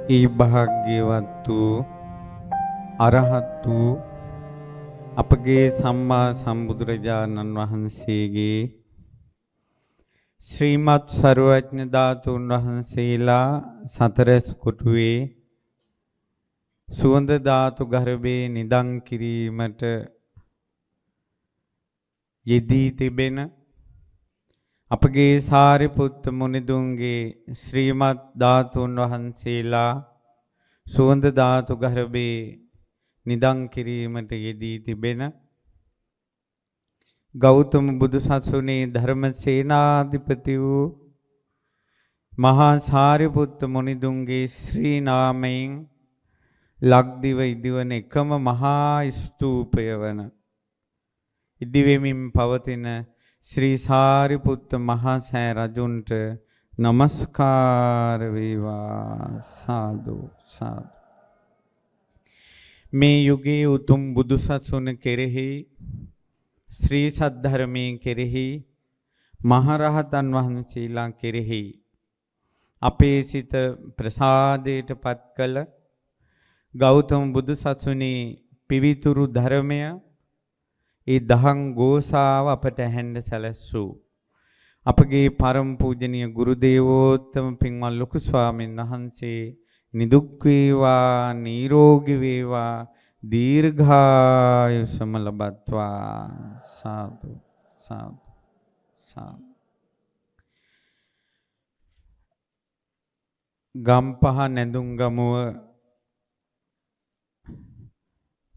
ඒ භාග්‍යවත් වූ අරහත් වූ අපගේ සම්මා සම්බුදුරජාණන් වහන්සේගේ ශ්‍රීමත් සර්වඥ ධාතුන් වහන්සේලා සතරස් කොටුවේ සුවඳ ධාතු ගර්භේ නිදන් කිරීමට යෙදී තිබෙන අපගේ සාරිපුත්ත මුනිදුන්ගේ ශ්‍රීමත් ධාතුන් වහන්සේලා සුවඳ ධාතු ගර්භේ නිදන් කිරීමට යෙදී තිබෙන ගෞතම බුදු සසුනේ ධර්ම සේනාධිපති වූ මහා සාරිපුත්ත මුනිදුන්ගේ ශ්‍රී නාමයෙන් ලක්දිව ඉදිවන එකම මහා ස්තූපය වන ඉදිවෙමින් පවතින ශ්‍රී සාරිපුත්ත මහා සෑ රජුන්ට නමස්කාර වේවා. සාදු සාදු. මේ යුගයේ උතුම් බුදුසසුන කෙරෙහි ශ්‍රී සද්ධර්මයේ කෙරෙහි මහරහතන් වහන්සේලා කෙරෙහි අපේ සිත ප්‍රසාදයට පත් කළ ගෞතම බුදුසසුනේ පිවිතුරු ධර්මය ඒ දහං ගෝසාව අපට ඇහෙන්න සැලැස්සූ අපගේ පරම පූජනීය ගුරු දේවෝත්තම පින්වත් ලොකු ස්වාමීන් වහන්සේ නිදුක් වේවා නිරෝගී වේවා දීර්ඝායුෂම ලබත්වා. සාදු සාදු සාදු. ගම්පහ නැඳුම්ගමුව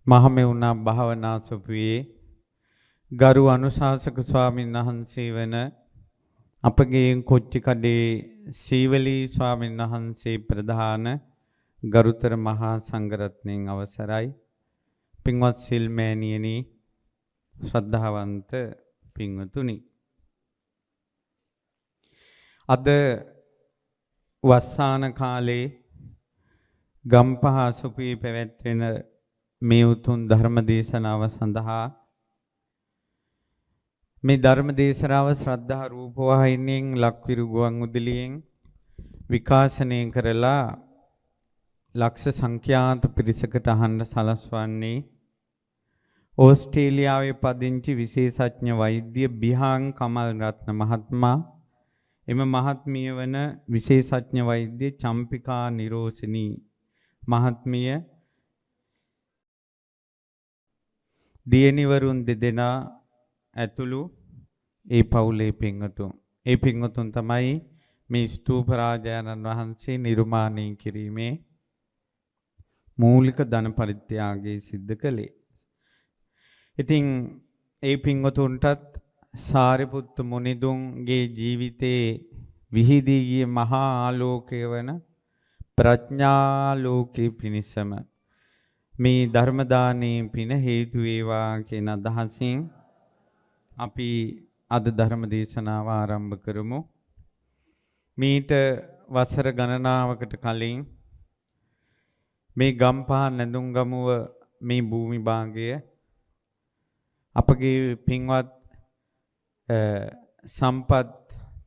මහමෙවුනා භාවනා සොපුවේ ගරු අනුශාසක ස්වාමීන් වහන්සේ වන අපගේ කොච්චිකඩේ සීවලී ස්වාමීන් වහන්සේ ප්‍රධාන ගරුතර මහා සංඝරත්නයන් අවසරයි. පින්වත් සිල්මෑණියනි, ශ්‍රද්ධාවන්ත පින්වතුනි, අද වස්සාන කාලේ ගම්පහ අසුපී පැවැත්වෙන මේ උතුම් ධර්ම දේශනාව සඳහා මේ ධර්ම දේශනාව ශ්‍රද්ධා රූපවාහිනියෙන් ලක්විරු ගුවන් විදුලියෙන් විකාශනය කරලා ලක්ෂ සංඛ්‍යාත පිරිසකට අහන්න සලස්වන්නේ ඕස්ට්‍රේලියාවේ පදිංචි විශේෂඥ වෛද්‍ය බිහාන් කමල් රත්න මහත්මයා, එම මහත්මිය වන විශේෂඥ වෛද්‍ය චම්පිකා නිරෝෂිනී මහත්මිය, දියණිවරුන් දෙදෙනා ඇතුළු ඒ පවුලේ පින්වතුන්. ඒ පින්වතුන් තමයි මේ ස්තූප රාජානන් වහන්සේ නිර්මාණය කිරීමේ මූලික ධන පරිත්‍යාගය සිද්ධ කළේ. ඉතින් ඒ පින්වතුන්ටත් සාරිපුත්ත මුනිදුන්ගේ ජීවිතයේ විහිදී ගිය මහා ආලෝකය වන ප්‍රඥාලෝකේ පිණිසම මේ ධර්ම දානයේ පින හේතු වේවා කියන අදහසින් අපි අද ධර්ම දේශනාව ආරම්භ කරමු. මීට වසර ගණනාවකට කලින් මේ ගම්පහ නැඳුම්ගමුව මේ භූමි භාගය අපගේ පින්වත් සම්පත්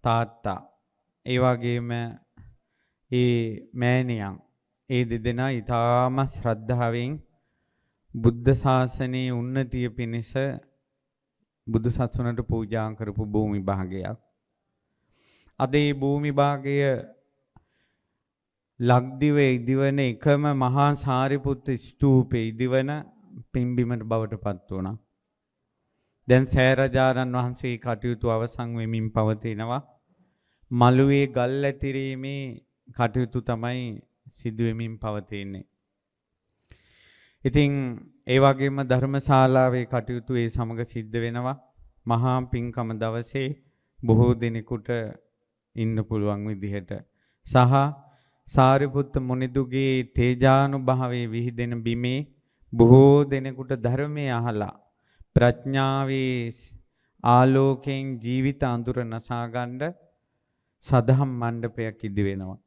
තාත්තා, ඒ වගේම ඒ මෑණියන්, ඒ දෙදෙනා ඊටාම ශ්‍රද්ධාවෙන් බුද්ධ ශාසනයේ උන්නතිය පිණිස බුදු සසුනට පූජා කරපු භූමි භාගයක්. අද මේ භූමි භාගය ලක්දිව ඉදිවන එකම මහා සාරිපුත්ත ස්තූපේ ඉදිවන පින්බිමට බවට පත් වුණා. දැන් සෑරජානන් වහන්සේ කටයුතු අවසන් වෙමින් පවතිනවා. මළුවේ ගල් ඇතිරීමේ කටයුතු තමයි සිදු වෙමින් පවතින්නේ. ඉතින් ඒ වගේම ධර්මශාලාවේ කටයුතු ඒ සමග සිද්ධ වෙනවා. මහා පින්කම දවසේ බොහෝ දිනෙකට ඉන්න පුළුවන් විදිහට සහ සාරිපුත්ත මුනිදුගේ තේජානුභාවයේ විහිදෙන බිමේ බොහෝ දිනෙකට ධර්මයේ අහලා ප්‍රඥාවේ ආලෝකයෙන් ජීවිත අඳුර නසා ගන්න සදහම් මණ්ඩපයක් ඉදි වෙනවා.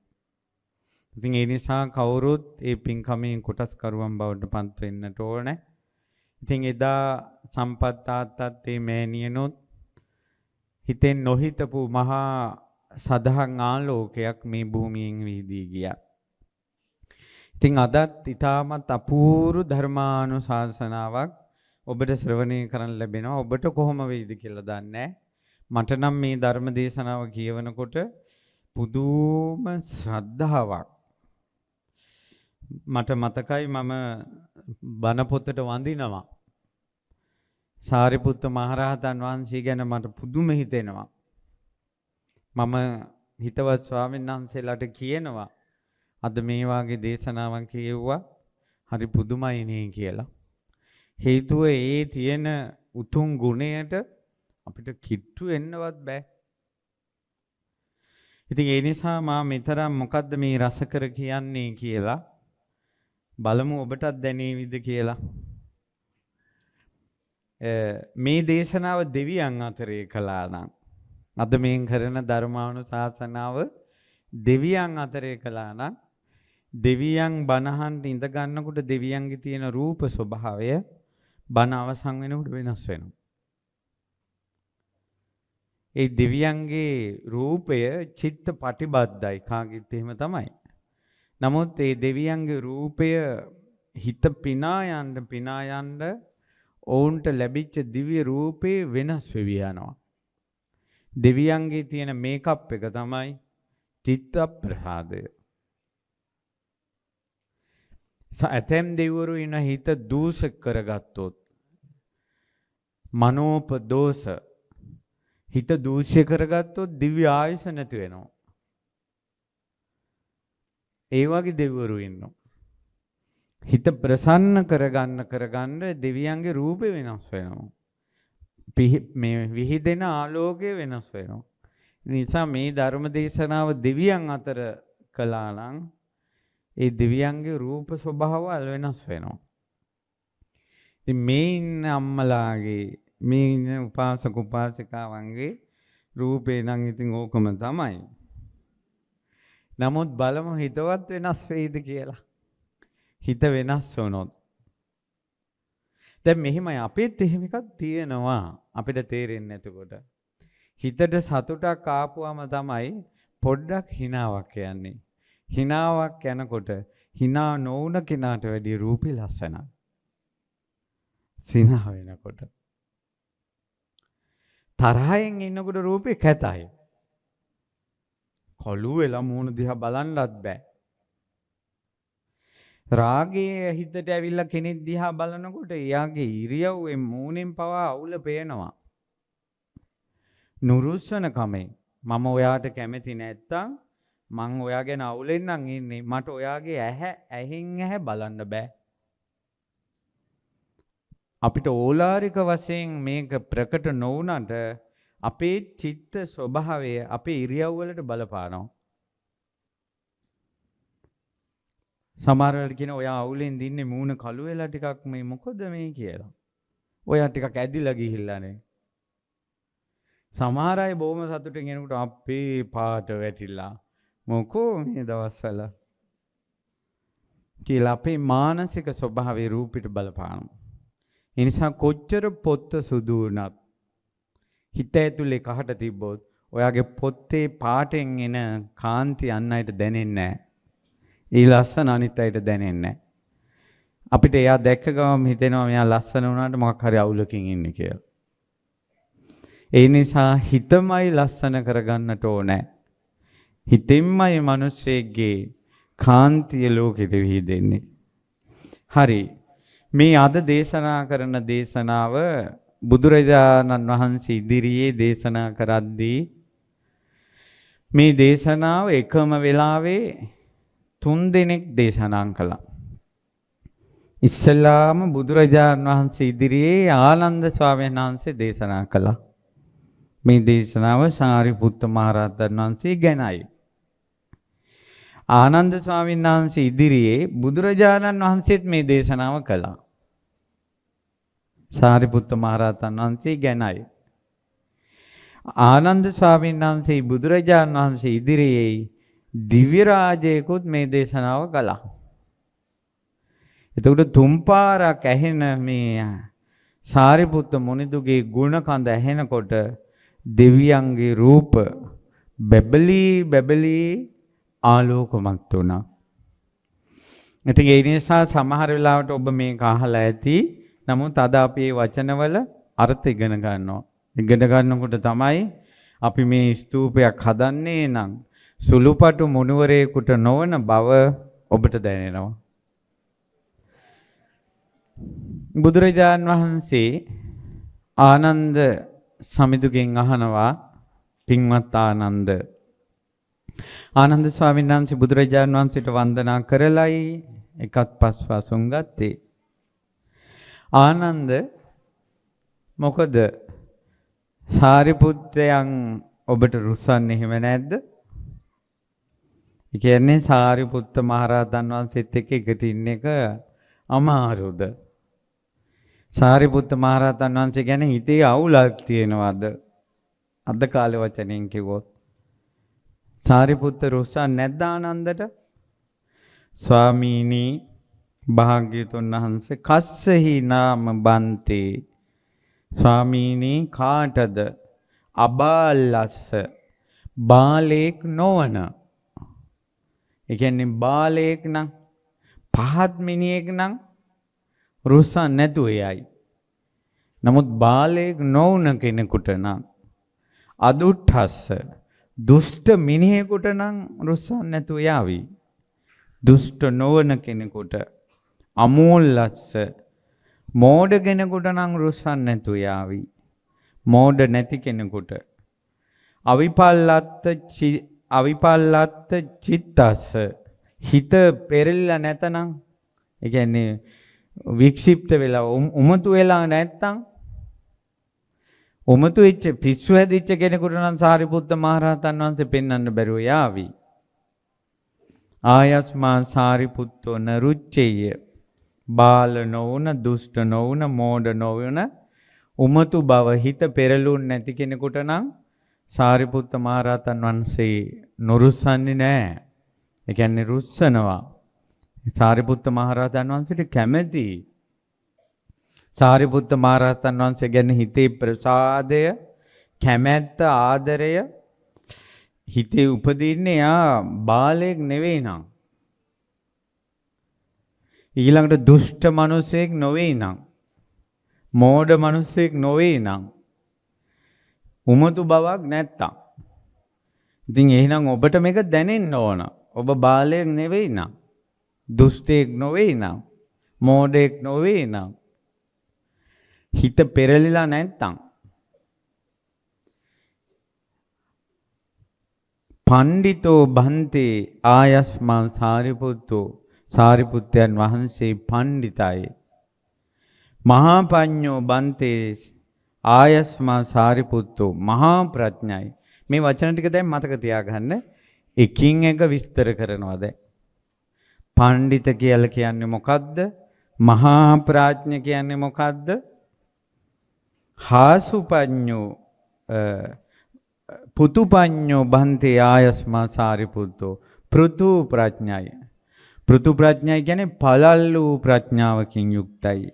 ඉතින් ඒ නිසා කවුරුත් ඒ පින්කමේ කොටස්කරුවන් බවට පත් වෙන්නට ඕනේ. ඉතින් එදා සම්පත් තාත්තත් මේ මෑණියනොත් හිතෙන් නොහිතපු මහා සදහන් ආලෝකයක් මේ භූමියෙන් විහිදී ගියා. ඉතින් අදත් ඊටමත් අපූර්ව ධර්මානුශාසනාවක් ඔබට ශ්‍රවණය කරන්න ලැබෙනවා. ඔබට කොහොම වෙයිද කියලා දන්නේ නැහැ. මට නම් මේ ධර්ම දේශනාව කියවනකොට පුදුම ශ්‍රද්ධාවක් මට මතකයි. මම බණ පොතට වඳිනවා. සාරිපුත්ත මහරහතන් වහන්සේ ගැන මට පුදුම හිතෙනවා. මම හිතවත් ස්වාමීන් වහන්සේලාට කියනවා අද මේ වාගේ දේශනාවක් කියෙව්වා හරි පුදුමයි නේ කියලා. හේතුව ඒ තියෙන උතුම් ගුණයට අපිට කිට්ටු වෙන්නවත් බෑ. ඉතින් ඒ නිසා මා මෙතරම් මොකද්ද මේ රසකර කියන්නේ කියලා බලමු ඔබටත් දැනේවිද කියලා. මේ දේශනාව දෙවියන් අතරේ කළා නම් අද මේ කරන ධර්මානුශාසනාව දෙවියන් අතරේ කළා නම් දෙවියන් බණහන්ට ඉඳ ගන්නකොට දෙවියන්ගේ තියෙන රූප ස්වභාවය බණ අවසන් වෙනකොට වෙනස් වෙනවා. ඒ දෙවියන්ගේ රූපය චිත්ත පටිබද්ධයි කාගෙත් එහෙම තමයි. නමුත් ඒ දෙවියන්ගේ රූපය හිත පිනා යන්න ඔවුන්ට ලැබිච්ච දිව්‍ය රූපේ වෙනස් වෙවි යනවා. දෙවියන්ගේ තියෙන මේකප් එක තමයි චිත්ත ප්‍රහාදය. ඇතැම් දෙවිවරු ඉන හිත දූෂක කරගත්තොත් මනෝපදෝෂ හිත දූෂ්‍ය කරගත්තොත් දිව්‍ය ආයුෂ නැති වෙනවා. ඒ වගේ දෙවිවරු ඉන්නවා. හිත ප්‍රසන්න කරගන්න දෙවියන්ගේ රූපේ වෙනස් වෙනවා. මේ විහිදෙන ආලෝකය වෙනස් වෙනවා. නිසා මේ ධර්ම දේශනාව දෙවියන් අතර කළා නම් ඒ දෙවියන්ගේ රූප ස්වභාවවල් වෙනස් වෙනවා. ඉතින් මේ ඉන්න අම්මලාගේ මේ ඉන්න උපාසක උපාසිකාවන්ගේ රූපේ නම් ඉතින් ඕකම තමයි. නමුත් බලමු හිතවත් වෙනස් වෙයිද කියලා. හිත වෙනස් වුණොත් දැන් මෙහිමයි අපිත් එහෙම එකක් තියෙනවා අපිට තේරෙන්නේ නැතකොට. හිතට සතුටක් ආපුවම තමයි පොඩ්ඩක් හිනාවක් යන්නේ. හිනාවක් යනකොට හිනා නොවුන කෙනාට වැඩිය රූපේ ලස්සනයි. සිනහ වෙනකොට. තරහෙන් ඉන්නකොට රූපේ කැතයි. කොළු වෙලා මූණ දිහා බලන්නවත් බෑ. රාගයේ හිතට ඇවිල්ලා කෙනෙක් දිහා බලනකොට එයාගේ ඉරියව්වේ මූණෙන් පවා අවුල පේනවා. නුරුස්සන කමෙන් මම ඔයාට කැමති නැත්තම් මං ඔයා ගැන අවුලෙන් නම් ඉන්නේ. මට ඔයාගේ ඇහෙන් ඇහැ බලන්න බෑ. අපිට ඕලාරික වශයෙන් මේක ප්‍රකට නොවුනට අපේ චිත්ත ස්වභාවය අපේ ඉරියව් වලට බලපානවා. සමහර වෙලාවට කියන ඔයා අවුලෙන් දින්නේ මූණ කළු වෙලා ටිකක් මේ මොකද මේ කියලා. ඔයා ටිකක් ඇදිලා ගිහිල්ලානේ. සමහර අය බොහොම සතුටින් එනකොට අපේ පාට වැටිලා මොකෝ මේ දවස්වල කියලා අපේ මානසික ස්වභාවයේ රූපෙට බලපානවා. ඒ නිසා කොච්චර පොත්ත සුදු වුණත් හිත ඇතුලේ කහට තිබ්බොත් ඔයාගේ පොත්තේ පාටෙන් එන කාන්ති අන් අයට දැනෙන්නේ නැහැ. ඒ ලස්සන අනිත් අයට දැනෙන්නේ නැහැ. අපිට එයා දැක්ක ගමන් හිතෙනවා මෙයා ලස්සන වුණාට මොකක් හරි අවුලකින් ඉන්නේ කියලා. ඒ නිසා හිතමයි ලස්සන කරගන්නට ඕනේ. හිතෙන්මයි මිනිස්සෙගේ කාන්තිය ලෝකෙට විහිදෙන්නේ. හරි. මේ අද දේශනා කරන දේශනාව බුදුරජාණන් වහන්සේ ඉදිරියේ දේශනා කරද්දී මේ දේශනාව එකම වෙලාවේ 3 දෙනෙක් දේශනා කළා. ඉස්සලාම බුදුරජාණන් වහන්සේ ඉදිරියේ ආනන්ද ස්වාමීන් වහන්සේ දේශනා කළා. මේ දේශනාව සාරිපුත්ත මහරහතන් වහන්සේ ගැනයි. ආනන්ද ස්වාමීන් වහන්සේ ඉදිරියේ බුදුරජාණන් වහන්සේත් මේ දේශනාව කළා. සාරිපුත්ත මහරහතන් වහන්සේ ගැනයි. ආනන්ද ස්වාමීන් වහන්සේ බුදුරජාණන් වහන්සේ ඉදිරියේ දිව්‍ය රාජයෙකුත් මේ දේශනාව කළා. එතකොට 3 පාරක් ඇහෙන මේ සාරිපුත්ත මුනිදුගේ ගුණ කඳ ඇහෙනකොට දෙවියන්ගේ රූප බැබලී ආලෝකමත් වුණා. ඉතින් ඒ නිසා සමහර වෙලාවට ඔබ මේක අහලා ඇති. නමුත් අද අපි මේ වචනවල අර්ථ ඉගෙන ගන්නවා. ඉගෙන ගන්නකොට තමයි අපි මේ ස්තූපයක් හදන්නේ නම් සුළුපටු මුනිවරයෙකුට නොවන බව ඔබට දැනෙනවා. බුදුරජාන් වහන්සේ ආනන්ද සමිඳුගෙන් අහනවා පින්වත් ආනන්ද ස්වාමීන් වහන්සේ බුදුරජාන් වහන්සේට වන්දනා කරලයි එකත් පස්වසුන් ගත්තේ. ආනන්ද මොකද සාරිපුත්තයන් ඔබට රුස්සන්නේ එහෙම නැද්ද? ඒ කියන්නේ සාරිපුත්ත මහරහතන් වහන්සේත් එක්ක එකට ඉන්න එක අමාරුද? සාරිපුත්ත මහරහතන් වහන්සේ කියන්නේ හිතේ අවුලක් තියෙනවද? අද කාලේ වචනෙන් කිව්වොත් සාරිපුත්ත රුස්සන් නැද්ද ආනන්දට? ස්වාමීනි භාග්‍යතුන් වහන්සේ කස්සහි නාම බන්තේ ස්වාමීනි කාටද අබාලස්ස බාලේක් නොවන. ඒ කියන්නේ බාලේක් නම් පහත් මිනිහෙක් නම් රුස්සන් නැතුව යයි. නමුත් බාලේක් නොවුන කෙනෙකුට නම් අදුට්ඨස්ස දුෂ්ට මිනිහෙකුට නම් රුස්සන් නැතුව යාවි. දුෂ්ට නොවන කෙනෙකුට අමෝල්ලස්ස මෝඩ කෙනෙකුට නම් රුස්සන් නැතුව යාවි. මෝඩ නැති කෙනෙකුට අවිපල්ලත්ත චිත්තස්ස හිත පෙරලිලා නැතනම් ඒ කියන්නේ වික්ෂිප්ත වෙලා උමතු වෙලා නැත්තම් උමතු වෙච්ච පිස්සු හැදිච්ච කෙනෙකුට නම් සාරිපුත්ත මහරහතන් වහන්සේ පෙන්වන්න බැරුව යාවි. ආයස්මා සාරිපුත්තෝ නරුච්චේය බාල නොවුන දුෂ්ට නොවුන මෝඩ නොවුන උමතු බව හිත පෙරළුන් නැති කෙනෙකුට නම් සාරිපුත්ත මහරහතන් වහන්සේ නුරුස්සන්නේ නැහැ. ඒ කියන්නේ රුස්සනවා. සාරිපුත්ත මහරහතන් වහන්සේට කැමැති. සාරිපුත්ත මහරහතන් වහන්සේ ගැන හිතේ ප්‍රසාදය, කැමැත්ත, ආදරය හිතේ උපදින්නේ යා බාලයෙක් නෙවෙයි නං. ඊළඟට දුෂ්ට මිනිසෙක් නොවේ නං. මෝඩ මිනිසෙක් නොවේ නං. උමතු බවක් නැත්තම්. ඉතින් එහෙනම් ඔබට මේක දැනෙන්න ඕන. ඔබ බාලයෙක් නෙවෙයි නං. දුෂ්ටයෙක් නොවේ නං. මෝඩයෙක් නොවේ නං. හිත පෙරලිලා නැත්තම්. පණ්ඩිතෝ බන්තේ ආයස්මා සාරිපුත්තෝ සාරිපුත්තයන් වහන්සේ පණ්ඩිතයි. මහා පඤ්ඤෝ බන්තේ ආයස්මා සාරිපුත්තෝ මහා ප්‍රඥයි. මේ වචන ටික දැන් මතක තියාගන්න. එකින් එක විස්තර කරනවා දැන්. පණ්ඩිත කියලා කියන්නේ මොකද්ද? මහා ප්‍රඥ කියන්නේ මොකද්ද? හාසුපඤ්ඤෝ පුතුපඤ්ඤෝ බන්තේ ආයස්මා සාරිපුත්තෝ පෘතු ප්‍රඥයි. පෘතු ප්‍රඥයි කියන්නේ පළල් වූ ප්‍රඥාවකින් යුක්තයි.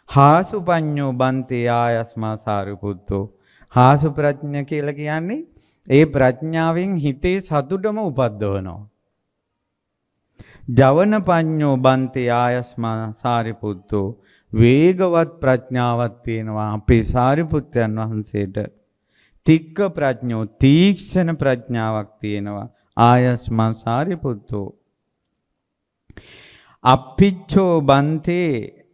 හාසුපඤ්ඤෝ බන්තේ ආයස්මා සාරිපුත්තෝ හාසු ප්‍රඥ කියලා කියන්නේ ඒ ප්‍රඥාවෙන් හිතේ සතුටම උපද්දවනවා. ජවන පඤ්ඤෝ බන්තේ ආයස්මා සාරිපුත්තෝ වේගවත් ප්‍රඥාවක් තියෙනවා අපේ සාරිපුත්තයන් වහන්සේට. තික්ක ප්‍රඥෝ තීක්ෂණ ප්‍රඥාවක් තියෙනවා ආයස්මා සාරිපුත්තෝ. අප්පිච්ඡෝ බන්තේ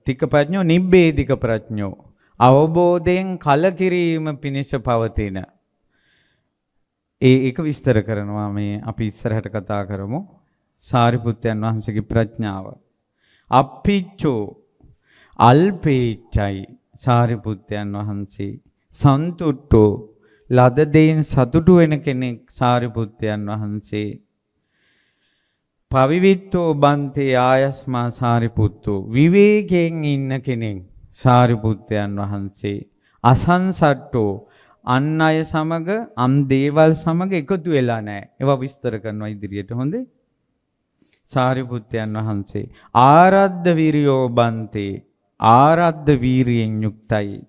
තික්ක ප්‍රඥෝ නිබ්බේධික ප්‍රඥෝ අවබෝධයෙන් කලකිරීම පිණිස පවතින. ඒක විස්තර කරනවා මේ අපි ඉස්සරහට කතා කරමු. සාරිපුත්තයන් වහන්සේගේ ප්‍රඥාව. අප්පිච්ඡෝ අල්පේච්ඡයි සාරිපුත්තයන් වහන්සේ. සන්තුට්ඨෝ ලද දෙයින් සතුටු වෙන කෙනෙක් සාරිපුත්තයන් වහන්සේ. පවිවිත්තෝ බන්තේ ආයස්මා සාරිපුත්තෝ විවේකයෙන් ඉන්න කෙනෙක් සාරිපුත්තයන් වහන්සේ. අසංසට්ඨෝ අන් අය සමග අන් දේවල් සමග එකතු වෙලා නැහැ. ඒවා විස්තර කරනවා ඉදිරියට හොඳේ. සාරිපුත්තයන් වහන්සේ ආරද්ධ විරියෝ බන්තේ ආරද්ධ වීරියෙන් යුක්තයි.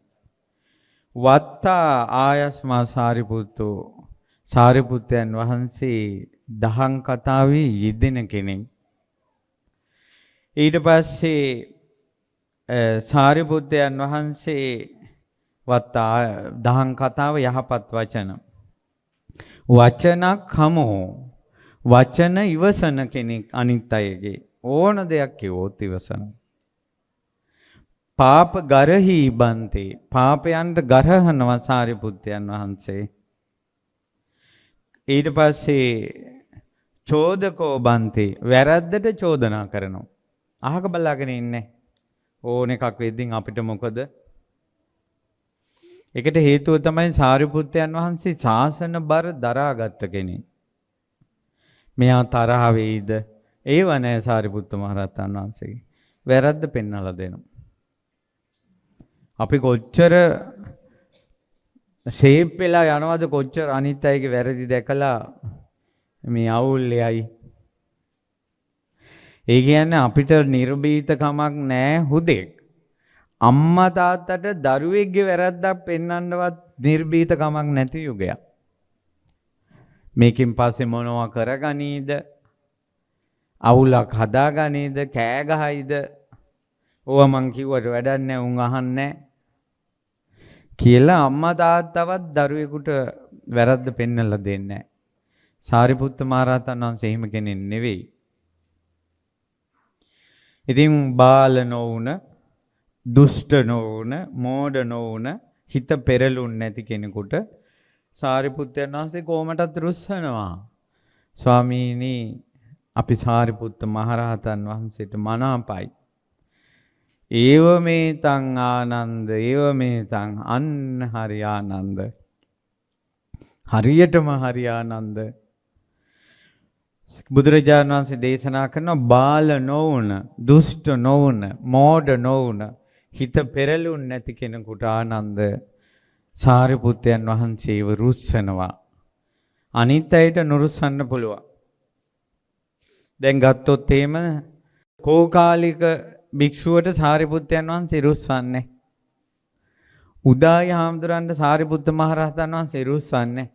වත්තා ආයස්මා සාරිපුත්තෝ සාරිපුත්තයන් වහන්සේ දහම් කතාවේ යෙදෙන කෙනෙක්. ඊට පස්සේ සාරිපුත්තයන් වහන්සේ දහම් කතාව යහපත් වචන. වචනක් හමෝ වචන ඉවසන කෙනෙක් අනිත් අයගේ ඕන දෙයක් කිව්වොත් ඉවසන. පාප ගරහි බන්තේ පාපයන්ට ගරහනවා සාරිපුත්තයන් වහන්සේ. ඊට පස්සේ චෝදකෝ බන්තේ වැරද්දට චෝදනා කරනවා. අහක බලාගෙන ඉන්නේ ඕන එකක් වෙද්දී අපිට මොකද? ඒකට හේතුව තමයි සාරිපුත්තයන් වහන්සේ ශාසන බර දරාගත්ත කෙනෙක්. මෙයා තරහ වෙයිද? ඒව නැහැ සාරිපුත්ත මහරහතන් වහන්සේගේ. වැරද්ද පෙන්වලා දෙනවා. අපි කොච්චර ෂේප් වෙලා යනවද කොච්චර අනිත් අයගේ වැරදි දැකලා මේ අවුල්යයි. ඒ කියන්නේ අපිට නිර්භීතකමක් නැහැ හුදෙක්. අම්මා තාත්තට දරුවෙක්ගේ වැරද්දක් පෙන්වන්නවත් නිර්භීතකමක් නැති යුගයක්. මේකෙන් පස්සේ මොනවා කරගනීද? අවුලක් හදාගනීද? කෑ ගහයිද? ඕවා මං කිව්වට වැඩක් නැහැ උන් අහන්නේ කියලා අම්මා තාත්තවත් දරුවෙකුට වැරද්ද පෙන්වලා දෙන්නේ නැහැ. සාරිපුත්ත මහරහතන් වහන්සේ එහෙම කෙනෙක් නෙවෙයි. ඉතින් බාල නොවුන, දුෂ්ට නොවුන, මෝඩ නොවුන, හිත පෙරළුන්නේ නැති කෙනෙකුට සාරිපුත්තයන් වහන්සේ කොහොමටත් රුස්සනවා. ස්වාමීනි අපි සාරිපුත්ත මහරහතන් වහන්සේට මනාපයි. ඒව මේතං ආනන්ද ඒව මේතං අන්න හරි ආනන්ද. හරියටම හරි ආනන්ද. බුදුරජාණන් වහන්සේ දේශනා කරන බාල නොවුන, දුෂ්ට නොවුන, මෝඩ නොවුන, හිත පෙරළුන්නේ නැති කෙනෙකුට ආනන්ද සාරිපුත්තයන් වහන්සේව රුස්සනවා. අනිත් අයට නුරුස්සන්න පුළුවන්. දැන් ගත්තොත් එහෙම කෝකාලික භික්ෂුවට සාරිපුත්තයන් වහන්සේ රුස්සන්නේ. උදායි හාමුදුරන්ට සාරිපුත්ත මහරහතන් වහන්සේ රුස්සන්නේ.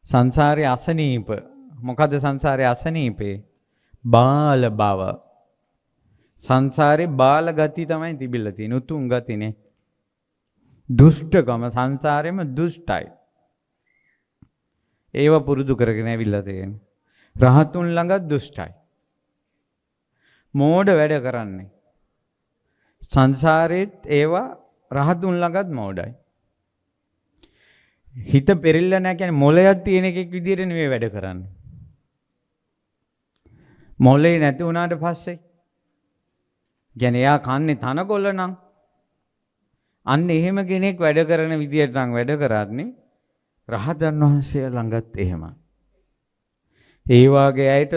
සංසාරේ අසනීප. මොකද සංසාරේ අසනීපේ? බාල බව. සංසාරේ බාල ගති තමයි තිබිලා තියෙන්නේ. උතුම් ගතිනේ. දුෂ්ටකම සංසාරෙම දුෂ්ටයි. ඒව පුරුදු කරගෙන ඇවිල්ලා තියෙන්නේ. රහතුන් ළඟ දුෂ්ටයි. මෝඩ වැඩ කරන්නේ. සංසාරෙත් ඒවා රහතුන් ළඟත් මෝඩයි. හිත පෙරිල්ල නැහැ කියන්නේ මොළයක් තියෙන එකෙක් විදියට නෙවෙයි වැඩ කරන්නේ. මොළේ නැති වුණාට පස්සේ කියන්නේ එයා කන්නේ තනකොළ නම් අන්න එහෙම කෙනෙක් වැඩ කරන විදියට නම් වැඩ කරන්නේ. රහතන් වහන්සේ ළඟත් එහෙමයි. ඒ වාගේ අයට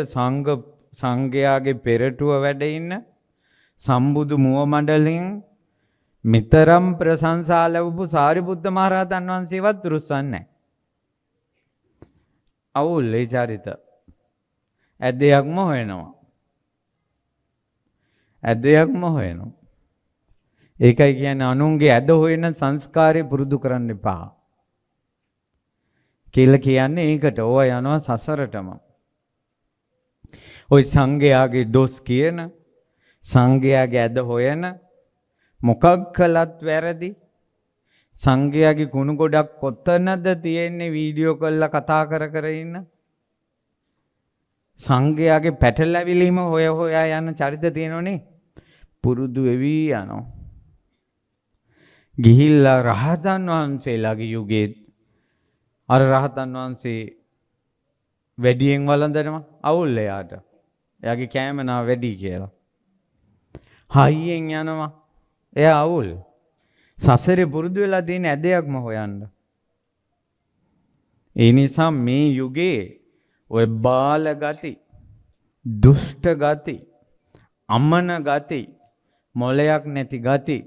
සංඝයාගේ පෙරටුව වැඩ ඉන්න සම්බුදු මුව මණ්ඩලෙන් මෙතරම් ප්‍රශංසා ලැබපු සාරිපුත්ත මහරහතන් වහන්සේවත් රුස්සන්නේ නැහැ. අවුල් ඒ චරිත. ඇදයක්ම හොයනවා. ඇදයක්ම හොයනවා. ඒකයි කියන්නේ අනුන්ගේ ඇද හොයන සංස්කාරය පුරුදු කරන්න එපා. කියලා කියන්නේ ඒකට ඕවා යනවා සසරටම. ওই සංඝයාගේ දොස් කියන සංඝයාගේ ඇද හොයන මොකක් කළත් වැරදි සංඝයාගේ කුණු ගොඩක් කොතනද තියෙන්නේ වීඩියෝ කරලා කතා කර කර ඉන්න සංඝයාගේ පැටලැවිලිම හොය හොයා යන චරිත තියෙනෝනේ පුරුදු වෙවි යනවා. ගිහිල්ලා රහතන් වහන්සේලාගේ යුගයේ අර රහතන් වහන්සේ වැඩියෙන් වළඳනවා අවුල් එයාට. එයාගේ කැමනා වැඩි කියලා. හයියෙන් යනවා. එයා අවුල්. සසරේ පුරුදු වෙලා තියෙන ඇදයක්ම හොයන්න. ඒ නිසා මේ යුගයේ ඔය බාල ගති, දුෂ්ට ගති, අමන ගති, මොලයක් නැති ගති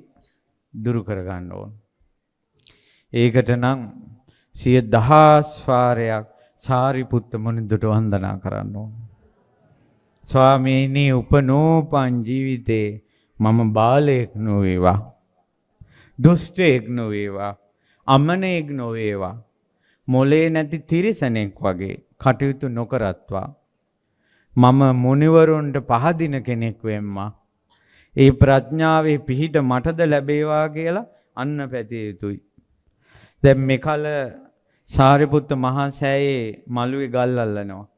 දුරු කරගන්න ඕන. ඒකට නම් 10000 වාරයක් සාරිපුත්ත මුනිදුට වන්දනා කරන්න ඕන. ස්වාමීනි උපනෝපන් ජීවිතේ මම බාලයෙක් නොවේවා, දුෂ්ටයෙක් නොවේවා, අමනෙක් නොවේවා, මොලේ නැති තිරිසනෙක් වගේ කටයුතු නොකරත්වා මම මුනිවරුන්ට පහදින කෙනෙක් වෙම්මා. ඒ ප්‍රඥාවේ පිහිට මටද ලැබේවා කියලා අන්න පැතිය යුතුයි. දැන් මෙකල සාරිපුත්ත මහා සෑයේ මළුවේ ගල් අල්ලනවා.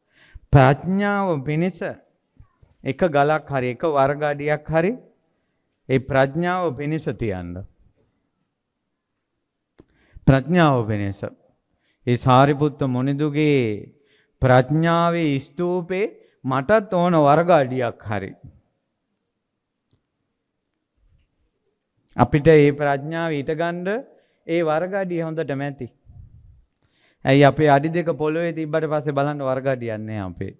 ප්‍රඥාව පිණිස එක ගලක් හරි එක වර්ගාඩියක් හරි ඒ ප්‍රඥාව පිණිස තියන්න. ප්‍රඥාව පිණිස ඒ සාරිපුත්ත මුනිදුගේ ප්‍රඥාවේ ස්තූපේ මටත් ඕන වර්ගාඩියක් හරි. අපිට මේ ප්‍රඥාව ඊට ගන්න ඒ වර්ගාඩිය හොඳට මැති. ඇයි අපේ අඩි දෙක පොළොවේ තිබ්බට පස්සේ බලන්න වර්ගාඩියක් නැහැ අපේ.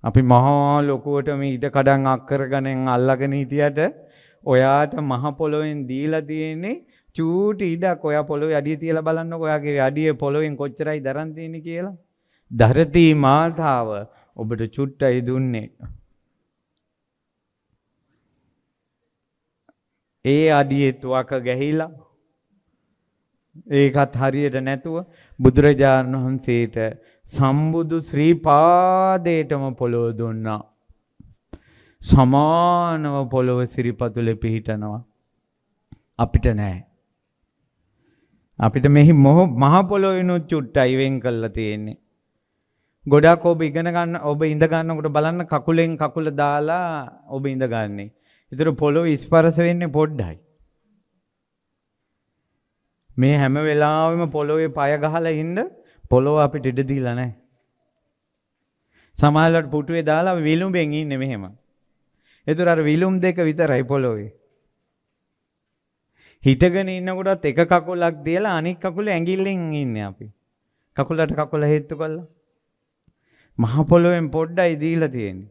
අපි මහා ලොකුවට මේ ඊට කඩන් අක්කර ගණන් අල්ලගෙන හිටියට ඔයාට මහ පොළොවෙන් දීලා තියෙන්නේ චූටි ඉඩක්. ඔයා පොළොවේ අඩිය තියලා බලන්නකො ඔයාගේ අඩිය පොළොවෙන් කොච්චරයි දරන් තියෙන්නේ කියලා. ධරති මාතාව ඔබට චුට්ටයි දුන්නේ. ඒ අඩියේ තුවක ගැහිලා ඒකත් හරියට නැතුව බුදුරජාණන් වහන්සේට සම්බුදු ශ්‍රී පාදයටම පොළොව දුන්නා. සමානව පොළොව සිරිපතුලේ පිහිටනවා. අපිට නෑ. අපිට මෙහි මහ පොළොවෙනුත් චුට්ටයි වෙන් කරලා තියෙන්නේ. ගොඩක් ඔබ ඉගෙන ගන්න ඔබ ඉඳ ගන්නකොට බලන්න කකුලෙන් කකුල දාලා ඔබ ඉඳගන්නේ. ඒතර පොළොව ස්පර්ශ වෙන්නේ පොඩ්ඩයි. මේ හැම වෙලාවෙම පොළොවේ පය ගහලා ඉන්න පොළොව අපිට ඉඩ දීලා නැහැ. සමහරවිට පුටුවේ දාලා විලුඹෙන් ඉන්නේ මෙහෙම. ඒතර අර විලුම් දෙක විතරයි පොළොවේ. හිටගෙන ඉන්නකොටත් එක කකුලක් තියලා අනිත් කකුලේ ඇඟිල්ලෙන් ඉන්නේ අපි. කකුලට කකුල හේතු කළා. මහ පොළොවෙන් පොඩ්ඩයි දීලා තියෙන්නේ.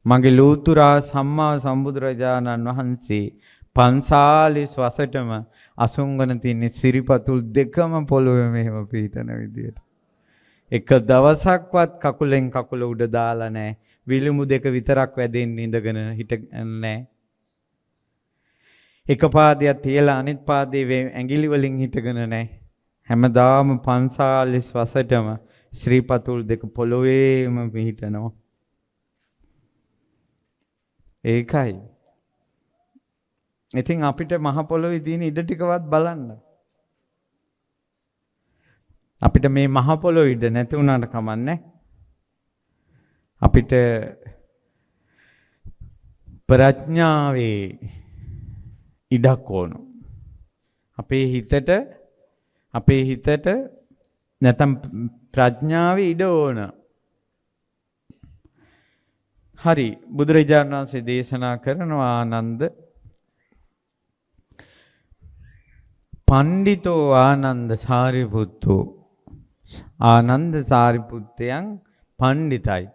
මගේ ලෝතුරා සම්මා සම්බුදුරජාණන් වහන්සේ 45 වසරටම අසුංගන තියෙන සිරිපතුල් දෙකම පොළොවේ මෙහෙම පිහිටන විදියට. එක දවසක්වත් කකුලෙන් කකුල උඩ දාලා නැහැ. විලුඹ දෙක විතරක් වැදෙන්න ඉඳගෙන හිටන්නේ. එක පාදයක් තියලා අනිත් පාදයේ ඇඟිලි වලින් හිටගෙන නැහැ. හැමදාම 45 වසරටම ශ්‍රීපතුල් දෙක පොළොවේම පිහිටනවා. ඒකයි. ඉතින් අපිට මහ පොළොවේ තියෙන ඉඩ ටිකවත් බලන්න. අපිට මේ මහ පොළොවේ ඉඩ නැති වුණාට කමන්නේ. අපිට ප්‍රඥාවේ ඉඩක් ඕන. අපේ හිතට නැත්නම් ප්‍රඥාවේ ඉඩ ඕන. හරි බුදුරජාණන් වහන්සේ දේශනා කරනවා ආනන්ද පණ්ඩිතෝ ආනන්ද සාරිපුත්තෝ ආනන්ද සාරිපුත්තයන් පණ්ඩිතයි.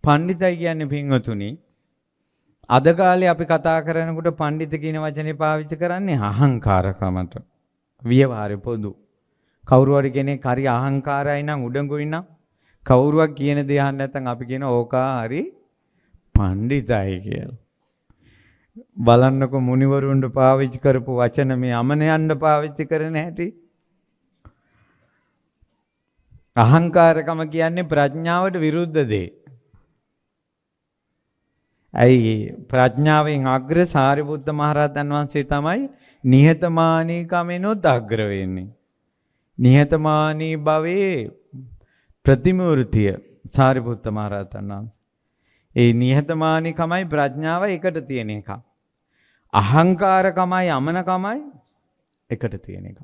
පණ්ඩිතයි කියන්නේ පින්වතුනි අද කාලේ අපි කතා කරනකොට පණ්ඩිත කියන වචනේ පාවිච්චි කරන්නේ අහංකාරකමට. විවහාරේ පොදු. කවුරු හරි කෙනෙක් හරි අහංකාරයි නම් උඩඟුයි නම් කවුරුවක් කියන දේ අහන්න නැත්නම් අපි කියන ඕකා හරි පණ්ඩිතයි කියලා. බලන්නකො මුනිවරුන්ට පාවිච්චි කරපු වචන මේ අමනයන්ට පාවිච්චි කරන හැටි. අහංකාරකම කියන්නේ ප්‍රඥාවට විරුද්ධ දේ. ඇයි ප්‍රඥාවෙන් අග්‍ර සාරිපුත්ත මහරහතන් වහන්සේ තමයි නිහතමානීකමෙනොත් අග්‍ර වෙන්නේ. නිහතමානී භවයේ ප්‍රතිමූර්තිය සාරිපුත්ත මහරහතන් වහන්සේ. ඒ නිහතමානීකමයි ප්‍රඥාව එකට තියෙන එක. අහංකාරකමයි අමනකමයි එකට තියෙන එක.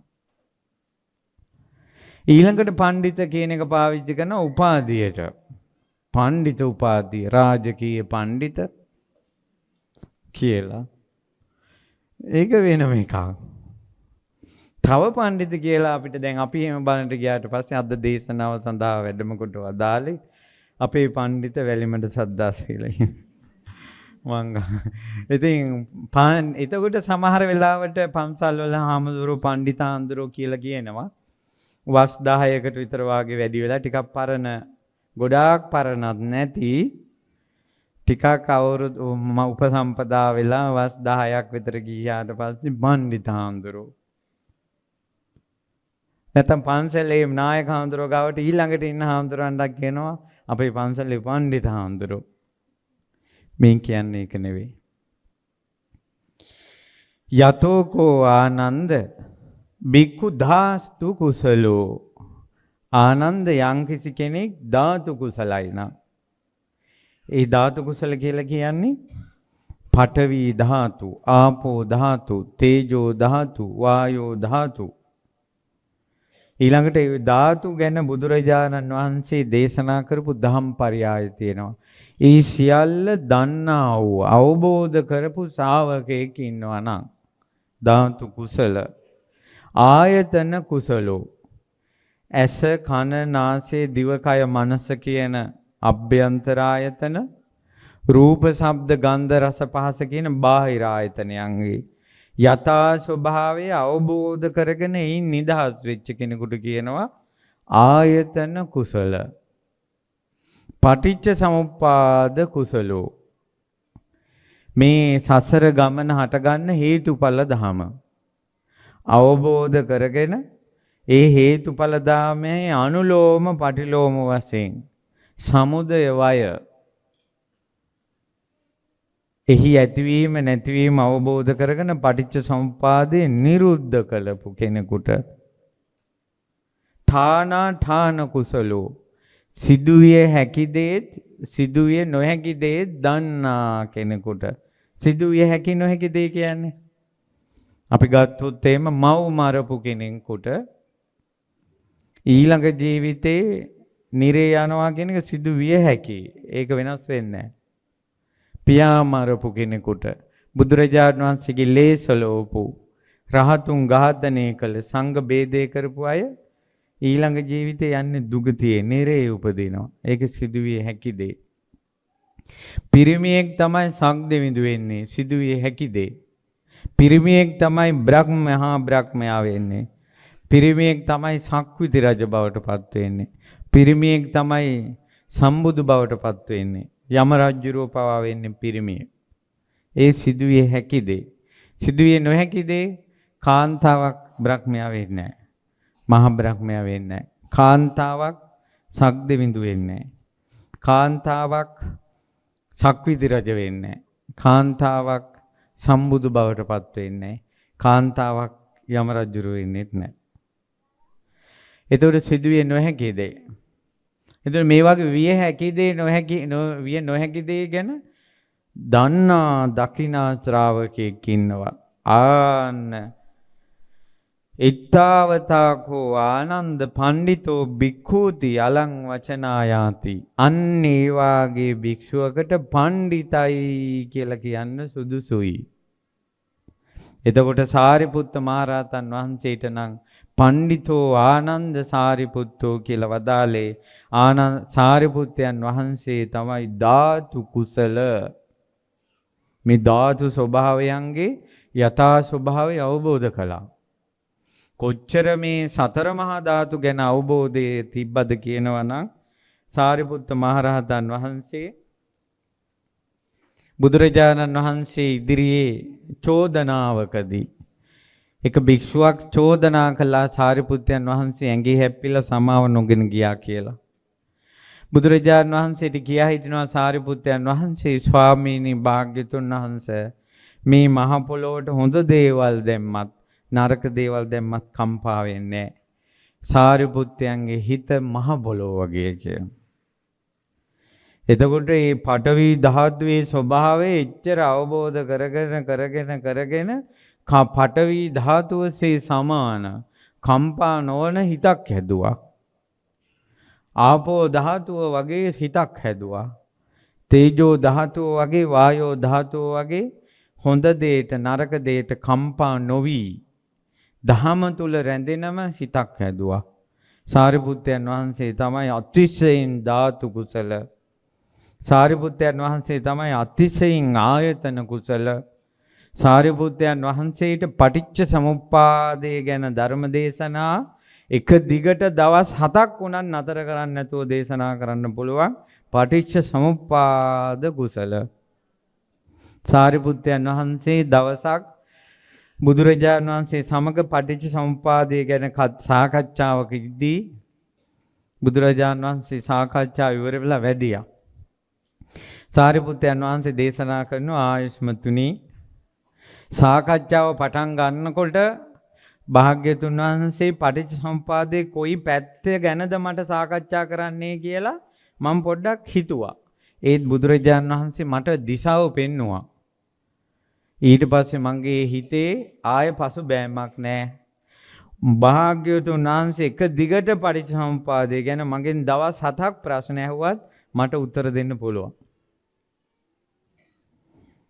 ඊළඟට පණ්ඩිත කියන එක පාවිච්චි කරන උපාධියට. පණ්ඩිත උපාධිය රාජකීය පණ්ඩිත කියලා. ඒක වෙනම එකක්. තව පණ්ඩිත කියලා අපිට දැන් අපි එහෙම බලන්න ගියාට පස්සේ අද දේශනාව සඳහා වැඩම කොට වදාළේ අපේ පණ්ඩිත වැලිමඩ සද්දාසීලයි. ඉතින් එතකොට සමහර වෙලාවට පන්සල් වල හාමුදුරුවෝ පණ්ඩිතාඳුරෝ කියලා කියනවා. වස් 10කට විතර වාගේ වැඩි වෙලා ටිකක් පරණ ගොඩාක් පරණත් නැති ටිකක් අවුරුදු උපසම්පදා වෙලා වස් 10ක් විතර ගියාට පස්සේ පණ්ඩිතාඳුරෝ. නැත්නම් පන්සලේ නායක හාමුදුරුවෝ ගාවට ඊළඟට ඉන්න හාමුදුරුවන්ට කියනවා අපේ පන්සලේ පණ්ඩිත හාමුදුරුවෝ. මේ කියන්නේ ඒක නෙවෙයි. යතෝකෝ ආනන්ද බික්ඛු ධාස්තු කුසලෝ. ආනන්ද යම්කිසි කෙනෙක් ධාතු කුසලයි නම් ඒ ධාතු කුසල කියලා කියන්නේ පඨවි ධාතු, ආපෝ ධාතු, තේජෝ ධාතු, වායෝ ධාතු. ඊළඟට ඒ ධාතු ගැන බුදුරජාණන් වහන්සේ දේශනා කරපු ධම්පරියාය තියෙනවා. ඒ සියල්ල දන්නා වූ අවබෝධ කරපු ශ්‍රාවකයෙක් ඉන්නවා නම් ධාතු කුසල. ආයතන කුසලෝ. ඇස, කන, නාසය, දිවකය, මනස කියන අභ්‍යන්තර ආයතන, රූප, ශබ්ද, ගන්ධ, රස, පහස කියන බාහිර ආයතනයන්ගේ යථා ස්වභාවය අවබෝධ කරගෙන ඒ නිදහස් වෙච්ච කෙනෙකුට කියනවා ආයතන කුසල. පටිච්ච සමුප්පාද කුසලෝ. මේ සසර ගමන හටගන්න හේතුඵල ධම අවබෝධ කරගෙන ඒ හේතුඵල ධමයේ අනුලෝම පටිලෝම වශයෙන් සමුදය වය එහි ඇතිවීම නැතිවීම අවබෝධ කරගෙන පටිච්ච සමුප්පාදේ නිරුද්ධ කළපු කෙනෙකුට ඨාන කුසලෝ. සිදුවිය හැකි දේත් සිදුවිය නොහැකි දේත් දන්නා කෙනෙකුට. සිදුවිය හැකි නොහැකි දේ කියන්නේ අපි ගත්තොත් එහෙම මව් මරපු කෙනෙකුට ඊළඟ ජීවිතේ නිරේ යනවා කියන එක සිදුවිය හැකි. ඒක වෙනස් වෙන්නේ නැහැ. පියා මරපු කෙනෙකුට බුදුරජාණන් වහන්සේගේ ලේසලෝපු රහතුන් ඝාතනය කළ සංඝ බේදේ කරපු අය ඊළඟ ජීවිතේ යන්නේ දුගතියේ නිරේ උපදිනවා. ඒක සිදුවිය හැකි දේ. පිරිමියෙක් තමයි සක්දෙවිඳු වෙන්නේ. සිදුවිය හැකි දේ. පිරිමියෙක් තමයි මහා බ්‍රහ්මයා වෙන්නේ. පිරිමියෙක් තමයි සක්විති රජ බවට පත් වෙන්නේ. පිරිමියෙක් තමයි සම්බුදු බවට පත් වෙන්නේ. යම රජුරෝ පවා වෙන්නේ පිරිමිය. ඒ සිදුවිය හැකි දේ. සිදුවිය නොහැකි දේ කාන්තාවක් බ්‍රහ්මයා වෙන්නේ නැහැ. මහා බ්‍රහ්මයා වෙන්නේ නැහැ. කාන්තාවක් සක්දෙවිඳු වෙන්නේ නැහැ. කාන්තාවක් සක්විති රජ වෙන්නේ නැහැ. කාන්තාවක් සම්බුදු බවට පත් වෙන්නේ නැහැ. කාන්තාවක් යම රජුරෝ වෙන්නේත් නැහැ. එතකොට සිදුවිය නොහැකි දේ. එතකොට මේ වගේ විය හැකි දේ විය නොහැකි දේ ගැන දන්නා දකිනා ශ්‍රාවකෙක් ඉන්නවා. ආන්න ඉත්තාවතාකෝ ආනන්ද පණ්ඩිතෝ භික්ඛූති අලං වචනායාති. අන්න ඒ වාගේ භික්ෂුවකට පණ්ඩිතයි කියලා කියන්න සුදුසුයි. එතකොට සාරිපුත්ත මහරහතන් වහන්සේට නම් පණ්ඩිතෝ ආනන්ද සාරිපුත්තෝ කියලා වදාලේ සාරිපුත්තයන් වහන්සේ තමයි ධාතු කුසල. මේ ධාතු ස්වභාවයන්ගේ යථා ස්වභාවය අවබෝධ කළා. කොච්චර මේ සතර මහා ධාතු ගැන අවබෝධයේ තිබ්බද කියනවා නම් සාරිපුත්ත මහරහතන් වහන්සේ බුදුරජාණන් වහන්සේ ඉදිරියේ චෝදනාවකදී එක භික්ෂුවක් චෝදනා කළා සාරිපුත්තයන් වහන්සේ ඇඟේ හැප්පිලා සමාව නොගෙන ගියා කියලා. බුදුරජාණන් වහන්සේට කියා හිටිනවා සාරිපුත්තයන් වහන්සේ ස්වාමීනි භාග්‍යතුන් වහන්සේ මේ මහ පොළොවට හොඳ දේවල් දැම්මත් නරක දේවල් දැම්මත් කම්පා වෙන්නේ නැහැ. සාරිපුත්තයන්ගේ හිත මහ පොළොව වගේ කියලා. එතකොට මේ පඨවි ධාතුවේ ස්වභාවය එච්චර අවබෝධ කරගෙන පඨවි ධාතුවසේ සමාන කම්පා නොවන හිතක් හැදුවා. ආපෝ ධාතුව වගේ හිතක් හැදුවා. තේජෝ ධාතුව වගේ වායෝ ධාතුව වගේ හොඳ දේට නරක දේට කම්පා නොවි දහම තුල රැඳෙනම හිතක් හැදුවා. සාරිපුත්තයන් වහන්සේ තමයි අතිශයින් ධාතු කුසල. සාරිපුත්තයන් වහන්සේ තමයි අතිශයින් ආයතන කුසල. සාරිපුත්තයන් වහන්සේට පටිච්ච සමුප්පාදය ගැන ධර්ම දේශනා එක දිගට දවස් 7ක් උනන් නතර කරන්න නැතුව දේශනා කරන්න පුළුවන් පටිච්ච සමුප්පාද කුසල. සාරිපුත්තයන් වහන්සේ දවසක් බුදුරජාණන් වහන්සේ සමග පටිච්ච සමුප්පාදය ගැන සාකච්ඡාවකදී බුදුරජාණන් වහන්සේ සාකච්ඡාව ඉවර වෙලා වැඩියා. සාරිපුත්තයන් වහන්සේ දේශනා කරන ආයුෂ්මතුනි සාකච්ඡාව පටන් ගන්නකොට භාග්‍යතුන් වහන්සේ පටිච්ච සමුප්පාදේ කොයි පැත්තේ ගැනද මට සාකච්ඡා කරන්නේ කියලා මම පොඩ්ඩක් හිතුවා. ඒත් බුදුරජාණන් වහන්සේ මට දිශාව පෙන්නුවා. ඊට පස්සේ මගේ හිතේ ආය පසු බෑමක් නැහැ. භාග්‍යවතුන් වහන්සේ එක දිගට පටිච්ච සමුප්පාදය ගැන මගෙන් දවස් 7ක් ප්‍රශ්න ඇහුවත් මට උත්තර දෙන්න පුළුවන්.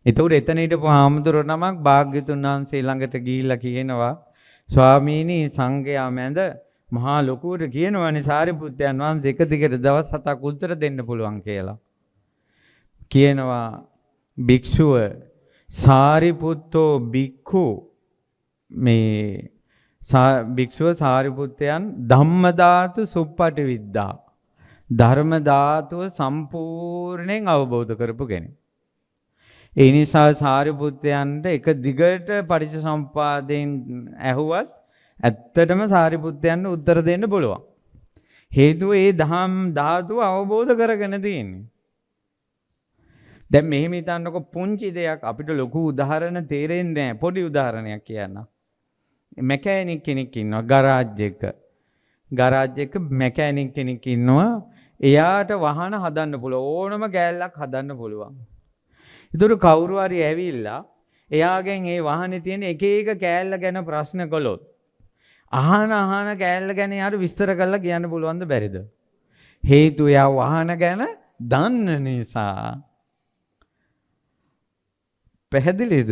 ඒතකොට එතන හිටපු හාමුදුරුවෝ නමක් භාග්‍යවතුන් වහන්සේ ළඟට ගිහිල්ලා කියනවා ස්වාමීනි සංඝයා මැද මහා ලොකුවට කියනවානේ සාරිපුත්තයන් වහන්සේ එක දිගට දවස් 7ක් උත්තර දෙන්න පුළුවන් කියලා. කියනවා භික්ෂුව සාරිපුත්තෝ භික්ඛු මේ භික්ෂුව සාරිපුත්තයන් ධම්මධාතු සුප්පටි විද්දා ධර්ම ධාතුව සම්පූර්ණයෙන් අවබෝධ කරපු කෙනෙක්. ඒ නිසා සාරිපුත්තයන්ට එක දිගට පටිච්චසමුප්පාදයෙන් ඇහුවත් ඇත්තටම සාරිපුත්තයන්ට උත්තර දෙන්න පුළුවන්. හේතුව ඒ ධම් ධාතුව අවබෝධ කරගෙන තියෙන්නේ. දැන් මෙහෙම හිතන්නකො පුංචි දෙයක් අපිට ලොකු උදාහරණ තේරෙන්නේ නැහැ. පොඩි උදාහරණයක් කියන්න. මැකැනික් කෙනෙක් ඉන්නවා ගරාජ් එක මැකැනික් කෙනෙක් ඉන්නවා. එයාට වාහන හදන්න පුළුවන් ඕනම කෑල්ලක් හදන්න පුළුවන්. ඒතර කවුරු හරි ඇවිල්ලා එයාගෙන් ඒ වාහනේ තියෙන එක එක කෑල්ල ගැන ප්‍රශ්න කළොත් අහන කෑල්ල ගැන යාට විස්තර කරලා කියන්න පුළුවන්ද බැරිද? හේතුව එයා වාහන ගැන දන්න නිසා. පැහැදිලිද?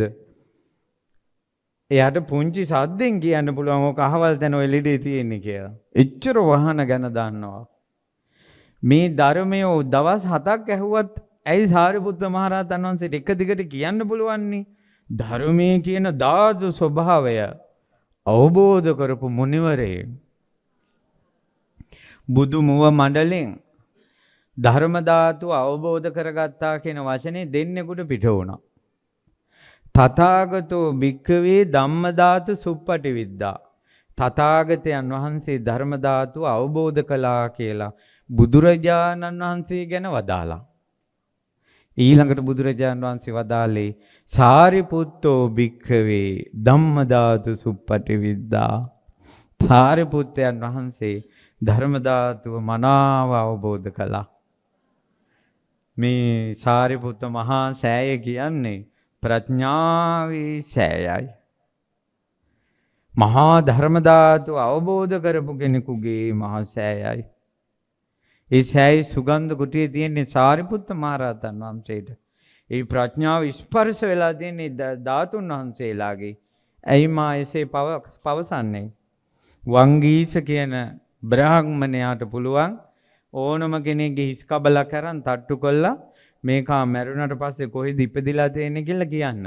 එයාට පුංචි සද්දෙන් කියන්න පුළුවන් ඕක අහවල් තැන ඔය ලීඩේ තියෙන්නේ කියලා. එච්චර වාහන ගැන දන්නවා. මේ ධර්මයේ දවස් 7ක් ඇහුවත් ඇයි සාරිපුත්ත මහරහතන් වහන්සේට එක දිගට කියන්න පුළුවන්නේ? ධර්මයේ කියන ධාතු ස්වභාවය අවබෝධ කරපු මුනිවරේ බුදු මුව මණ්ඩලෙන් ධර්ම ධාතු අවබෝධ කරගත්තා කියන වචනේ දෙන්නෙකුට පිට වුණා. තථාගතෝ භික්ඛවේ ධම්මධාතු සුප්පටි විද්දා. තථාගතයන් වහන්සේ ධර්ම ධාතු අවබෝධ කළා කියලා බුදුරජාණන් වහන්සේ ගැන වදාලා. ඊළඟට බුදුරජාණන් වහන්සේ වදාළේ සාරිපුත්තෝ භික්ඛවේ ධම්මධාතු සුප්පටි විද්දා. සාරිපුත්තයන් වහන්සේ ධර්ම ධාතුව මනාව අවබෝධ කළා. මේ සාරිපුත්ත මහා සෑය කියන්නේ ප්‍රඥාවේ සෑයයි. මහා ධර්ම ධාතුව අවබෝධ කරපු කෙනෙකුගේ මහා සෑයයි. ඒ සෑයි සුගන්ධ කුටියේ තියෙන සාරිපුත්ත මහරහතන් වහන්සේට ඒ ප්‍රඥාව ස්පර්ශ වෙලා තියෙන ධාතුන් වහන්සේලාගේ. ඇයි මා එසේ පවසන්නේ? වංගීස කියන බ්‍රාහ්මණයාට පුළුවන් ඕනම කෙනෙක්ගේ හිස් කබල කරන් තට්ටු කළා මේකා මැරුණට පස්සේ කොහෙද ඉපදිලා තියෙන්නේ කියලා කියන්න.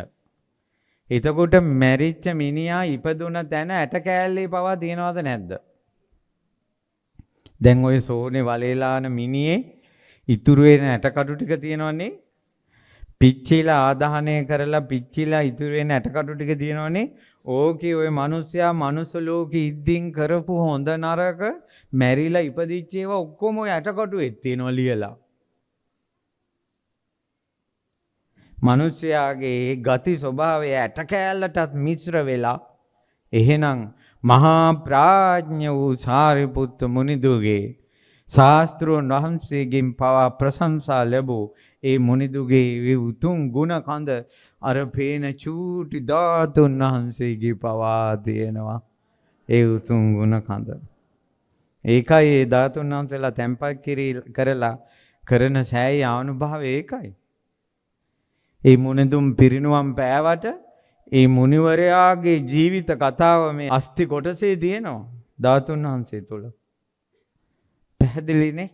එතකොට මැරිච්ච මිනිහා ඉපදුන තැන ඇට කෑල්ලේ පවා තියනවද නැද්ද? දැන් ওই සෝනේ වලේලාන මිනිහේ ඉතුරු වෙන ඇටකටු ටික තියෙනවනේ. පිච්චිලා ආදාහනය කරලා පිච්චිලා ඉතුරු වෙන ඇටකටු ටික තියෙනවනේ. ඕකේ ওই මිනිස්සයා මනුස්ස ලෝකෙ ඉද්දින් කරපු හොඳ නරක මැරිලා ඉපදිච්ච ඒවා ඔක්කොම ওই ඇටකටුවේ තියෙනවා ලියලා. මිනිස්යාගේ ගති ස්වභාවය ඇට කෑල්ලටත් මිශ්‍ර වෙලා එහෙනම් මහා ප්‍රඥ වූ සාරිපුත්ත මුනිදුගේ ශාස්ත්‍රෝන් වහන්සේගෙන් පවා ප්‍රශංසා ලැබූ ඒ මුනිදුගේ උතුම් ගුණ කඳ අර පේන චූටි ධාතුන් වහන්සේගේ පවා තියෙනවා. ඒ උතුම් ගුණ කඳ. ඒකයි ඒ ධාතුන් වහන්සේලා තැන්පත් කරලා කරන සෑය අනුභවය ඒකයි. ඒ මුනිදුම් පිරිනුවම් පෑවට ඒ මුනිවරයාගේ ජීවිත කතාව මේ අස්ති කොටසේ තියෙනවා ධාතුන් වහන්සේ තුල. පැහැදිලිනේ?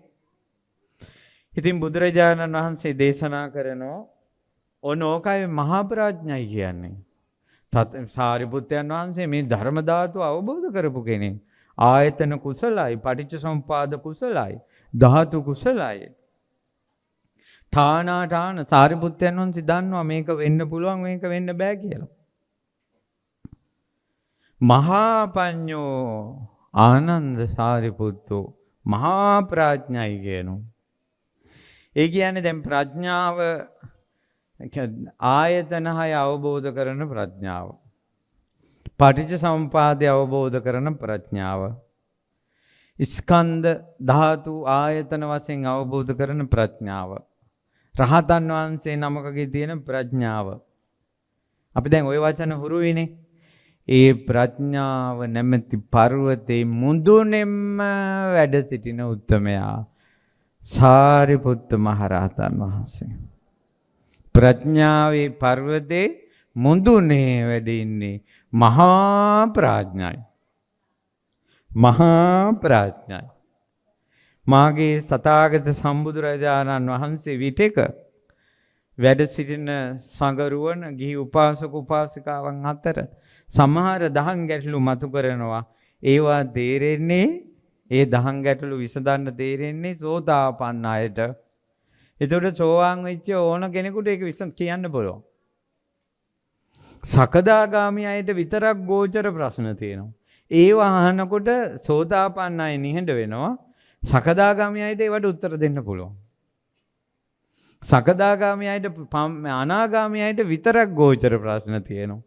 ඉතින් බුදුරජාණන් වහන්සේ දේශනා කරනවා ඕනෝකයි මහා ප්‍රඥයි කියන්නේ. සාරිපුත්තයන් වහන්සේ මේ ධර්ම ධාතුව අවබෝධ කරපු කෙනෙක්. ආයතන කුසලයි, පටිච්චසමුපාද කුසලයි, ධාතු කුසලයි. ඨාන සාරිපුත්තයන් වහන්සේ දන්නවා මේක වෙන්න පුළුවන් මේක වෙන්න බෑ කියලා. මහා පඤ්ඤෝ ආනන්ද සාරිපුත්තෝ මහා ප්‍රඥයි කියනවා. ඒ කියන්නේ දැන් ප්‍රඥාව ආයතන 6 අවබෝධ කරන ප්‍රඥාව. පටිච්ච සමුපාදය අවබෝධ කරන ප්‍රඥාව. ස්කන්ධ ධාතු ආයතන වශයෙන් අවබෝධ කරන ප්‍රඥාව. රහතන් වහන්සේ නමකගේ තියෙන ප්‍රඥාව. අපි දැන් ওই වචන හුරුයිනේ. ඒ ප්‍රඥාව නැමැති පර්වතේ මුදුනේම වැඩ සිටින උත්තමයා සාරිපුත්ත මහරහතන් වහන්සේ. ප්‍රඥාවේ පර්වතේ මුදුනේ වැඩ ඉන්නේ මහා ප්‍රඥයි. මහා ප්‍රඥයි. මාගේ සතාගත සම්බුදුරජාණන් වහන්සේ විටක වැඩ සිටින සංගරුවන ගිහි උපාසක උපාසිකාවන් අතර සමහර දහම් ගැටලු මතු කරනවා. ඒවා තේරෙන්නේ ඒ දහම් ගැටලු විසඳන්න තේරෙන්නේ සෝතාපන්න අයට. එතකොට සෝවාන් වෙච්ච ඕන කෙනෙකුට ඒක කියන්න පුළුවන්. සකදාගාමී අයට විතරක් ගෝචර ප්‍රශ්න තියෙනවා. ඒව අහනකොට සෝතාපන්න අය නිහඬ වෙනවා. සකදාගාමී අයට ඒවට උත්තර දෙන්න පුළුවන්. සකදාගාමී අයට අනාගාමී අයට විතරක් ගෝචර ප්‍රශ්න තියෙනවා.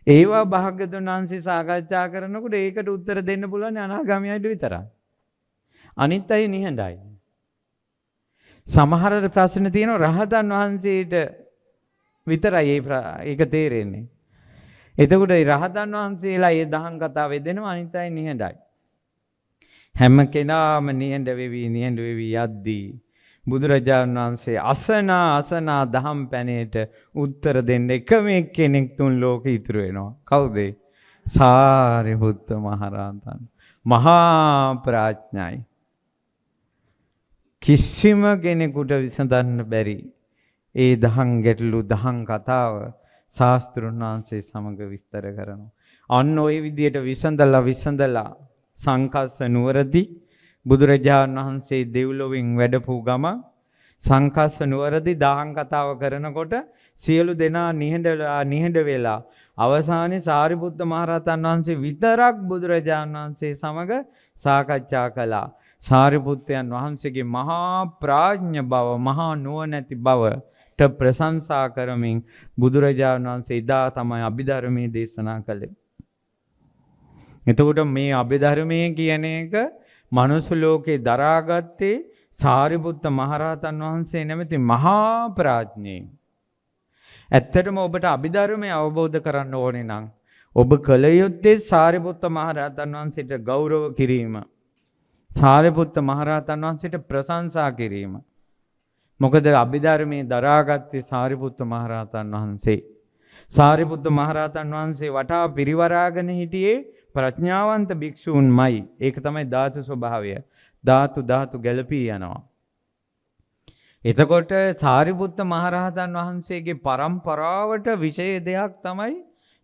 ඒවා භාග්‍යවතුන් වහන්සේ සාකච්ඡා කරනකොට ඒකට උත්තර දෙන්න පුළුවන් අනාගාමී අයට විතරයි. අනිත් අය නිහඬයි. සමහර ප්‍රශ්න තියෙනවා රහතන් වහන්සේට විතරයි ඒක තේරෙන්නේ. එතකොට රහතන් වහන්සේලා ඒ දහම් කතාව දෙනවා අනිත් අය නිහඬයි. හැම කෙනාම නිහඬ වෙවි යද්දී බුදුරජාණන් වහන්සේ අසනා දහම් පැනේට උත්තර දෙන්න එකම කෙනෙක් තුන් ලෝකෙ ඉතුරු වෙනවා. කවුද? සාරිපුත්ත මහරහතන්. මහා ප්‍රඥයි. කිසිම කෙනෙකුට විසඳන්න බැරි ඒ දහම් ගැටලු දහම් කතාව ශාස්ත්‍රුන් වහන්සේ සමග විස්තර කරනවා. අන්න ওই විදියට විසඳලා සංකස්ස නුවරදී බුදුරජාණන් වහන්සේ දෙව්ලොවින් වැඩපු ගම සංකස්ස නුවරදී දහම් කතාව කරනකොට සියලු දෙනා නිහඬ වෙලා අවසානයේ සාරිපුත්ත මහරහතන් වහන්සේ විතරක් බුදුරජාණන් වහන්සේ සමග සාකච්ඡා කළා. සාරිපුත්තයන් වහන්සේගේ මහා ප්‍රඥ බව මහා නුවණැති බවට ප්‍රශංසා කරමින් බුදුරජාණන් වහන්සේ ඉදා තමයි අභිධර්මයේ දේශනා කළේ. එතකොට මේ අභිධර්මයේ කියන එක මනුස්ස ලෝකේ දරාගත්තේ සාරිපුත්ත මහරහතන් වහන්සේ නැමැති මහා ප්‍රඥේ. ඇත්තටම ඔබට අභිධර්මය අවබෝධ කරන්න ඕනේ නම් ඔබ කල යුත්තේ සාරිපුත්ත මහරහතන් වහන්සේට ගෞරව කිරීම. සාරිපුත්ත මහරහතන් වහන්සේට ප්‍රශංසා කිරීම. මොකද අභිධර්මයේ දරාගත්තේ සාරිපුත්ත මහරහතන් වහන්සේ. සාරිපුත්ත මහරහතන් වහන්සේ වටා පිරිවරාගෙන හිටියේ ප්‍රඥාවන්ත භික්ෂූන්මයි. ඒක තමයි ධාතු ස්වභාවය. ධාතු ගැලපී යනවා. එතකොට සාරිපුත්ත මහරහතන් වහන්සේගේ පරම්පරාවට විශේෂ දෙයක් තමයි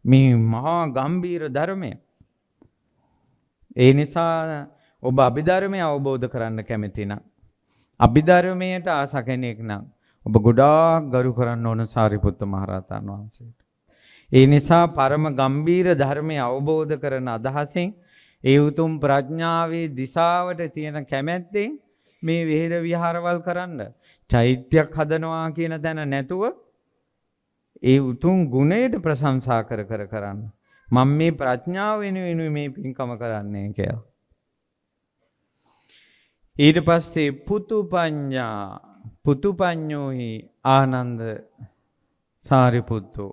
මේ මහා ගම්බීර ධර්මය. ඒ නිසා ඔබ අභිධර්මය අවබෝධ කරන්න කැමති නම් අභිධර්මයට ආස කෙනෙක් නම් ඔබ ගොඩාක් ගරු කරන්න ඕන සාරිපුත්ත මහරහතන් වහන්සේට. ඒ නිසා පරම ගම්බීර ධර්මය අවබෝධ කරන අදහසින් ඒ උතුම් ප්‍රඥාවේ දිශාවට තියෙන කැමැත්තෙන් මේ විහෙර විහාරවල් කරන්න චෛත්‍යයක් හදනවා කියන තැන නැතුව ඒ උතුම් ගුණයට ප්‍රශංසා කර කරන්න. මම මේ ප්‍රඥාව වෙනුවෙන් මේ පින්කම කරන්නේ කියලා. ඊට පස්සේ පුතුපඤ්ඤෝහි ආනන්ද සාරිපුත්තෝ.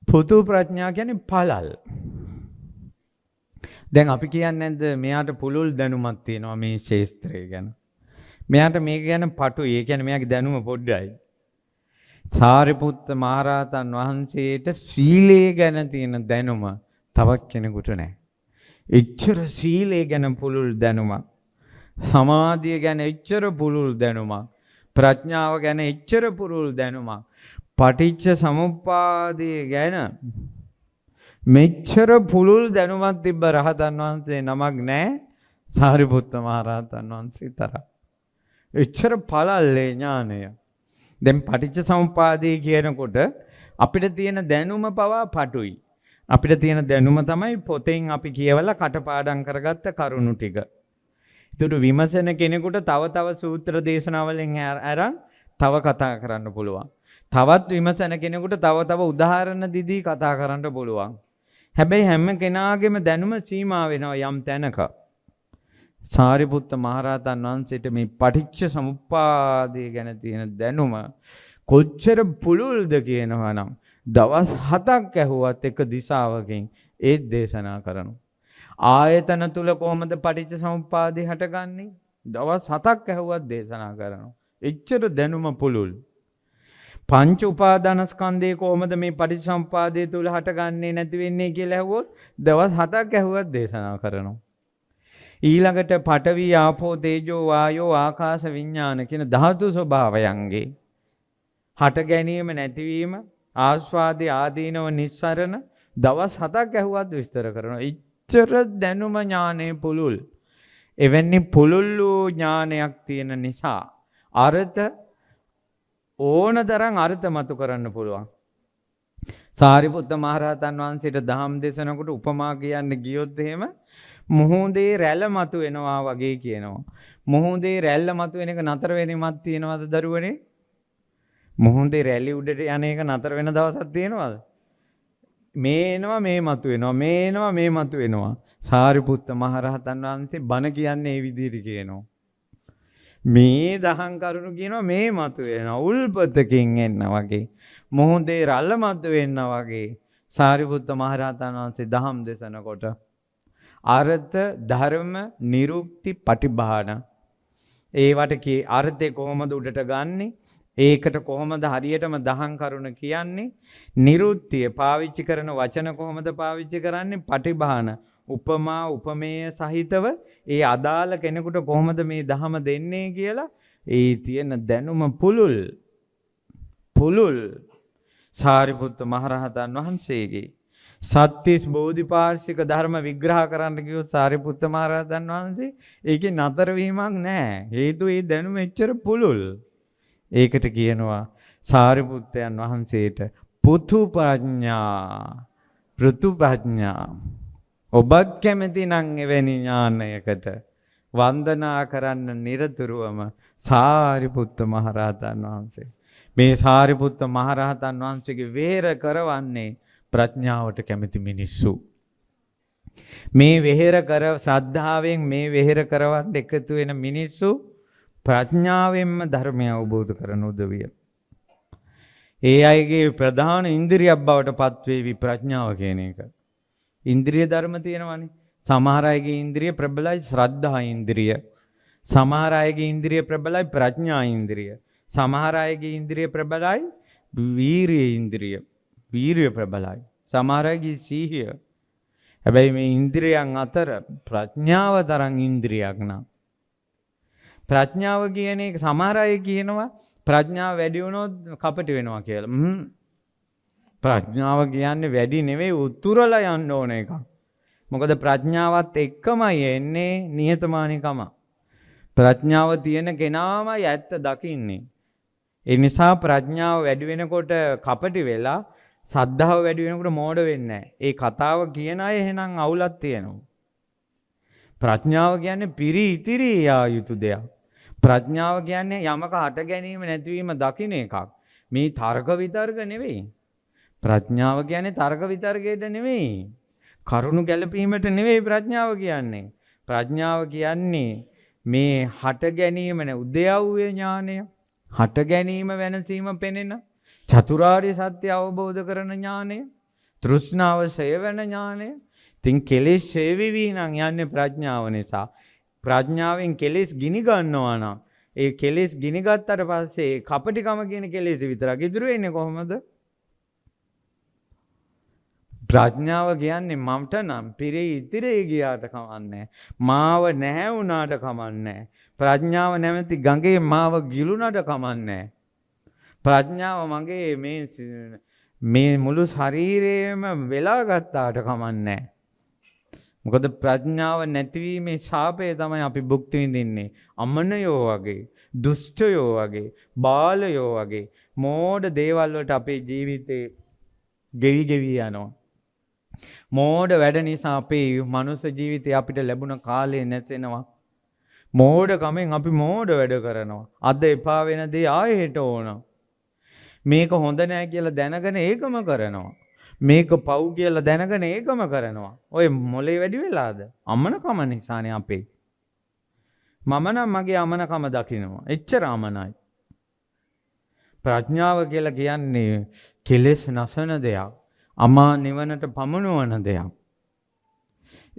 පුතු ප්‍රඥා කියන්නේ පළල්. දැන් අපි කියන්නේ නැද්ද මෙයාට පුළුල් දැනුමක් තියෙනවා මේ ශාස්ත්‍රය ගැන. මෙයාට මේක ගැන පටුයි. ඒ කියන්නේ මෙයාගේ දැනුම පොඩ්ඩයි. සාරිපුත්ත මහරහතන් වහන්සේට සීලය ගැන තියෙන දැනුම තවත් කෙනෙකුට නැහැ. එච්චර සීලය ගැන පුළුල් දැනුමක්. සමාධිය ගැන එච්චර පුළුල් දැනුමක්. ප්‍රඥාව ගැන එච්චර පුළුල් දැනුමක්. පටිච්ච සමුප්පාදය ගැන මෙච්චර පුළුල් දැනුමක් තිබ්බ රහතන් වහන්සේ නමක් නැහැ සාරිපුත්ත මහරහතන් වහන්සේ තරම්. එච්චර පළල්ලේ ඥානය. දැන් පටිච්ච සමුප්පාදය කියනකොට අපිට තියෙන දැනුම පවා පටුයි. අපිට තියෙන දැනුම තමයි පොතෙන් අපි කියවලා කටපාඩම් කරගත්ත කරුණු ටික. ඒකට විමසන කෙනෙකුට තව තව සූත්‍ර දේශනාවලින් අරන් තව කතා කරන්න පුළුවන්. තවත් විමසන කෙනෙකුට තව තව උදාහරණ දීදී කතා කරන්න පුළුවන්. හැබැයි හැම කෙනාගේම දැනුම සීමා වෙනවා යම් තැනක. සාරිපුත්ත මහරහතන් වහන්සේට මේ පටිච්ච සමුප්පාදය ගැන තියෙන දැනුම කොච්චර පුළුල්ද කියනවා නම් දවස් 7ක් ඇහුවත් එක දිශාවකින් ඒත් දේශනා කරනවා. ආයතන තුල කොහොමද පටිච්ච සමුප්පාදය හටගන්නේ? දවස් 7ක් ඇහුවත් දේශනා කරනවා. එච්චර දැනුම පුළුල්. පංච උපාදානස්කන්ධය කොහොමද මේ පටිච්ච සමුප්පාදය තුල හටගන්නේ නැති වෙන්නේ කියලා ඇහුවොත් දවස් 7ක් ඇහුවත් දේශනා කරනවා. ඊළඟට පඨවි ආපෝ තේජෝ වායෝ ආකාශ විඥාන කියන ධාතු ස්වභාවයන්ගේ හට ගැනීම නැතිවීම ආස්වාදී ආදීනව නිස්සරණ දවස් 7ක් ඇහුවත් විස්තර කරනවා. ඉච්ඡර දැනුම ඥානේ පුළුල්. එවැනි පුළුල් වූ ඥානයක් තියෙන නිසා අර්ථ ඕනතරම් අර්ථ මතු කරන්න පුළුවන්. සාරිපුත්ත මහරහතන් වහන්සේට දහම් දේශනකට උපමා කියන්න ගියොත් එහෙම මුහුදේ රැළ මතු වෙනවා වගේ කියනවා. මුහුදේ රැළ මතු වෙන එක නතර වෙනීමක් තියෙනවද දරුවනේ? මුහුදේ රැලි උඩට යන එක නතර වෙන දවසක් තියෙනවද? මේ එනවා මේ මතු වෙනවා මේ එනවා මේ මතු වෙනවා. සාරිපුත්ත මහරහතන් වහන්සේ බණ කියන්නේ මේ විදිහට කියනවා. මේ දහම් කරුණු කියනවා මේ මතු වෙනවා උල්පතකින් එන්න වගේ. මුහුදේ රැළ මතු වෙන්න වගේ. සාරිපුත්ත මහරහතන් වහන්සේ දහම් දේශන කොට අර්ථ ධර්ම නිරුක්ති පටිභාන ඒවට කී අර්ථේ කොහොමද උඩට ගන්නෙ? ඒකට කොහොමද හරියටම දහම් කරුණ කියන්නේ? නිරුක්තිය පාවිච්චි කරන වචන කොහොමද පාවිච්චි කරන්නේ? පටිභාන උපමා උපමේය සහිතව ඒ අදාළ කෙනෙකුට කොහොමද මේ දහම දෙන්නේ කියලා ඒ තියෙන දැනුම පුළුල් සාරිපුත්ත මහරහතන් වහන්සේගේ සත්‍තිස් බෝධිපාර්ශික ධර්ම විග්‍රහ කරන්න කිව්වොත් සාරිපුත්ත මහරහතන් වහන්සේ ඒකේ නතර වීමක් නැහැ. හේතුව ඒ දැනුම එච්චර පුළුල්. ඒකට කියනවා සාරිපුත්තයන් වහන්සේට පුතු ප්‍රඥා ඍතු ප්‍රඥා. ඔබත් කැමති නම් එවැනි ඥානයකට වන්දනා කරන්න නිරතුරුවම සාරිපුත්ත මහරහතන් වහන්සේ. මේ සාරිපුත්ත මහරහතන් වහන්සේගේ වෙහෙර කරවන්නේ ප්‍රඥාවට කැමති මිනිස්සු. මේ වෙහෙර කර ශ්‍රද්ධාවෙන් මේ වෙහෙර කරවන්න එකතු වෙන මිනිස්සු ප්‍රඥාවෙන්ම ධර්මය අවබෝධ කරන උදවිය. ඒ අයගේ ප්‍රධාන ඉන්ද්‍රියක් බවට පත්වේවි ප්‍රඥාව කියන එක. ඉන්ද්‍රිය ධර්ම තියෙනවානේ. සමහර අයගේ ඉන්ද්‍රිය ප්‍රබලයි ශ්‍රද්ධා ඉන්ද්‍රිය. සමහර අයගේ ඉන්ද්‍රිය ප්‍රබලයි ප්‍රඥා ඉන්ද්‍රිය. සමහර අයගේ ඉන්ද්‍රිය ප්‍රබලයි වීරිය ඉන්ද්‍රිය. වීරිය ප්‍රබලයි. සමහර අයගේ සීහිය. හැබැයි මේ ඉන්ද්‍රියන් අතර ප්‍රඥාව තරම් ඉන්ද්‍රියක් නෑ. ප්‍රඥාව කියන එක සමහර අය කියනවා ප්‍රඥාව වැඩි වුණොත් කපටි වෙනවා කියලා. ප්‍රඥාව කියන්නේ වැඩි නෙවෙයි උතුරලා යන්න ඕන එකක්. මොකද ප්‍රඥාවත් එක්කමයි එන්නේ නිහතමානීකම. ප්‍රඥාව තියෙන කෙනාමයි ඇත්ත දකින්නේ. ඒ නිසා ප්‍රඥාව වැඩි වෙනකොට කපටි වෙලා සද්ධාව වැඩි වෙනකොට මෝඩ වෙන්නේ නැහැ. ඒ කතාව කියන අය එහෙනම් අවුලක් තියෙනවා. ප්‍රඥාව කියන්නේ පිරි ඉතිරි යා යුතු දෙයක්. ප්‍රඥාව කියන්නේ යමක හට ගැනීම නැතිවීම දකින්න එකක්. මේ තර්ක විතර්ක නෙවෙයි. ප්‍රඥාව කියන්නේ තර්ක විතර්කයට නෙවෙයි. කරුණු ගැලපීමට නෙවෙයි ප්‍රඥාව කියන්නේ. ප්‍රඥාව කියන්නේ මේ හට ගැනීම නේ උද්‍යව්‍ය ඥානය. හට ගැනීම වෙනසීම පෙනෙන චතුරාර්ය සත්‍ය අවබෝධ කරන ඥානය. තෘෂ්ණාව ඡය වෙන ඥානය. තින් කෙලෙස් ඡය වෙවි නම් යන්නේ ප්‍රඥාව නිසා. ප්‍රඥාවෙන් කෙලෙස් ගිනි ගන්නවා නම් ඒ කෙලෙස් ගිනි ගත්තට පස්සේ කපටිකම කියන කෙලෙස් විතරක් ඉතුරු වෙන්නේ කොහොමද? ප්‍රඥාව කියන්නේ මමට නම් පිරේ ඉතිරේ ගියාට කමන්නේ. මාව නැහැ වුණාට කමන්නේ. ප්‍රඥාව නැමැති ගඟේ මාව ගිලුණාට කමන්නේ. ප්‍රඥාව මගේ මේ මුළු ශරීරයේම වෙලා ගත්තාට කමන්නේ. මොකද ප්‍රඥාව නැතිවීමේ ශාපය තමයි අපි භුක්ති විඳින්නේ. අමනයෝ වගේ, දුෂ්ටයෝ වගේ, බාලයෝ වගේ මෝඩ දේවල් වලට අපේ ජීවිතේ ගෙවි යනවා. මෝඩ වැඩ නිසා අපේ මනුස්ස ජීවිතය අපිට ලැබුණ කාලේ නැසෙනවා. මෝඩ කමෙන් අපි මෝඩ වැඩ කරනවා. අද එපා වෙන දේ ආයෙ හෙට ඕන. මේක හොඳ නෑ කියලා දැනගෙන ඒකම කරනවා. මේක පව් කියලා දැනගෙන ඒකම කරනවා. ඔය මොලේ වැඩි වෙලාද? අමනකම නිසානේ අපේ. මම නම් මගේ අමනකම දකිනවා. එච්චර අමනයි. ප්‍රඥාව කියලා කියන්නේ කෙලෙස් නසන දෙයක්. අමා නිවනට පමුණුවන දෙයක්.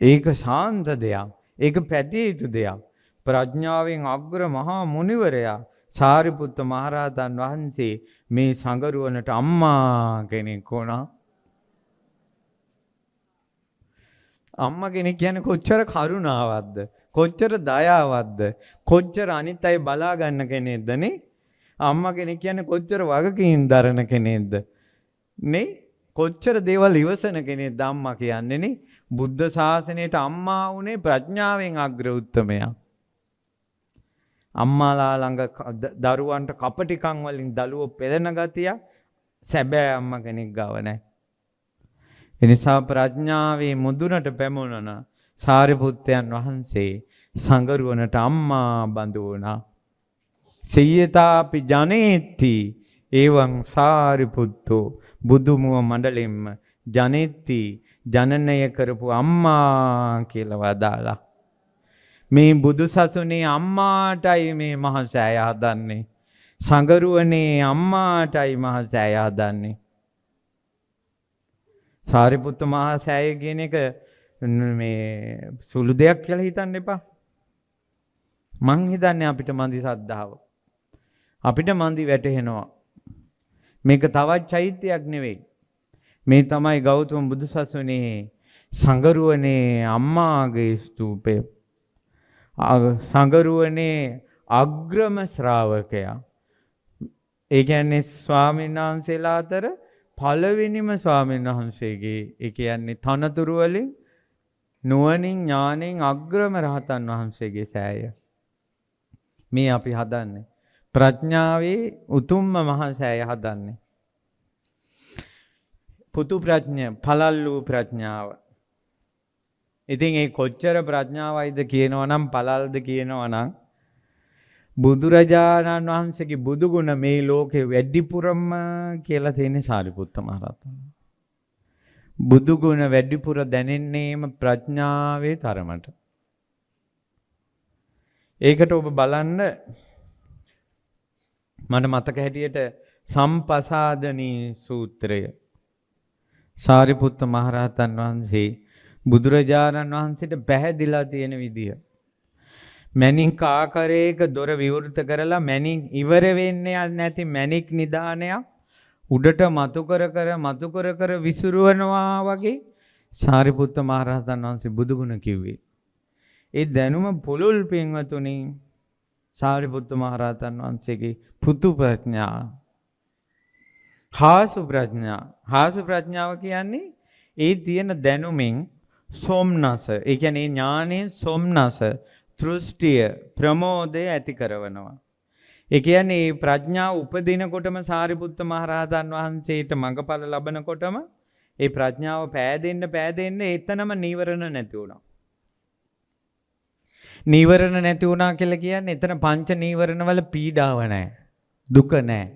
ඒක ශාන්ත දෙයක්. ඒක පැතිය යුතු දෙයක්. ප්‍රඥාවෙන් අග්‍ර මහා මුනිවරයා සාරිපුත්ත මහරහතන් වහන්සේ මේ සංගරුවනට අම්මා කෙනෙක් වුණා. අම්මා කෙනෙක් කියන්නේ කොච්චර කරුණාවක්ද, කොච්චර දයාවක්ද, කොච්චර අනිත් අය බලා ගන්න කෙනෙක්ද නේ? අම්මා කෙනෙක් කියන්නේ කොච්චර වගකීම් දරන කෙනෙක්ද නේ? කොච්චර දේවල් ඉවසන කෙනෙක්ද අම්මා කියන්නේ නේ? බුද්ධ ශාසනයට අම්මා වුණේ ප්‍රඥාවෙන් අග්‍ර උත්තමයා. අම්මාලා ළඟ දරුවන්ට කපටිකම් වලින් දරුවෝ පෙළෙන ගතිය සැබෑ අම්මා කෙනෙක් ගාව නැහැ. එනිසා ප්‍රඥාවේ මුදුනට පැමුණන සාරිපුත්තයන් වහන්සේ සංගරුවනට අම්මා බඳු වුණා. සියතාපි ජනේති එවං සාරිපුත්තෝ බුදුමුව මණ්ඩලෙම්ම ජනෙත්ති ජනනය කරපු අම්මා කියලා වදාලා. මේ බුදු සසුනේ අම්මාටයි මේ මහසෑය හදන්නේ. සංගරුවනේ අම්මාටයි මහසෑය හදන්නේ. සාරිපුත්ත මහසෑය කියන එක මේ සුළු දෙයක් කියලා හිතන්න එපා. මං හිතන්නේ අපිට මන්දි සද්ධාව. අපිට මන්දි වැටහෙනවා. මේක තවත් චෛත්‍යයක් නෙවෙයි. මේ තමයි ගෞතම බුදුසසුනේ සංගරුවනේ අම්මාගේ ස්තූපය. සංගරුවනේ අග්‍රම ශ්‍රාවකයා. ඒ කියන්නේ ස්වාමීන් වහන්සේලා අතර පළවෙනිම ස්වාමීන් වහන්සේගේ ඒ කියන්නේ තනතුරු වලින් නුවණින් ඥාණයෙන් අග්‍රම රහතන් වහන්සේගේ සෑය. මේ අපි හදන්නේ ප්‍රඥාවේ උතුම්ම මහා සෑය හදන්නේ. පුතු ප්‍රඥා, පළල් වූ ප්‍රඥාව. ඉතින් ඒ කොච්චර ප්‍රඥාවයිද කියනවනම් පළල්ද කියනවනම් බුදුරජාණන් වහන්සේගේ බුදු ගුණ මේ ලෝකේ වැඩිපුරම කියලා තියෙන සාරිපුත්ත මහරහතන්. බුදු ගුණ වැඩිපුර දැනෙන්නේම ප්‍රඥාවේ තරමට. ඒකට ඔබ බලන්න මට මතක හැටියට සම්පසාදනී සූත්‍රය. සාරිපුත්ත මහරහතන් වහන්සේ බුදුරජාණන් වහන්සේට පැහැදිලා තියෙන විදිය. මැණික් ආකාරයක දොර විවෘත කරලා මැණික් ඉවර වෙන්නේ නැති මැණික් නිදානයක් උඩට මතු කර විසිරුවනවා වගේ සාරිපුත්ත මහරහතන් වහන්සේ බුදුගුණ කිව්වේ. ඒ දැනුම පුළුල් පින්වතුනි සාරිපුත්ත මහරහතන් වහන්සේගේ පුතු ප්‍රඥා. හාසු ප්‍රඥා. හාසු ප්‍රඥාව කියන්නේ ඒ තියෙන දැනුමින් සොම්නස. ඒ කියන්නේ ඥානයේ සොම්නස, දෘෂ්ටිය, ප්‍රමෝදය ඇති කරනවා. ඒ කියන්නේ ප්‍රඥාව උපදිනකොටම සාරිපුත්ත මහරහතන් වහන්සේට මඟඵල ලබනකොටම ඒ ප්‍රඥාව පෑදෙන්න එතනම නීවරණ නැති වුණා. නීවරණ නැති වුණා කියලා කියන්නේ එතන පංච නීවරණ වල පීඩාව නැහැ. දුක නැහැ.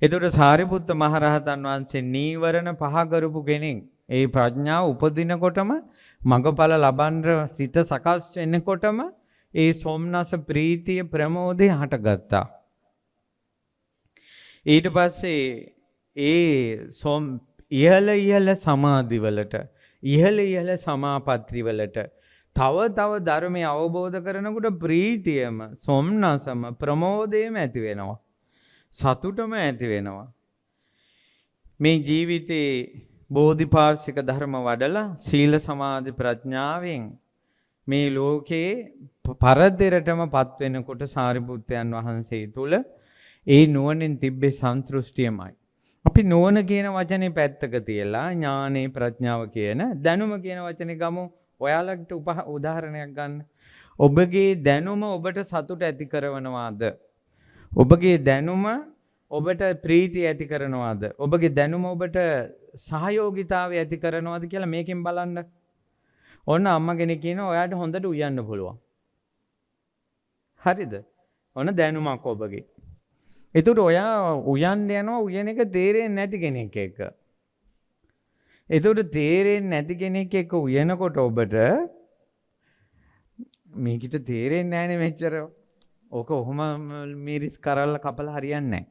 එතකොට සාරිපුත්ත මහරහතන් වහන්සේ නීවරණ පහ කරපු කෙනෙක්. ඒ ප්‍රඥාව උපදිනකොටම මඟඵල ලබන්න සිත සකස් වෙනකොටම ඒ සොම්නස ප්‍රීතිය ප්‍රමෝදය හටගත්තා. ඊට පස්සේ ඒ ඉහළ සමාධිවලට ඉහළ සමාපත්තිවලට තව ධර්මය අවබෝධ කරනකොට ප්‍රීතියම සොම්නසම ප්‍රමෝදයම ඇති වෙනවා. සතුටම ඇති වෙනවා. මේ ජීවිතේ බෝධිපාර්ශික ධර්ම වඩලා සීල සමාධි ප්‍රඥාවෙන් මේ ලෝකේ පරතරටම පත් වෙනකොට සාරිපුත්තයන් වහන්සේ තුල ඒ නුවණින් තිබ්බේ සන්තුෂ්ටියමයි. අපි නුවණ කියන වචනේ පැත්තක තියලා ඥානේ ප්‍රඥාව කියන දැනුම කියන වචනේ ගමු. ඔයාලට උදාහරණයක් ගන්න. ඔබගේ දැනුම ඔබට සතුට ඇති කරනවාද? ඔබගේ දැනුම ඔබට ප්‍රීතිය ඇති කරනවාද? ඔබගේ දැනුම ඔබට සහයෝගිතාවය ඇති කරනවද කියලා මේකෙන් බලන්න. ඔන්න අම්මා කෙනෙක් කියනවා ඔයාට හොඳට උයන්න පුළුවන්. හරිද? ඔන්න දැනුමක් ඔබගේ. ඒතකොට ඔයා උයන්න යනවා උයන එක තේරෙන්නේ නැති කෙනෙක් එක්ක. ඒතකොට තේරෙන්නේ නැති කෙනෙක් එක්ක උයනකොට ඔබට මේකිට තේරෙන්නේ නැහැනේ මෙච්චර. ඕක ඔහොම මිරිස් කරල්ල කපලා හරියන්නේ නැහැ.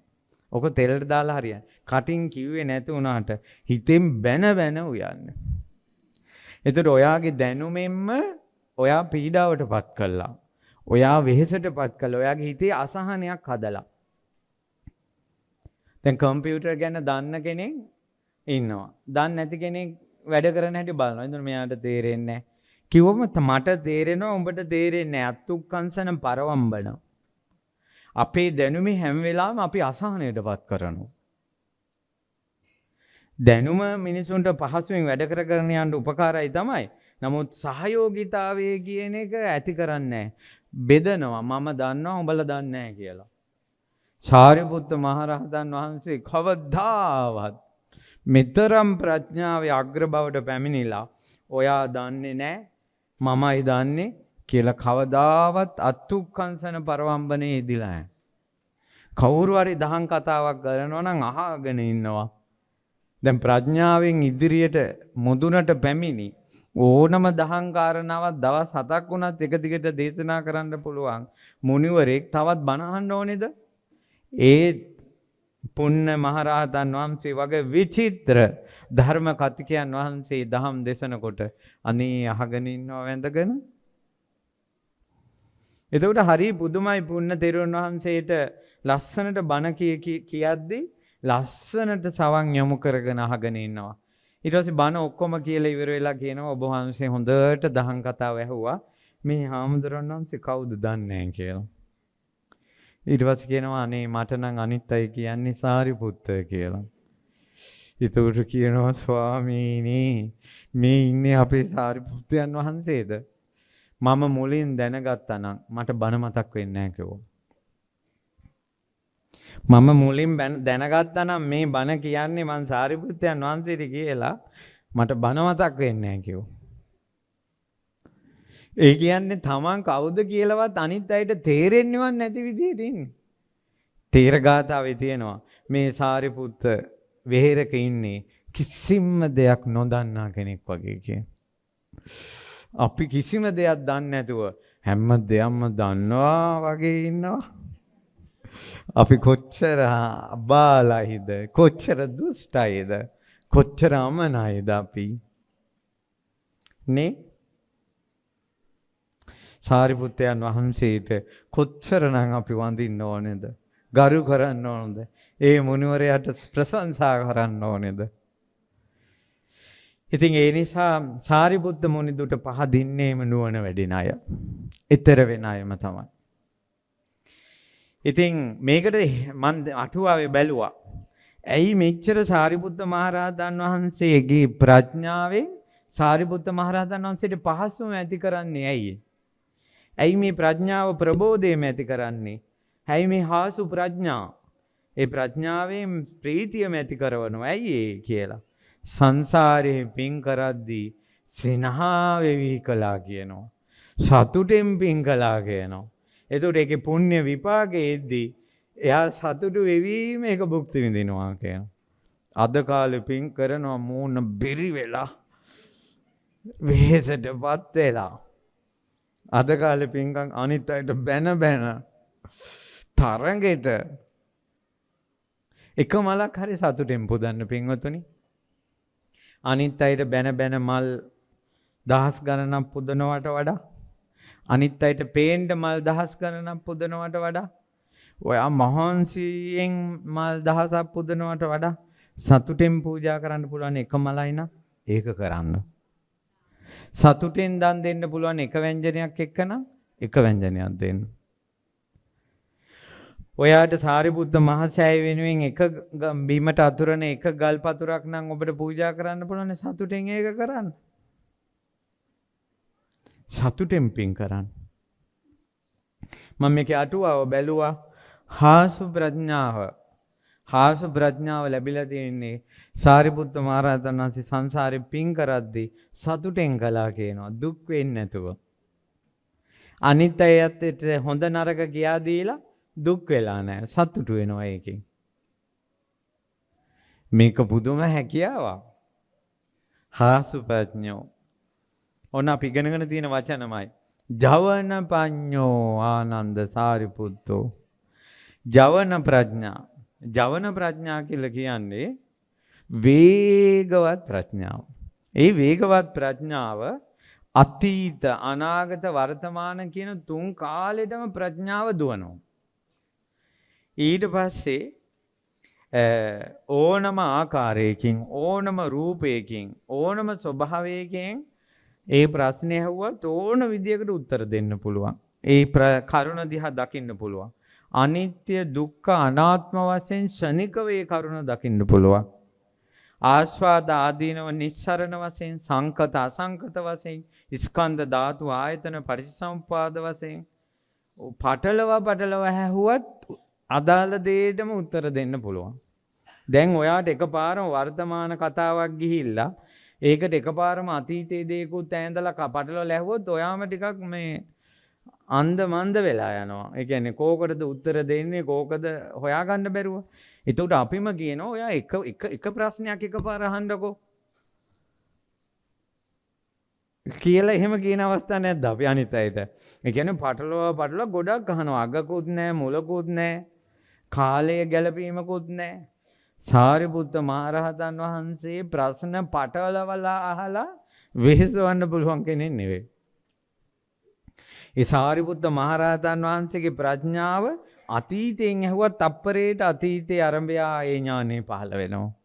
ඕක තෙලට දාලා හරියන්නේ. කටින් කිව්වේ නැති වුණාට හිතෙන් බැන බැන උයන්න. එතකොට ඔයාගේ දැනුමෙන්ම ඔයා පීඩාවටපත් කළා. ඔයා වෙහෙසටපත් කළා. ඔයාගේ හිතේ අසහනයක් හදලා. දැන් කම්පියුටර් ගැන දන්න කෙනෙක් ඉන්නවා. දන්නේ නැති කෙනෙක් වැඩ කරන හැටි බලනවා. එතකොට මෙයාට තේරෙන්නේ නැහැ. කිව්වම මට තේරෙනවා උඹට තේරෙන්නේ නැහැ. අත්ුක්කංශන පරවම්බන. අපේ දැනුමේ හැම වෙලාවෙම අපි අසහනයටපත් කරනවා. දැනුම මිනිසුන්ට පහසුවෙන් වැඩ කරගෙන යන්න උපකාරයි තමයි. නමුත් සහයෝගීතාවය කියන එක ඇති කරන්නේ බෙදනවා. මම දන්නවා උඹලා දන්නේ නැහැ කියලා. සාරිපුත්ත මහරහතන් වහන්සේ කවදාවත් මෙතරම් ප්‍රඥාවේ අග්‍රබවට පැමිණිලා ඔයා දන්නේ නැහැ මමයි දන්නේ කියලා කවදාවත් අත්ුක්කංශන පරවම්බනේ ඉදිලා නැහැ. කවුරු හරි දහම් කතාවක් කරනවා නම් අහගෙන ඉන්නවා. දැන් ප්‍රඥාවෙන් ඉදිරියට මුදුනට පැමිණි ඕනම දහම් කාරණාවක් දවස් 7ක් වුණත් එක දිගට දේශනා කරන්න පුළුවන් මුනිවරයෙක් තවත් බණ අහන්න ඕනේද? ඒ පුන්න මහරහතන් වහන්සේ වගේ විචිත්‍ර ධර්ම කතිකයන් වහන්සේ දහම් දේශනකොට අනේ අහගෙන ඉන්නව වැඳගෙන. එතකොට හරි පුදුමයි පුන්න තෙරුවන් වහන්සේට ලස්සනට බණ කියද්දී ලස්සනට සවන් යොමු කරගෙන අහගෙන ඉන්නවා. ඊට පස්සේ බණ ඔක්කොම කියලා ඉවර වෙලා කියනවා ඔබ වහන්සේ හොඳට දහම් කතාව ඇහුවා. මේ හාමුදුරන් වහන්සේ කවුද දන්නේ නැහැ කියලා. ඊට පස්සේ කියනවා අනේ මට නම් අනිත් අය කියන්නේ සාරිපුත්ත කියලා. ඊටුරු කියනවා ස්වාමීනි මේ ඉන්නේ අපේ සාරිපුත්තයන් වහන්සේද? මම මුලින් දැනගත්තා නම් මට බණ මතක් වෙන්නේ නැහැ කිව්වා. මම මුලින් දැනගත්තා නම් මේ බණ කියන්නේ මං සාරිපුත්තයන් වහන්සේට කියලා මට බණ මතක් වෙන්නේ නැහැ කිව්වා. ඒ කියන්නේ තමන් කවුද කියලාවත් අනිත් අයට තේරෙන්නේවත් නැති විදිහට ඉන්නේ. තේරගාතාවේ තියෙනවා මේ සාරිපුත්ත වෙහෙරක ඉන්නේ කිසිම දෙයක් නොදන්නා කෙනෙක් වගේ කියන. අපි කිසිම දෙයක් දන්නේ නැතුව හැම දෙයක්ම දන්නවා වගේ ඉන්නවා. අපි කොච්චර බාලයිද කොච්චර දුෂ්ටයිද කොච්චර අමනයිද අපි නේ? සාරිපුත්තයන් වහන්සේට කොච්චරනම් අපි වඳින්න ඕනේද? ගරු කරන්න ඕනේද? ඒ මුනිවරයාට ප්‍රශංසා කරන්න ඕනේද? ඉතින් ඒ නිසා සාරිපුත්ත මුනිදුට පහදින්නේම නුවණ වැඩින අය. ඊතර වෙන අයම තමයි. ඉතින් මේකට මම අටුවාවේ බැලුවා. ඇයි මෙච්චර සාරිපුත්ත මහරහතන් වහන්සේගේ ප්‍රඥාවෙන් සාරිපුත්ත මහරහතන් වහන්සේට පහසුම ඇති කරන්නේ ඇයි? ඇයි මේ ප්‍රඥාව ප්‍රබෝධයම ඇති කරන්නේ? ඇයි මේ හාසු ප්‍රඥා? ඒ ප්‍රඥාවෙන් ප්‍රීතියම ඇති කරවනවා. ඇයි ඒ කියලා? සංසාරේ පින් කරද්දී සිනහා වෙවි කළා කියනවා. සතුටෙන් පින් කළා කියනවා. එතකොට ඒකේ පුණ්‍ය විපාකයේදී එයා සතුටු වෙවි මේක භුක්ති විඳිනවා කියනවා. අද කාලේ පින් කරනවා මූණ බිරි වෙලා වෙහෙසටපත් වෙලා. අද කාලේ පින්කම් අනිත් අයට බැන බැන තරඟෙට එක මලක් හරි සතුටෙන් පුදන්න පින්වතුනි. අනිත් අයට බැන බැන මල් දහස් ගණනක් පුදනවට වඩා අනිත් අයට පේන්න මල් දහස් ගණනක් පුදනවට වඩා ඔයා මහන්සියෙන් මල් දහසක් පුදනවට වඩා සතුටෙන් පූජා කරන්න පුළුවන් එක මලයි නම් ඒක කරන්න. සතුටෙන් දන් දෙන්න පුළුවන් එක ව්‍යංජනයක් එක්කනම් එක ව්‍යංජනයක් දෙන්න. ඔයාට සාරිපුත්ත මහසෑය වෙනුවෙන් එක බීමට අතුරන එක ගල් පතුරක් නම් ඔබට පූජා කරන්න පුළුවන් සතුටෙන් ඒක කරන්න. සතුටෙන් පින් කරන්න. මම මේකේ අටුවාව බැලුවා හාසු ප්‍රඥාව. හාස ප්‍රඥාව ලැබිලා තියෙන්නේ සාරිපුත්ත මහරහතන් වහන්සේ සංසාරේ පින් කරද්දී සතුටෙන් කළා කියනවා. දුක් වෙන්නේ නැතුව. අනිත් අයත් හොඳ නරක කියා දීලා දුක් වෙලා නැහැ. සතුටු වෙනවා ඒකෙන්. මේක පුදුම හැකියාවක්. හාසු ප්‍රඥෝ. ඔන්න අපි ඉගෙනගෙන තියෙන වචනමයි. ජවන පඤ්ඤෝ ආනන්ද සාරිපුත්තෝ. ජවන ප්‍රඥා. ජවන ප්‍රඥා කියලා කියන්නේ වේගවත් ප්‍රඥාව. ඒ වේගවත් ප්‍රඥාව අතීත අනාගත වර්තමාන කියන තුන් කාලෙටම ප්‍රඥාව දුවනවා. ඊට පස්සේ ඕනම ආකාරයකින් ඕනම රූපයකින් ඕනම ස්වභාවයකින් ඒ ප්‍රශ්නේ ඇහුවත් ඕන විදියකට උත්තර දෙන්න පුළුවන්. ඒ කරුණ දිහා දකින්න පුළුවන්. අනිත්‍ය දුක්ඛ අනාත්ම වශයෙන් ශනිකව ඒ කරුණ දකින්න පුළුවන්. ආස්වාද ආදීනව නිස්සරණ වශයෙන් සංකත අසංකත වශයෙන් ස්කන්ධ ධාතු ආයතන පරිසම්පාද වශයෙන් පටලව ඇහුවත් අදාළ දෙයටම උත්තර දෙන්න පුළුවන්. දැන් ඔයාට එකපාරම වර්තමාන කතාවක් ගිහිල්ලා ඒකට එකපාරම අතීතයේ දේකුත් ඇඳලා පටලව ඇහුවොත් ඔයාම ටිකක් මේ අන්ධ මන්ද වෙලා යනවා. ඒ කියන්නේ කෝකටද උත්තර දෙන්නේ කෝකද හොයාගන්න බැරුව. ඒකට අපිම කියනවා ඔයා එක ප්‍රශ්නයක් එකපාර අහන්නකෝ. කියලා එහෙම කියන අවස්ථා නැද්ද අපි අනිත් අයට? ඒ කියන්නේ පටලව ගොඩක් අහනවා. අගකුත් නැහැ, මුලකුත් නැහැ. කාලය ගැලපීමකුත් නැහැ. සාරිපුත්ත මහරහතන් වහන්සේ ප්‍රශ්න පටලවලා අහලා වෙහෙසවන්න පුළුවන් කෙනෙක් නෙවෙයි. ඒ සාරිපුත්ත මහරහතන් වහන්සේගේ ප්‍රඥාව අතීතයෙන් ඇහුවත් තප්පරයට අතීතයේ ආරම්භය ඒ ඥානෙ පහළ වෙනවා.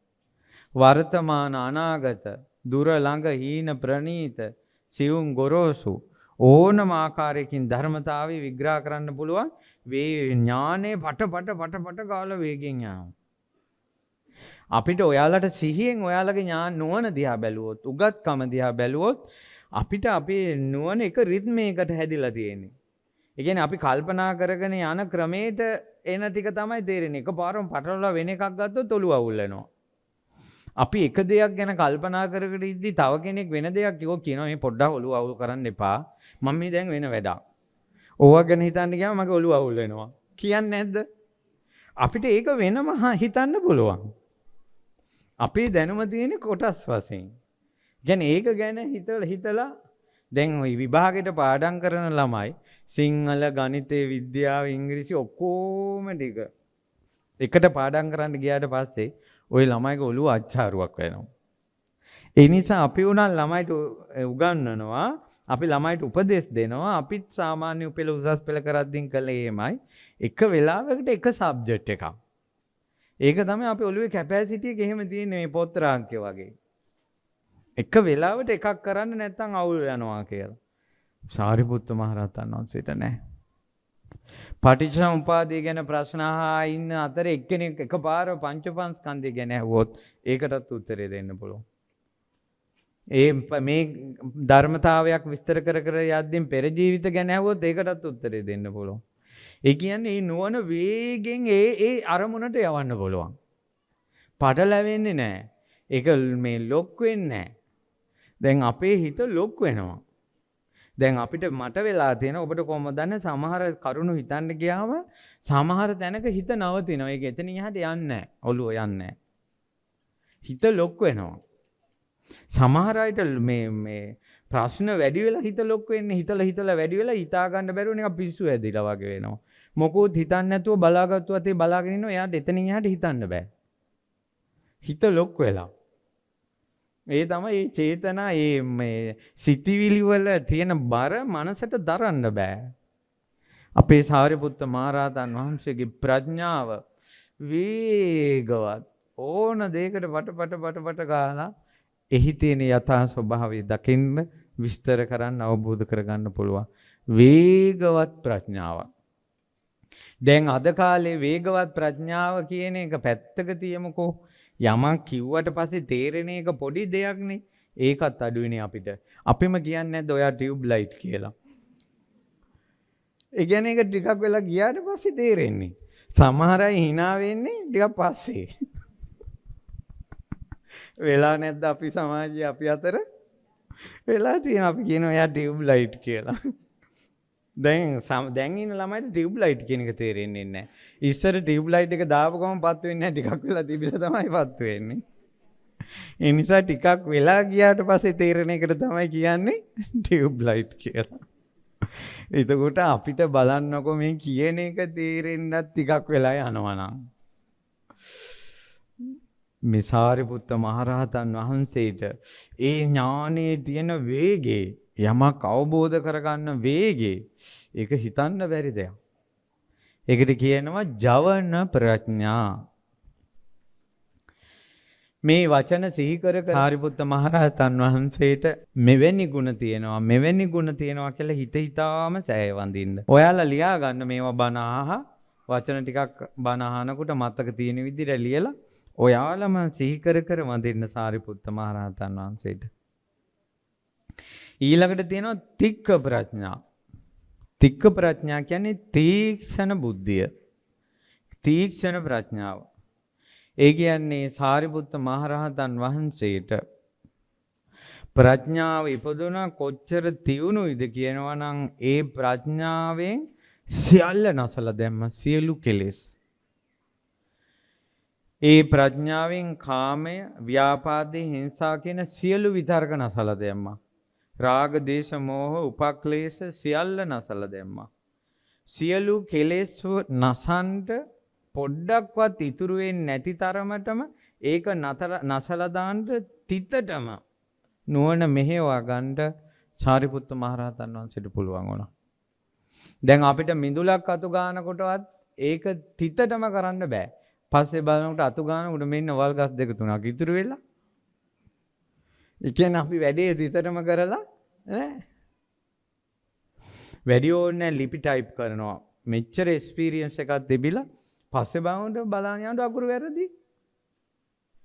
වර්තමාන අනාගත දුර ළඟ හීන ප්‍රනීත සියුම් ගොරෝසු ඕනම ආකාරයකින් ධර්මතාවය විග්‍රහ කරන්න පුළුවන් වේ ඥානේ පට ගාලා වේගෙන් යනවා. අපිට ඔයාලට සිහියෙන් ඔයාලගේ ඥාන නුවණ දිහා බැලුවොත් උගත්කම දිහා බැලුවොත් අපිට අපේ නුවණ එක රිද්මයකට හැදිලා තියෙන්නේ. ඒ කියන්නේ අපි කල්පනා කරගෙන යන ක්‍රමයට එන ටික තමයි තේරෙන්නේ. එකපාරම පටලවලා වෙන එකක් ගත්තොත් ඔළුව අවුල් වෙනවා. අපි එක දෙයක් ගැන කල්පනා කරගෙන ඉද්දි තව කෙනෙක් වෙන දෙයක් කියනවා මේ පොඩ්ඩක් ඔළුව අවුල් කරන්න එපා. මම මේ දැන් වෙන වැඩක්. ඕවා ගැන හිතන්න ගියාම මගේ ඔළුව අවුල් වෙනවා. කියන්නේ නැද්ද? අපිට ඒක වෙනම හිතන්න පුළුවන්. අපේ දැනුම තියෙන කොටස් වශයෙන්. කියන්නේ ඒක ගැන හිතලා දැන් ওই විභාගයට පාඩම් කරන ළමයි සිංහල ගණිතය විද්‍යාව ඉංග්‍රීසි ඔක්කොම ටික එකට පාඩම් කරන්න ගියාට පස්සේ ওই ළමයිගේ ඔළුව අච්චාරුවක් වෙනවා. ඒ නිසා අපි උනා ළමයිට උගන්වනවා, අපි ළමයිට උපදෙස් දෙනවා. අපිත් සාමාන්‍ය උපෙළ උසස් පෙළ කරද්දී කළේ එහෙමයි. එක වෙලාවකට එක සබ්ජෙක්ට් එකක්. ඒක තමයි අපේ ඔළුවේ කැපැසිටි එක එහෙම තියෙන්නේ මේ පොත් රාක්කය වගේ. එක වෙලාවට එකක් කරන්න නැත්නම් අවුල් යනවා කියලා. සාරිපුත්ත මහරහතන් වහන්සේට නැහැ. පටිච්චසමුපාදය ගැන ප්‍රශ්න අහා ඉන්න අතර එක්කෙනෙක් එකපාර පංචපංස්කන්ධය ගැන ඇහුවොත් ඒකටත් උත්තරේ දෙන්න පුළුවන්. මේ ධර්මතාවයක් විස්තර කර යද්දී පෙර ජීවිත ගැන ඇහුවොත් ඒකටත් උත්තරේ දෙන්න පුළුවන්. ඒ කියන්නේ මේ නුවණ වේගෙන් ඒ අරමුණට යවන්න පුළුවන්. පටලැවෙන්නේ නැහැ. ඒක මේ ලොක් වෙන්නේ නැහැ. දැන් අපේ හිත ලොක් වෙනවා. දැන් අපිට මට වෙලා තියෙන ඔබට කොහොමද දන්නේ සමහර කරුණු හිතන්න ගියාම සමහර තැනක හිත නවතිනවා. ඒක එතනින් එහාට යන්නේ නැහැ. ඔළුව යන්නේ නැහැ. හිත ලොක් වෙනවා. සමහර අයට මේ ප්‍රශ්න වැඩි වෙලා හිත ලොක් වෙන්නේ හිතලා වැඩි වෙලා හිතා ගන්න බැරුව නිකන් පිස්සු ඇදිලා වගේ වෙනවා. මොකොත් හිතන්නේ නැතුව බලාගත්තු අතේ බලාගෙන ඉන්නවා. එයාට එතනින් එහාට හිතන්න බෑ. හිත ලොක් වෙලා. ඒ තමයි මේ චේතනා මේ සිතිවිලි වල තියෙන බර මනසට දරන්න බෑ. අපේ සාරිපුත්ත මහරහතන් වහන්සේගේ ප්‍රඥාව වේගවත් ඕන දෙයකට පට ගාලා එහි තියෙන යථා ස්වභාවය දකින්න විස්තර කරන්න අවබෝධ කරගන්න පුළුවන් වේගවත් ප්‍රඥාවක්. දැන් අද කාලේ වේගවත් ප්‍රඥාව කියන එක පැත්තක තියමුකෝ. යමක් කිව්වට පස්සේ තේරෙන එක පොඩි දෙයක්නේ. ඒකත් අඩුයිනේ අපිට. අපිම කියන්නේ නැද්ද ඔයා ටියුබ් ලයිට් කියලා. ඒ කියන්නේ ඒක ටිකක් වෙලා ගියාට පස්සේ තේරෙන්නේ. සමහර අය hina වෙන්නේ ටිකක් පස්සේ. වෙලා නැද්ද අපි සමාජයේ අපි අතර වෙලා තියෙන අපි කියනවා එයා ටියුබ් ලයිට් කියලා. දැන් ඉන්න ළමයිට ටියුබ් ලයිට් කියන එක තේරෙන්නේ නැහැ. ඉස්සර ටියුබ් ලයිට් එක දාපු ගමන් පත් වෙන්නේ නැහැ ටිකක් වෙලා තිබිලා තමයි පත් වෙන්නේ. ඒ නිසා ටිකක් වෙලා ගියාට පස්සේ තේරෙන එකට තමයි කියන්නේ ටියුබ් ලයිට් කියලා. එතකොට අපිට බලන්නකො මේ කියන එක තේරෙන්නත් ටිකක් වෙලා යනවා නම්. මේ සාරිපුත්ත මහරහතන් වහන්සේට ඒ ඥානයේ තියෙන වේගේ යමක් අවබෝධ කරගන්න වේගේ ඒක හිතන්න බැරි දෙයක්. ඒකට කියනවා ජවන ප්‍රඥා. මේ වචන සිහි කර සාරිපුත්ත මහරහතන් වහන්සේට මෙවැනි ගුණ තියෙනවා කියලා හිතාම සෑය වඳින්න. ඔයාලා ලියා ගන්න මේවා බණ වචන ටිකක් බණ අහනකොට මතක තියෙන විදිහට ලියලා ඔයාලම සිහි කර වඳින්න සාරිපුත්ත මහරහතන් වහන්සේට. ඊළඟට තියෙනවා තික්ක ප්‍රඥා. තික්ක ප්‍රඥා කියන්නේ තීක්ෂණ බුද්ධිය. තීක්ෂණ ප්‍රඥාව. ඒ කියන්නේ සාරිපුත්ත මහරහතන් වහන්සේට ප්‍රඥාව ඉපදුනා කොච්චර තියුණුයිද කියනවා නම් ඒ ප්‍රඥාවෙන් සියල්ල නැසලා දැම්ම සියලු කෙලෙස්. ඒ ප්‍රඥාවෙන් කාමය, ව්‍යාපාදේ, හිංසා කියන සියලු විතර්ක නැසලා දැම්මා. රාග, දේශ, මෝහ, උපක්ලේශ සියල්ල නැසලා දැම්මා. සියලු කෙලෙස් නැසන්ට පොඩ්ඩක්වත් ඉතුරු වෙන්නේ නැති තරමටම ඒක නැසලා දාන්න තිතටම නුවණ මෙහෙවා ගන්න සාරිපුත්ත මහරහතන් වහන්සේට පුළුවන් වුණා. දැන් අපිට මිදුලක් අතු ගන්නකොටවත් ඒක තිතටම කරන්න බෑ. පස්සේ බලනකොට අතු ගන්නකොට මෙන්න වල් ගස් දෙක තුනක් ඉතුරු වෙලා. ඒ කියන්නේ අපි වැඩේ තිතටම කරලා ඈ වැඩි ඕනේ ලිපි ටයිප් කරනවා. මෙච්චර එක්ස්පීරියන්ස් එකක් තිබිලා පස්සේ බලනකොට බලන්න යනකොට අකුරු වැරදි.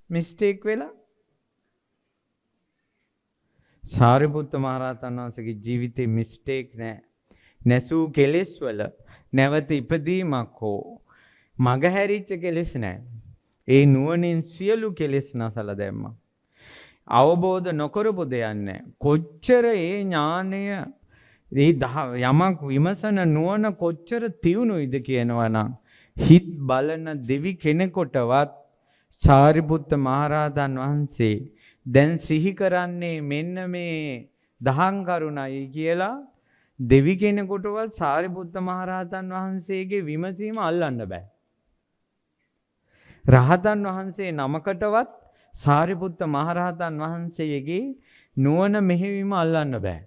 මිස්ටේක් වෙලා. සාරිපුත්ත මහරහතන් වහන්සේගේ ජීවිතේ මිස්ටේක් නෑ. නැසූ කෙලෙස් වල නැවත ඉපදීමක් හෝ මග හැරිච්ච කෙලෙස් නෑ. ඒ නුවණින් සියලු කෙලෙස් නැසලා දැම්මා. අවබෝධ නොකරපු දෙයක් නෑ. කොච්චර ඒ ඥානය යමක් විමසන නුවණ කොච්චර තියුණුයිද කියනවා නම් හිත් බලන දෙවි කෙනෙකුටවත් සාරිපුත්ත මහරහතන් වහන්සේ දැන් සිහි කරන්නේ මෙන්න මේ දහම් කරුණයි කියලා දෙවි කෙනෙකුටවත් සාරිපුත්ත මහරහතන් වහන්සේගේ විමසීම අල්ලන්න බෑ. රහතන් වහන්සේ නමකටවත් සාරිපුත්ත මහරහතන් වහන්සේගේ නුවණ මෙහෙවීම අල්ලන්න බෑ.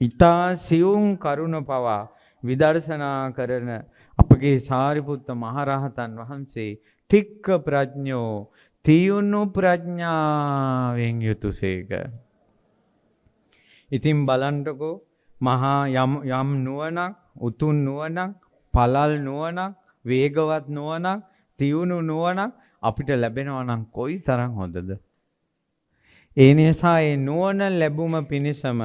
ඊතා සියුම් කරුණ පවා විදර්ශනා කරන අපගේ සාරිපුත්ත මහරහතන් වහන්සේ තික්ක ප්‍රඥෝ තියුණු ප්‍රඥාවෙන් යුතුයසේක. ඉතින් බලන්නකෝ මහා යම් නුවණක්, උතුම් නුවණක්, පළල් නුවණක්, වේගවත් නුවණක්, තියුණු නුවණක් අපිට ලැබෙනවා නම් කොයි තරම් හොඳද? ඒ නිසා ඒ නුවණ ලැබුම පිණිසම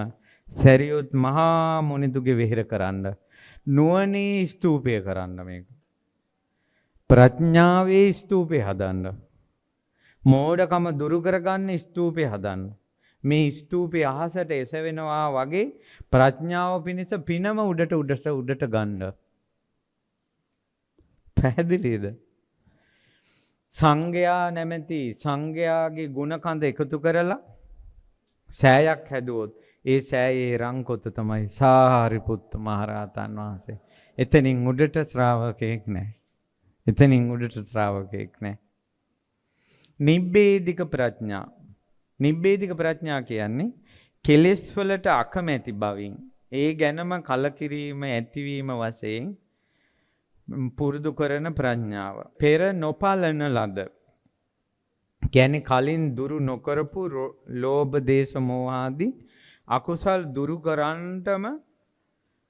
සරියුත් මහා මුනිදුගේ වෙහෙර කරන්න නුවණේ ස්තූපය කරන්න මේක. ප්‍රඥාවේ ස්තූපය හදන්න. මෝඩකම දුරු කරගන්න ස්තූපය හදන්න. මේ ස්තූපය අහසට එසවෙනවා වගේ ප්‍රඥාව පිණිස පිනම උඩට ගන්න. පැහැදිලිද? සංඝයා නැමැති සංඝයාගේ ගුණ කඳ එකතු කරලා සෑයක් හැදුවොත් ඒ සෑයේ රංකොත තමයි සාරිපුත්ත මහරහතන් වහන්සේ. එතනින් උඩට ශ්‍රාවකෙක් නැහැ. එතනින් උඩට ශ්‍රාවකෙක් නැහැ. නිබ්බේධික ප්‍රඥා. නිබ්බේධික ප්‍රඥා කියන්නේ කෙලෙස් වලට අකමැති බවින් ඒ ගැනම කලකිරීම ඇතිවීම වශයෙන් පුරුදු කරන ප්‍රඥාව. පෙර නොපලන ලද. කියන්නේ කලින් දුරු නොකරපු ලෝභ දේශ මොහ ආදී අකුසල් දුරු කරන්නටම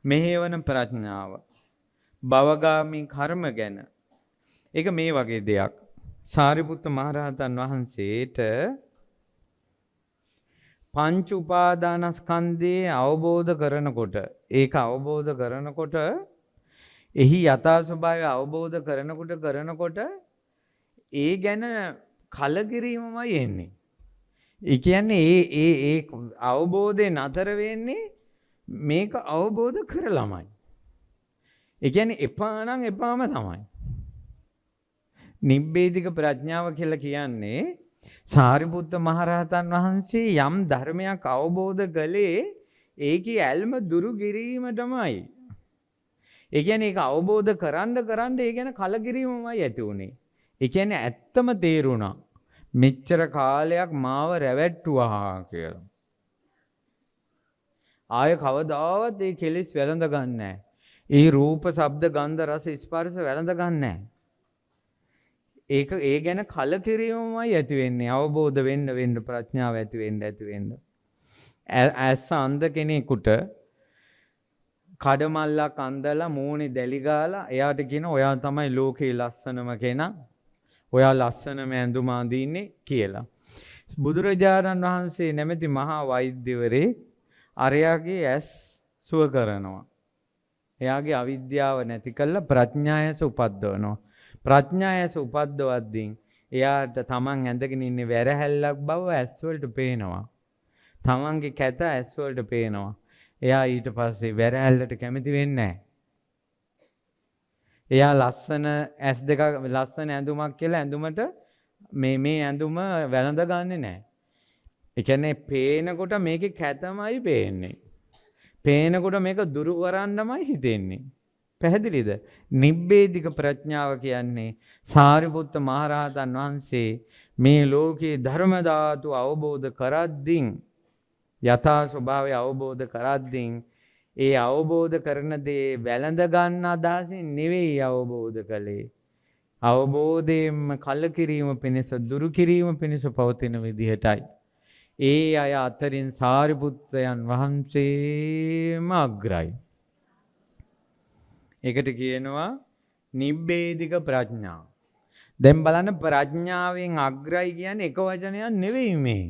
මෙහෙවන ප්‍රඥාව. භවගාමී කර්ම ගැන. ඒක මේ වගේ දෙයක්. සාරිපුත්ත මහරහතන් වහන්සේට පංච උපාදානස්කන්ධයේ අවබෝධ කරනකොට ඒක අවබෝධ කරනකොට එහි යථා ස්වභාවය අවබෝධ කරනකොට ඒ ගැන කලකිරීමමයි එන්නේ. ඒ කියන්නේ ඒ අවබෝධය නතර වෙන්නේ මේක අවබෝධ කරලාමයි. ඒ කියන්නේ එපා නම් එපාම තමයි. නිබ්බේධික ප්‍රඥාව කියලා කියන්නේ සාරිපුත්ත මහරහතන් වහන්සේ යම් ධර්මයක් අවබෝධ කළේ ඒකේ ඇල්ම දුරු කිරීමටමයි. ඒ කියන්නේ ඒක අවබෝධ කරන්න ඒ ගැන කලකිරීමමයි ඇති උනේ. ඒ කියන්නේ ඇත්තම තේරුණා. මෙච්චර කාලයක් මාව රැවට්ටුවා කියලා. ආය කවදාවත් ඒ කෙලෙස් වැළඳ ගන්නෑ. ඒ රූප, ශබ්ද, ගන්ධ, රස, ස්පර්ශ වැළඳ ගන්නෑ. ඒක ඒ ගැන කලකිරීමමයි ඇති වෙන්නේ. අවබෝධ වෙන්න ප්‍රඥාව ඇති වෙන්න. ඇස් අන්ධ කෙනෙකුට කඩමල්ලක් අන්දලා මූණේ දැලි ගාලා එයාට කියන ඔයා තමයි ලෝකේ ලස්සනම කෙනා. ඔයා ලස්සනම ඇඳුම අඳින්නේ කියලා. බුදුරජාණන් වහන්සේ නැමැති මහා වෛද්‍යවරේ අරයාගේ ඇස් සුව කරනවා. එයාගේ අවිද්‍යාව නැති කරලා ප්‍රඥායස උපද්දවනවා. ප්‍රඥායස උපද්දවද්දී එයාට තමන් ඇඳගෙන ඉන්නේ වැරහැල්ලක් බව ඇස් වලට පේනවා. තමන්ගේ කැත ඇස් වලට පේනවා. එයා ඊට පස්සේ වැරහැල්ලට කැමති වෙන්නේ නැහැ. එයා ලස්සන ඇස් දෙක ලස්සන ඇඳුමක් කියලා ඇඳුමට මේ ඇඳුම වැළඳ ගන්නෙ නැහැ. ඒ කියන්නේ පේනකොට මේකේ කැතමයි පේන්නේ. පේනකොට මේක දුරු කරන්නමයි හිතෙන්නේ. පැහැදිලිද? නිබ්බේධික ප්‍රඥාව කියන්නේ සාරිපුත්ත මහරහතන් වහන්සේ මේ ලෝකේ ධර්ම ධාතු අවබෝධ කරද්දී යථා ස්වභාවය අවබෝධ කරද්දී ඒ අවබෝධ කරන දේ වැළඳ ගන්න අදහසින් නෙවෙයි අවබෝධ කළේ. අවබෝධයෙන්ම කලකිරීම පිණිස දුරු කිරීම පිණිස පවතින විදිහටයි. ඒ අය අතරින් සාරිපුත්තයන් වහන්සේම අග්‍රයි. ඒකට කියනවා නිබ්බේධික ප්‍රඥා. දැන් බලන්න ප්‍රඥාවෙන් අග්‍රයි කියන්නේ එක වචනයක් නෙවෙයි මේ.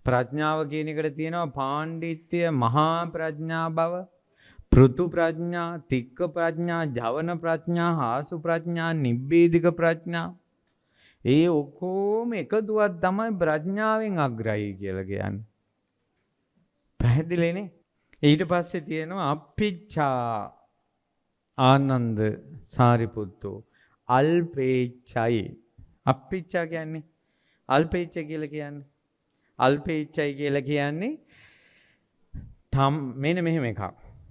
ප්‍රඥාව කියන එකට තියෙනවා පාණ්ඩිත්‍ය, මහා ප්‍රඥා බව, පෘතු ප්‍රඥා, තික්ක ප්‍රඥා, ජවන ප්‍රඥා, හාසු ප්‍රඥා, නිබ්බේධික ප්‍රඥා. ඒ ඔක්කොම එකතුවක් තමයි ප්‍රඥාවෙන් අග්‍රයි කියලා කියන්නේ. පැහැදිලිනේ? ඊට පස්සේ තියෙනවා අප්පිච්ඡා ආනන්ද සාරිපුත්තෝ අල්පේච්ඡයි. අප්පිච්ඡා කියන්නේ අල්පේච්ඡ කියලා කියන්නේ. අල්පේච්ඡයි කියලා කියන්නේ මෙන්න මෙහෙම එකක්.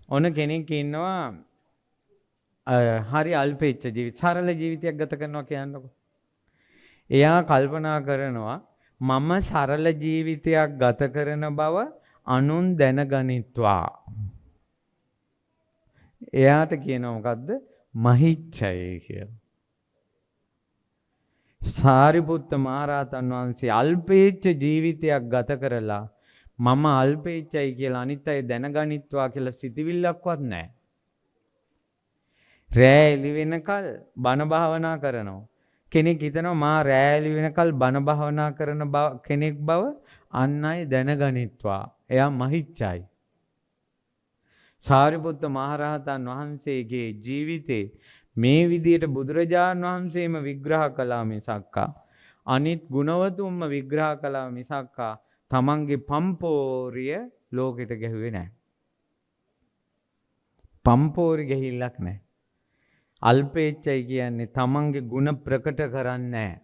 ඔන්න කෙනෙක් ඉන්නවා හරි අල්පේච්ඡ ජීවිත, සරල ජීවිතයක් ගත කරනවා කියන්නකො. එයා කල්පනා කරනවා මම සරල ජීවිතයක් ගත කරන බව අනුන් දැනගනිත්වා. එයාට කියනවා මොකද්ද? මහිච්ඡය කියලා. සාරිපුත්ත මහරහතන් වහන්සේ අල්පේච්ඡ ජීවිතයක් ගත කරලා මම අල්පේච්ඡයි කියලා අනිත් අය දැනගනිත්වා කියලා සිතවිල්ලක්වත් නැහැ. රෑ එළි වෙනකල් බණ භාවනා කරනවා. කෙනෙක් හිතනවා මා රෑ එළි වෙනකල් බණ භාවනා කරන කෙනෙක් බව අන් අය දැනගනිත්වා. එයා මහිච්ඡයි. සාරිපුත්ත මහරහතන් වහන්සේගේ ජීවිතේ මේ විදියට බුදුරජාණන් වහන්සේම විග්‍රහ කළා මිසක්කා අනිත් ගුණවතුන්ම විග්‍රහ කළා මිසක්කා තමන්ගේ පම්පෝරිය ලෝකෙට ගැහුවේ නැහැ. පම්පෝරි ගහිල්ලක් නැහැ. අල්පේච්ඡයි කියන්නේ තමන්ගේ ගුණ ප්‍රකට කරන්නේ නැහැ.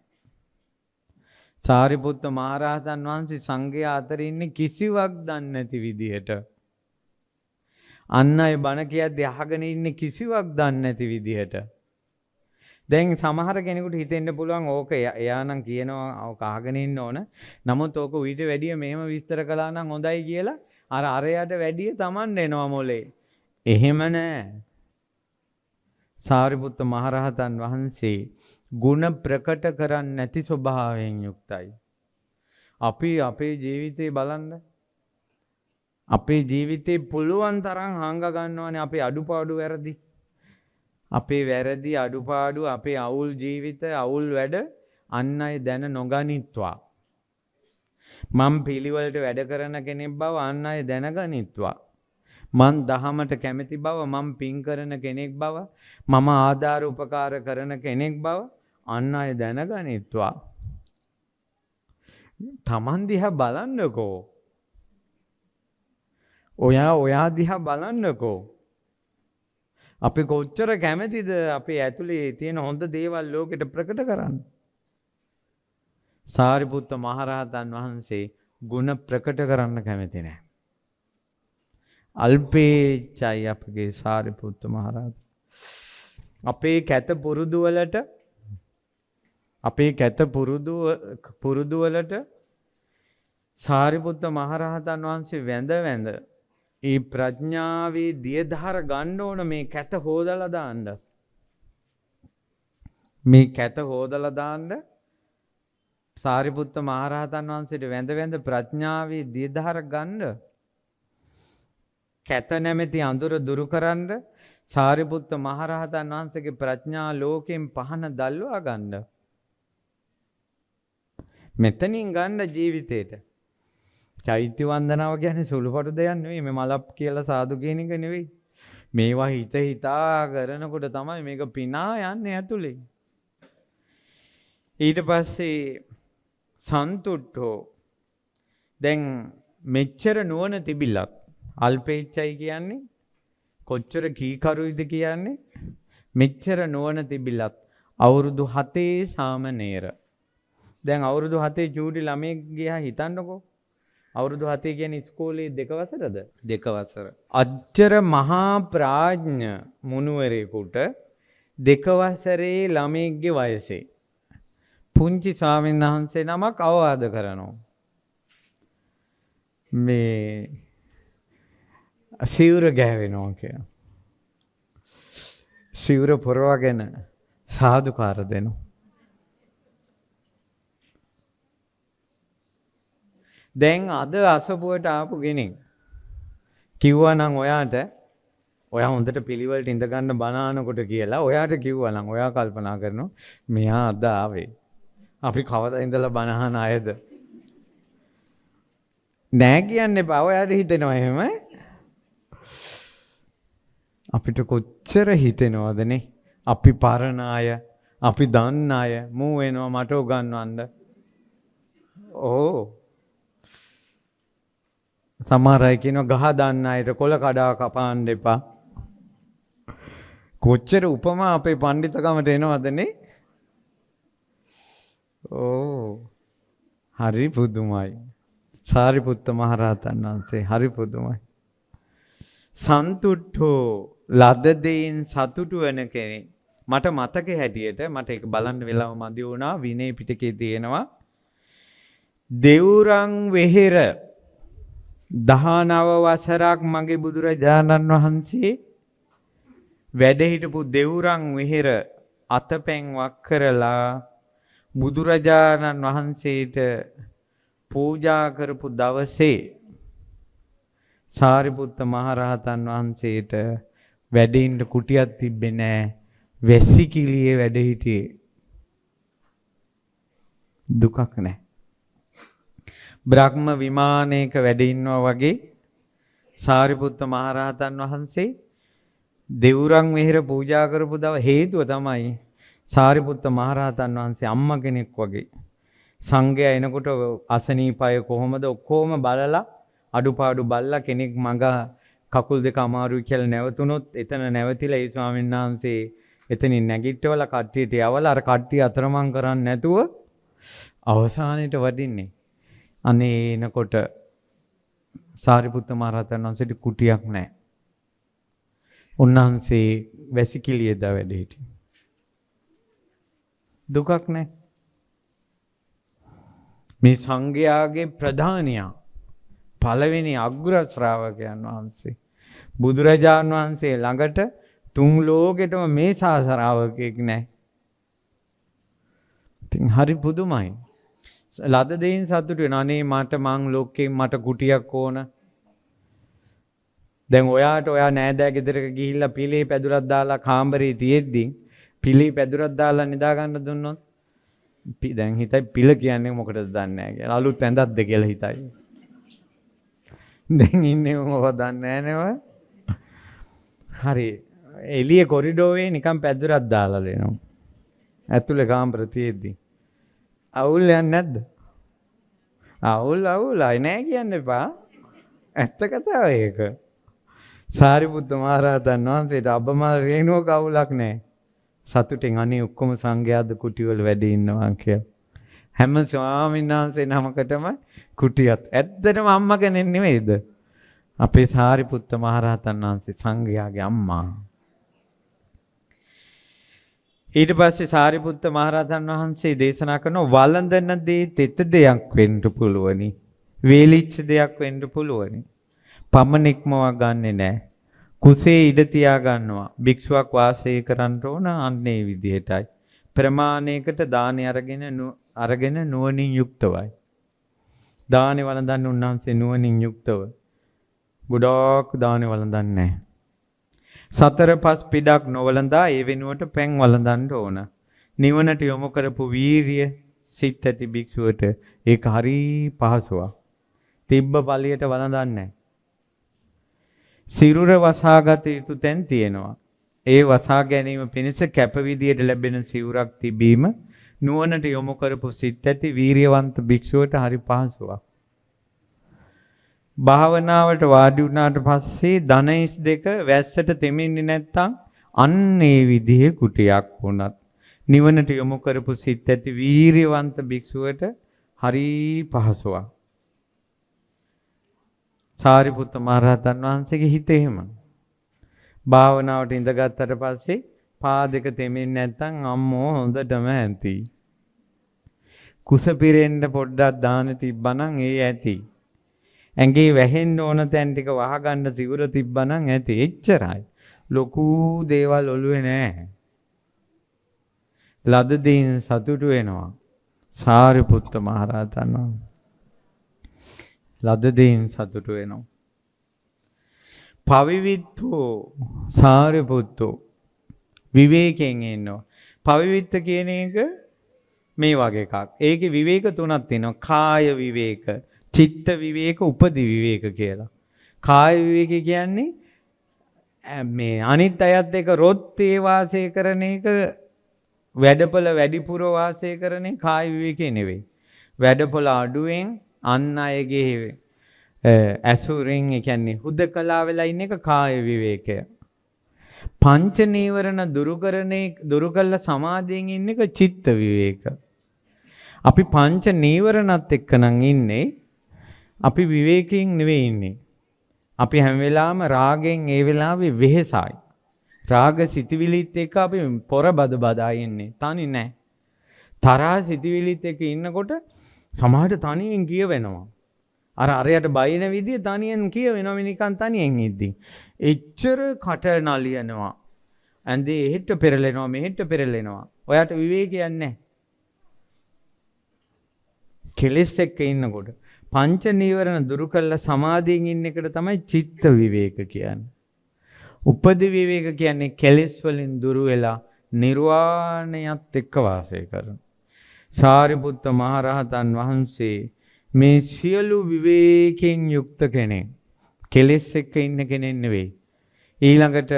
සාරිපුත්ත මහරහතන් වහන්සේ සංඝයා අතර ඉන්නේ කිසිවක් දන්නේ නැති විදියට. අන්න අය බණ කියද්දී අහගෙන ඉන්නේ කිසිවක් දන්නේ නැති විදිහට. දැන් සමහර කෙනෙකුට හිතෙන්න පුළුවන් ඕක එයා නම් කියනවා ඕක අහගෙන ඉන්න ඕන. නමුත් ඕක ඊට වැඩිය මෙහෙම විස්තර කළා නම් හොඳයි කියලා අර අරයට වැඩිය Taman එනවා මොලේ. එහෙම නෑ. සාරිපුත්ත මහරහතන් වහන්සේ ගුණ ප්‍රකට කරන්නේ නැති ස්වභාවයෙන් යුක්තයි. අපි අපේ ජීවිතේ බලන්න අපේ ජීවිතේ පුළුවන් තරම් හංග ගන්නවනේ අපේ අඩුපාඩු වැරදි. අපේ වැරදි අඩුපාඩු අපේ අවුල් ජීවිත අවුල් වැඩ අන් අය දැන නොගනිත්වා. මම පිළිවෙලට වැඩ කරන කෙනෙක් බව අන් අය දැනගනිත්වා. මං දහමට කැමති බව, මං පින් කරන කෙනෙක් බව, මම ආධාර උපකාර කරන කෙනෙක් බව අන් අය දැනගනිත්වා. තමන් දිහා බලන්නකෝ. ඔයා දිහා බලන්නකෝ. අපි කොච්චර කැමතිද අපේ ඇතුලේ තියෙන හොඳ දේවල් ලෝකෙට ප්‍රකට කරන්න. සාරිපුත්ත මහරහතන් වහන්සේ ගුණ ප්‍රකට කරන්න කැමති නැහැ. අල්පේච්ඡයි අපගේ සාරිපුත්ත මහරහතන්. අපේ කැත පුරුදු වලට සාරිපුත්ත මහරහතන් වහන්සේ වැඳ ඒ ප්‍රඥාවේ දියධාර ගන්න ඕන මේ කැත හොදලා දාන්න. මේ කැත හොදලා දාන්න සාරිපුත්ත මහරහතන් වහන්සේට වැඳ ප්‍රඥාවේ දියධාර ගන්න. කැත නැමැති අඳුර දුරු කරන්න සාරිපුත්ත මහරහතන් වහන්සේගේ ප්‍රඥා ලෝකයෙන් පහන දල්වා ගන්න. මෙතනින් ගන්න ජීවිතේට. චෛත්‍ය වන්දනාව කියන්නේ සුළුපටු දෙයක් නෙවෙයි. මේ මලප් කියලා සාදු කියන එක නෙවෙයි. මේවා හිතා කරනකොට තමයි මේක පිනා යන්නේ ඇතුලේ. ඊට පස්සේ සන්තුට්ඨෝ. දැන් මෙච්චර නුවණ තිබිලත් අල්පේච්ඡයි කියන්නේ කොච්චර කීකරුයිද කියන්නේ මෙච්චර නුවණ තිබිලත් අවුරුදු 7 සාමණේර. දැන් අවුරුදු 7 චූටි ළමයෙක් ගියා හිතන්නකෝ. අවුරුදු 7 කියන්නේ ඉස්කෝලේ 2 වසරද? 2 වසර. අච්චර මහා ප්‍රඥ මුනුවරයෙකුට 2 වසරේ ළමයෙක්ගේ වයසේ පුංචි ස්වාමීන් වහන්සේ නමක් අවවාද කරනවා. මේ සිවුර ගෑවෙනවා කියලා. සිවුර පොරවගෙන සාදුකාර දෙනවා. දැන් අද අසපුවට ආපු කෙනෙක් කිව්වා නම් ඔයා හොඳට පිළිවෙලට ඉඳ ගන්න බණානකොට කියලා ඔයාට කිව්වා නම් ඔයා කල්පනා කරනවා මෙයා අද ආවේ. අපි කවදා ඉඳලා බණහන අයද? නෑ කියන්න එපා. ඔයාට හිතෙනවා එහෙම. අපිට කොච්චර හිතෙනවදනේ අපි පරණ අය, අපි දන්න අය මූ වෙනවා මට උගන්වන්න. සමහර අය කියනවා ගහ දන්න අයට කොළ කඩා කපාන්න එපා. කොච්චර උපමා අපේ පඬිතකමට එනවදනේ. හරි පුදුමයි. සාරිපුත්ත මහරහතන් වහන්සේ හරි පුදුමයි. සන්තුට්ඨෝ ලද දෙයින් සතුටු වෙන කෙනෙක්. මට මතකේ හැටියට මට ඒක බලන්න වෙලාව මදි වුණා. විනය පිටකේ තියෙනවා දෙවුරන් වෙහෙර 19 වසරක් මගේ බුදුරජාණන් වහන්සේ වැඩ හිටපු දෙවුරන් වෙහෙර අතපැන් වක් කරලා බුදුරජාණන් වහන්සේට පූජා කරපු දවසේ සාරිපුත්ත මහරහතන් වහන්සේට වැඩින්න කුටියක් තිබ්බේ නෑ. වැසිකිළියේ වැඩ හිටියේ. දුකක් නෑ. බ්‍රහ්ම විමානයක වැඩ ඉන්නවා වගේ සාරිපුත්ත මහරහතන් වහන්සේ දෙවුරන් වෙහෙර පූජා කරපු දව හේතුව තමයි සාරිපුත්ත මහරහතන් වහන්සේ අම්මා කෙනෙක් වගේ. සංඝයා එනකොට අසනීපය කොහොමද ඔක්කොම බලලා අඩුපාඩු බලලා කෙනෙක් මග කකුල් දෙක අමාරුයි කියලා නැවතුනොත් එතන නැවතිලා ඒ ස්වාමීන් වහන්සේ එතනින් නැගිටවලා කට්ටියට යවලා අර කට්ටිය අතරමං කරන්නේ නැතුව අවසානයේට වඩින්නේ. අනේ එනකොට සාරිපුත්ත මහරහතන් වහන්සේට කුටියක් නැහැ. උන්වහන්සේ වැසිකිළියේද වැඩ හිටියේ. දුකක් නැහැ. මේ සංඝයාගේ ප්‍රධානියා පළවෙනි අග්‍ර ශ්‍රාවකයන් වහන්සේ බුදුරජාණන් වහන්සේ ළඟට තුන් ලෝකෙටම මේ ශාස්ත්‍රාවකෙක් නැහැ. ඉතින් හරි පුදුමයි. ලද දෙයින් සතුටු වෙනවා. අනේ මං ලෝකේ මට කුටියක් ඕන. දැන් ඔයා නෑදෑ ගෙදරක ගිහිල්ලා පිළි පැදුරක් දාලා කාමරේ තියෙද්දි පිළි පැදුරක් දාලා නිදා ගන්න දුන්නොත් දැන් හිතයි පිළ කියන්නේ මොකටද දන්නේ නැහැ කියලා. අලුත් ඇඳක්ද කියලා හිතයි. දැන් ඉන්නේ මොකද දන්නේ නැහැ නේද? හරි. එළිය කොරිඩෝවේ නිකන් පැදුරක් දාලා දෙනවා. ඇතුලේ කාමර තියෙද්දි. අවුල් යන්නේ නැද්ද? අවුල් අය නෑ කියන්න එපා. ඇත්ත කතාව ඒක. සාරිපුත්ත මහරහතන් වහන්සේට අබමල් රේණුවක අවුලක් නෑ. සතුටින් අනේ ඔක්කොම සංඝයාද කුටිවල වැඩ ඉන්නවා කියලා. හැම ස්වාමීන් වහන්සේ නමකටම කුටියක්. ඇත්තටම අම්මා කෙනෙක් නෙවෙයිද? අපේ සාරිපුත්ත මහරහතන් වහන්සේ සංඝයාගේ අම්මා. ඊට පස්සේ සාරිපුත්ත මහරහතන් වහන්සේ දේශනා කරන වළඳන දේ තෙත දෙයක් වෙන්න පුළුවනි. වේලිච්ච දෙයක් වෙන්න පුළුවනි. පමණික්මව ගන්නෙ නැහැ. කුසේ ඉඩ තියා ගන්නවා. භික්ෂුවක් වාසය කරන්න ඕන අන්නේ විදිහටයි. ප්‍රමාණයකට දානි අරගෙන නුවණින් යුක්තවයි. දානි වළඳන්න උන්වහන්සේ නුවණින් යුක්තව. ගොඩාක් දානි වළඳන්නේ නැහැ. සතර පස් පිටක් නොවලඳා ඒ වෙනුවට පෙන් වළඳන්න ඕන. නිවනට යොමු කරපු වීරිය සිත් ඇති භික්ෂුවට ඒක හරි පහසුවක්. තිබ්බ පළියට වළඳන්නේ නැහැ. සිරුර වසාගත යුතු තැන් තියෙනවා. ඒ වසා ගැනීම පිණිස කැප විදියට ලැබෙන සිවුරක් තිබීම නුවණට යොමු කරපු සිත් ඇති වීරියවන්ත භික්ෂුවට හරි පහසුවක්. භාවනාවට වාඩි වුණාට පස්සේ ධනයිස් දෙක වැස්සට තෙමෙන්නේ නැත්තම් අන්න ඒ විදිහේ කුටියක් වුණත් නිවනට යොමු කරපු සිත් ඇති වීරියවන්ත භික්ෂුවට හරි පහසුවක්. සාරිපුත්ත මහරහතන් වහන්සේගේ හිත එහෙම. භාවනාවට ඉඳගත්තට පස්සේ පා දෙක තෙමෙන්නේ නැත්තම් අම්මෝ හොඳටම ඇති. කුස පිරෙන්න පොඩ්ඩක් දාන තිබ්බනම් ඒ ඇති. ඇඟේ වැහෙන්න ඕන තැන් ටික වහගන්න සිවුර තිබ්බනම් ඇති. එච්චරයි. ලොකු දේවල් ඔළුවේ නැහැ. ලද දෙයින් සතුටු වෙනවා. සාරිපුත්ත මහරහතන් වහන්සේ ලද දෙයින් සතුටු වෙනවා. පවිවිත්තෝ සාරිපුත්තෝ විවේකයෙන් ඉන්නවා. පවිවිත්ත කියන එක මේ වගේ එකක්. ඒකේ විවේක තුනක් තියෙනවා. කාය විවේක, චිත්ත විවේක, උපදි විවේක කියලා. කාය විවේක කියන්නේ මේ අනිත් අයත් එක්ක රොත්තේ වාසය කරන එක, වැඩපොළ වැඩිපුර වාසය කරන එක කාය විවේකේ නෙවෙයි. වැඩපොළ අඩුවෙන් අන් අයගේ ඇසුරෙන් ඒ කියන්නේ හුදකලා වෙලා ඉන්න එක කාය විවේකය. පංච නීවරණ දුරු කළ සමාධියෙන් ඉන්න එක චිත්ත විවේක. අපි පංච නීවරණත් එක්කනම් ඉන්නේ. අපි විවේකයෙන් නෙවෙයි ඉන්නේ. අපි හැම වෙලාවෙම රාගෙන් ඒ වෙලාවේ වෙහෙසයි. රාග සිතවිලිත් එක්ක අපි පොර බදා ඉන්නේ. තනි නැහැ. තරහ සිතවිලිත් එක්ක ඉන්නකොට සමහරට තනියෙන් කියවෙනවා. අරයට බයින විදිය තනියෙන් කියවෙනවා නිකන් තනියෙන් ඉද්දි. එච්චර කට නලියනවා. ඇඳේ එහෙට පෙරලෙනවා මෙහෙට පෙරලෙනවා. ඔයාට විවේකයක් නැහැ. කෙලෙස් එක්ක ඉන්නකොට පංච නීවරණ දුරු කළ සමාධියෙන් ඉන්න එකට තමයි චිත්ත විවේක කියන්නේ. උපදි විවේක කියන්නේ කෙලෙස් වලින් දුරු වෙලා නිර්වාණයත් එක්ක වාසය කරන. සාරිපුත්ත මහරහතන් වහන්සේ මේ සියලු විවේකයෙන් යුක්ත කෙනෙක්. කෙලෙස් එක්ක ඉන්න කෙනෙක් නෙවෙයි. ඊළඟට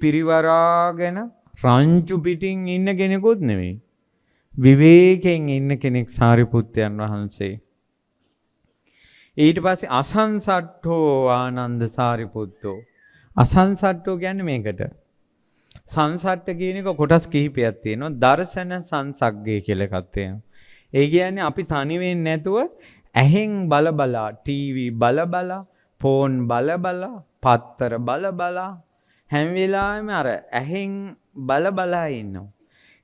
පිරිවරාගෙන රංචු පිටින් ඉන්න කෙනෙකුත් නෙවෙයි. විවේකයෙන් ඉන්න කෙනෙක් සාරිපුත්තයන් වහන්සේ. ඊට පස්සේ අසංසට්ඨෝ ආනන්ද සාරිපුත්තෝ. අසංසට්ඨෝ කියන්නේ මේකට. සංසට්ඨ කියන එක කොටස් කිහිපයක් තියෙනවා. දර්ශන සංසග්ගය කියලා එකක් තියෙනවා. ඒ කියන්නේ අපි තනි වෙන්නේ නැතුව ඇහෙන් බල ටීවී බල ෆෝන් බල පත්තර බල හැම වෙලාවෙම අර ඇහෙන් බල ඉන්නවා.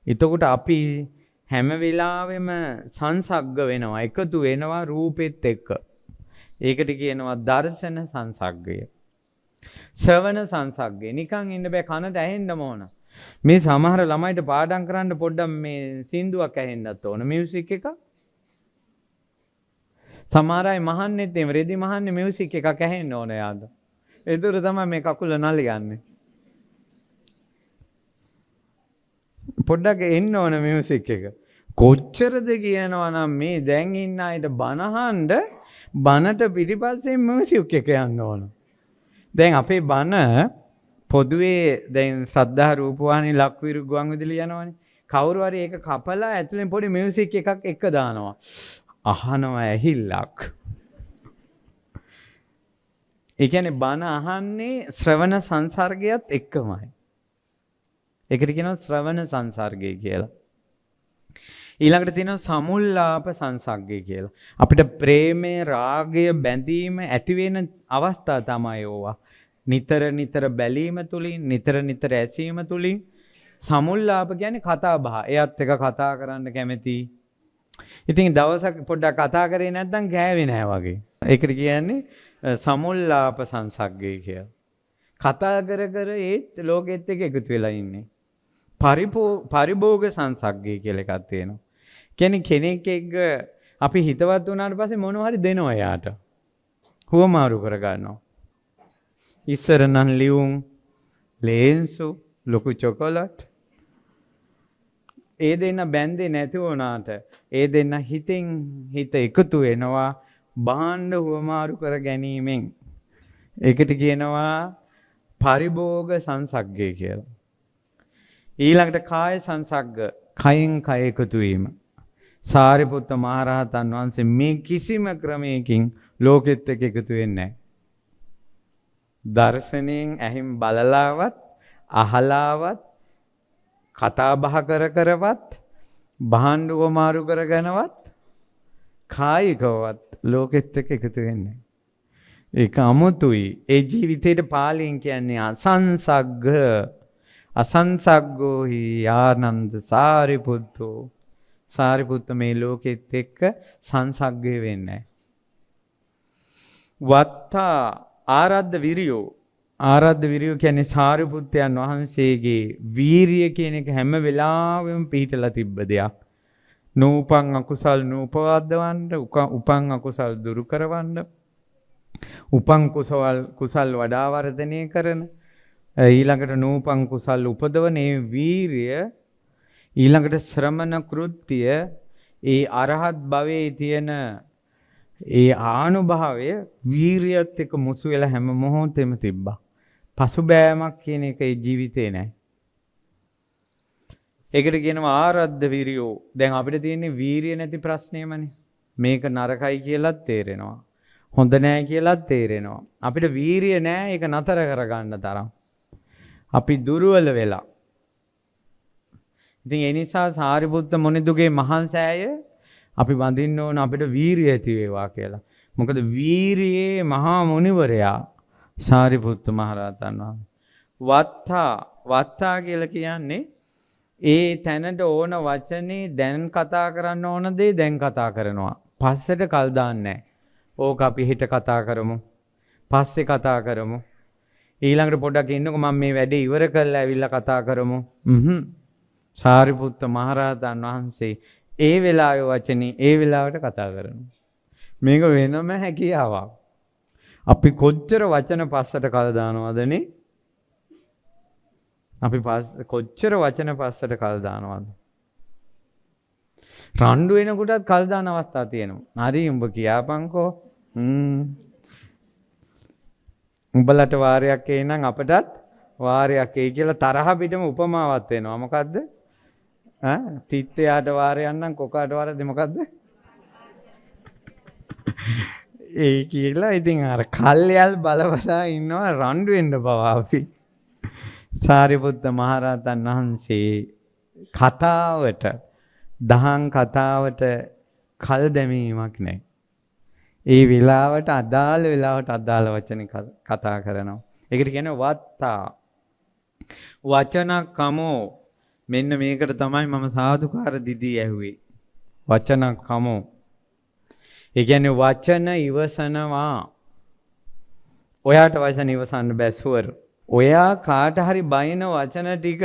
එතකොට අපි හැම වෙලාවෙම සංසග්ග වෙනවා, එකතු වෙනවා රූපෙත් එක්ක. ඒකට කියනවා දර්ශන සංසග්ගය. ශ්‍රවණ සංසග්ගය. නිකන් ඉන්න බෑ, කනට ඇහෙන්න ඕන. මේ සමහර ළමයිට පාඩම් කරන්න පොඩ්ඩක් මේ සින්දුවක් ඇහෙන්නත් ඕන, මියුසික් එකක්. සමහර අය මහන්නෙත් එම රෙදි මහන්නේ මියුසික් එකක් ඇහෙන්න ඕන යාද. ඒතර තමයි මේ කකුල නලියන්නේ. පොඩ්ඩක් එන්න ඕන මියුසික් එක. කොච්චරද කියනවා නම් මේ දැන් ඉන්න අයට බනහඬ බනට පිටිපස්සේ මියුසික් එක යන්න ඕන. දැන් අපේ බන පොදුවේ දැන් ශ්‍රද්ධා රූපවාහිනී ලක්විරු ගුවන් විදුලිය යනවනේ. කවුරු හරි ඒක කපලා ඇතුලෙන් පොඩි මියුසික් එකක් එක්ක දානවා. අහනවා ඇහිල්ලක්. ඒ කියන්නේ බණ අහන්නේ ශ්‍රවණ සංසර්ගයත් එක්කමයි. ඒකට කියනවා ශ්‍රවණ සංසර්ගය කියලා. ඊළඟට තියෙනවා සමුල්ලාප සංසග්ගය කියලා. අපිට ප්‍රේමය, රාගය, බැඳීම ඇති වෙන අවස්ථා තමයි ඕවා. නිතර නිතර බැලීම තුලින්, නිතර නිතර ඇසීම තුලින් සමුල්ලාප කියන්නේ කතා බහ. එයත් එක කතා කරන්න කැමති. ඉතින් දවසක් පොඩ්ඩක් කතා කරේ නැත්නම් ගෑවේ නැහැ වගේ. ඒකට කියන්නේ සමුල්ලාප සංසග්ගය කියලා. කතා කර කර ඒත් ලෝකෙත් එක්ක එකතු වෙලා ඉන්නේ. පරිභෝග සංසග්ගය කියලා එකක් තියෙනවා. කියන්නේ කෙනෙක් එක්ක අපි හිතවත් වුණාට පස්සේ මොනවා හරි දෙනවා එයාට. හුවමාරු කර ගන්නවා. ඉස්සර නම් ලියුම්, ලේන්සු, ලොකු චොකලට්. ඒ දෙන්න බැන්දේ නැති වුණාට ඒ දෙන්න හිතෙන් හිත එකතු වෙනවා භාණ්ඩ හුවමාරු කර ගැනීමෙන්. ඒකට කියනවා පරිභෝග සංසග්ගය කියලා. ඊළඟට කාය සංසග්ග, කයෙන් කය එකතු වීම. සාරිපුත්ත මහරහතන් වහන්සේ මේ කිසිම ක්‍රමයකින් ලෝකෙත් එක්ක එකතු වෙන්නේ නැහැ. දර්ශනයෙන් ඇහිම් බලලාවත්, අහලාවත්, කතා බහ කර කරවත්, භාණ්ඩුව මාරු කරගෙනවත්, කායිකවත් ලෝකෙත් එක්ක එකතු වෙන්නේ නැහැ. ඒක අමුතුයි. ඒ ජීවිතේට පාලියෙන් කියන්නේ අසංසග්ග. අසංසග්ගෝ හි ආනන්ද සාරිපුත්තෝ. සාරිපුත්ත මේ ලෝකෙත් එක්ක සංසග්ගය වෙන්නේ. වත්තා ආරද්ධ විරියෝ. ආරද්ධ විරියෝ කියන්නේ සාරිපුත්තයන් වහන්සේගේ වීරිය කියන එක හැම වෙලාවෙම පිහිටලා තිබ්බ දෙයක්. නූපං අකුසල් නූපවද්දවන්න, උපං අකුසල් දුරු කරවන්න, උපං කුසල් වඩා වර්ධනය කරන, ඊළඟට නූපං කුසල් උපදවන ඒ වීරිය, ඊළඟට ශ්‍රමණ කෘත්‍ය, ඒ අරහත් භවයේ තියෙන ඒ ආනුභාවය වීරියත් එක්ක මුසු වෙලා හැම මොහොතෙම තිබ්බා. පසුබෑමක් කියන එක ඒ ජීවිතේ නැහැ. ඒකට කියනවා ආරද්ධ විරියෝ. දැන් අපිට තියෙන්නේ වීරිය නැති ප්‍රශ්නයමනේ. මේක නරකයි කියලාත් තේරෙනවා. හොඳ නැහැ කියලාත් තේරෙනවා. අපිට වීරිය නැහැ ඒක නතර කරගන්න තරම්. අපි දුර්වල වෙලා. ඉතින් ඒ නිසා සාරිපුත්ත මුනිදුගේ මහන්සෑය අපි වඳින්න ඕන අපිට වීරිය ඇති වේවා කියලා. මොකද වීරියේ මහා මුනිවරයා සාරිපුත්ත මහරහතන් වහන්සේ. වත්තා කියලා කියන්නේ ඒ තැනට ඕන වචනේ දැන් කතා කරන්න ඕන දේ දැන් කතා කරනවා. පස්සට කල් දාන්නේ නැහැ. ඕක අපි හිත කතා කරමු. පස්සේ කතා කරමු. ඊළඟට පොඩ්ඩක් ඉන්නකො මම මේ වැඩේ ඉවර කරලා ඇවිල්ලා කතා කරමු. සාරිපුත්ත මහරහතන් වහන්සේ ඒ වෙලාවේ වචනේ ඒ වෙලාවට කතා කරනවා. මේක වෙනම හැකියාවක්. අපි කොච්චර වචන පස්සට කල් දානවදනේ? අපි කොච්චර වචන පස්සට කල් දානවද? රණ්ඩු වෙනකොටත් කල් දාන අවස්ථා තියෙනවා. හරි උඹ කියාපන්කෝ. උඹලට වාරයක් එයි නම් අපටත් වාරයක් එයි කියලා තරහ පිටම උපමාවක් වෙනවා. මොකද්ද? තිත්තයාට වාරයක් නම් කොකාට වාරද මොකද්ද? ඒ කියලා ඉතින් අර කල්යල් බලවලා ඉන්නවා රණ්ඩු වෙන්න පවා අපි. සාරිපුත්ත මහරහතන් වහන්සේ කතාවට දහම් කතාවට කල් දැමීමක් නැහැ. ඒ වෙලාවට අදාළ වචන කතා කරනවා. ඒකට කියන්නේ වත්තා. වචනකමෝ. මෙන්න මේකට තමයි මම සාදුකාර දිදී ඇහුවේ. වචනකමෝ. ඒ කියන්නේ වචන ඉවසනවා. ඔයාට වචන ඉවසන්න බැස්සුවර. ඔයා කාට හරි බයින වචන ටික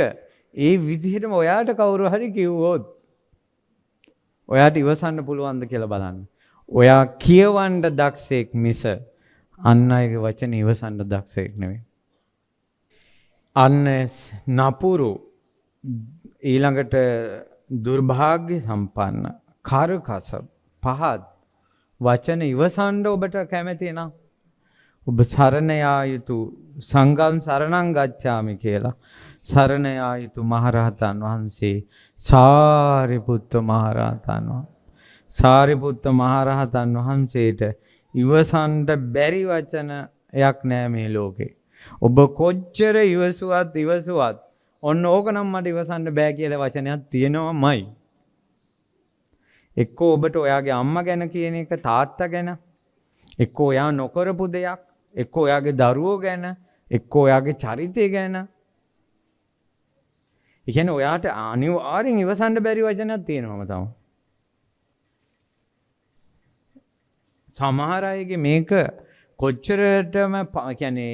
ඒ විදිහටම ඔයාට කවුරු හරි කිව්වොත් ඔයාට ඉවසන්න පුළුවන්ද කියලා බලන්න. ඔයා කියවන්න දක්ෂෙක් මිස අන් අයගේ වචන ඉවසන්න දක්ෂෙක් නෙවෙයි. අන්න නපුරු ඊළඟට දුර්භාග්‍ය සම්පන්න කරකස පහත් වචන ඉවසන්න ඔබට කැමති නම් ඔබ සරණ යා යුතු සංඝං සරණං ගච්ඡාමි කියලා සරණ යා යුතු මහරහතන් වහන්සේ සාරිපුත්ත මහරහතන් වහන්සේ. සාරිපුත්ත මහරහතන් වහන්සේට ඉවසන්න බැරි වචනයක් නෑ මේ ලෝකේ. ඔබ කොච්චර ඉවසුවත් ඔන්න ඕක නම් මට ඉවසන්න බෑ කියලා වචනයක් තියෙනවමයි. එක්කෝ ඔබට ඔයාගේ අම්මා ගැන කියන එක, තාත්තා ගැන, එක්කෝ ඔයා නොකරපු දෙයක්, එක්කෝ ඔයාගේ දරුවෝ ගැන, එක්කෝ ඔයාගේ චරිතය ගැන. ඒ කියන්නේ ඔයාට අනිවාර්යෙන් ඉවසන්න බැරි වචනයක් තියෙනවම තමයි. සමහර අයගේ මේක කොච්චරටම කියන්නේ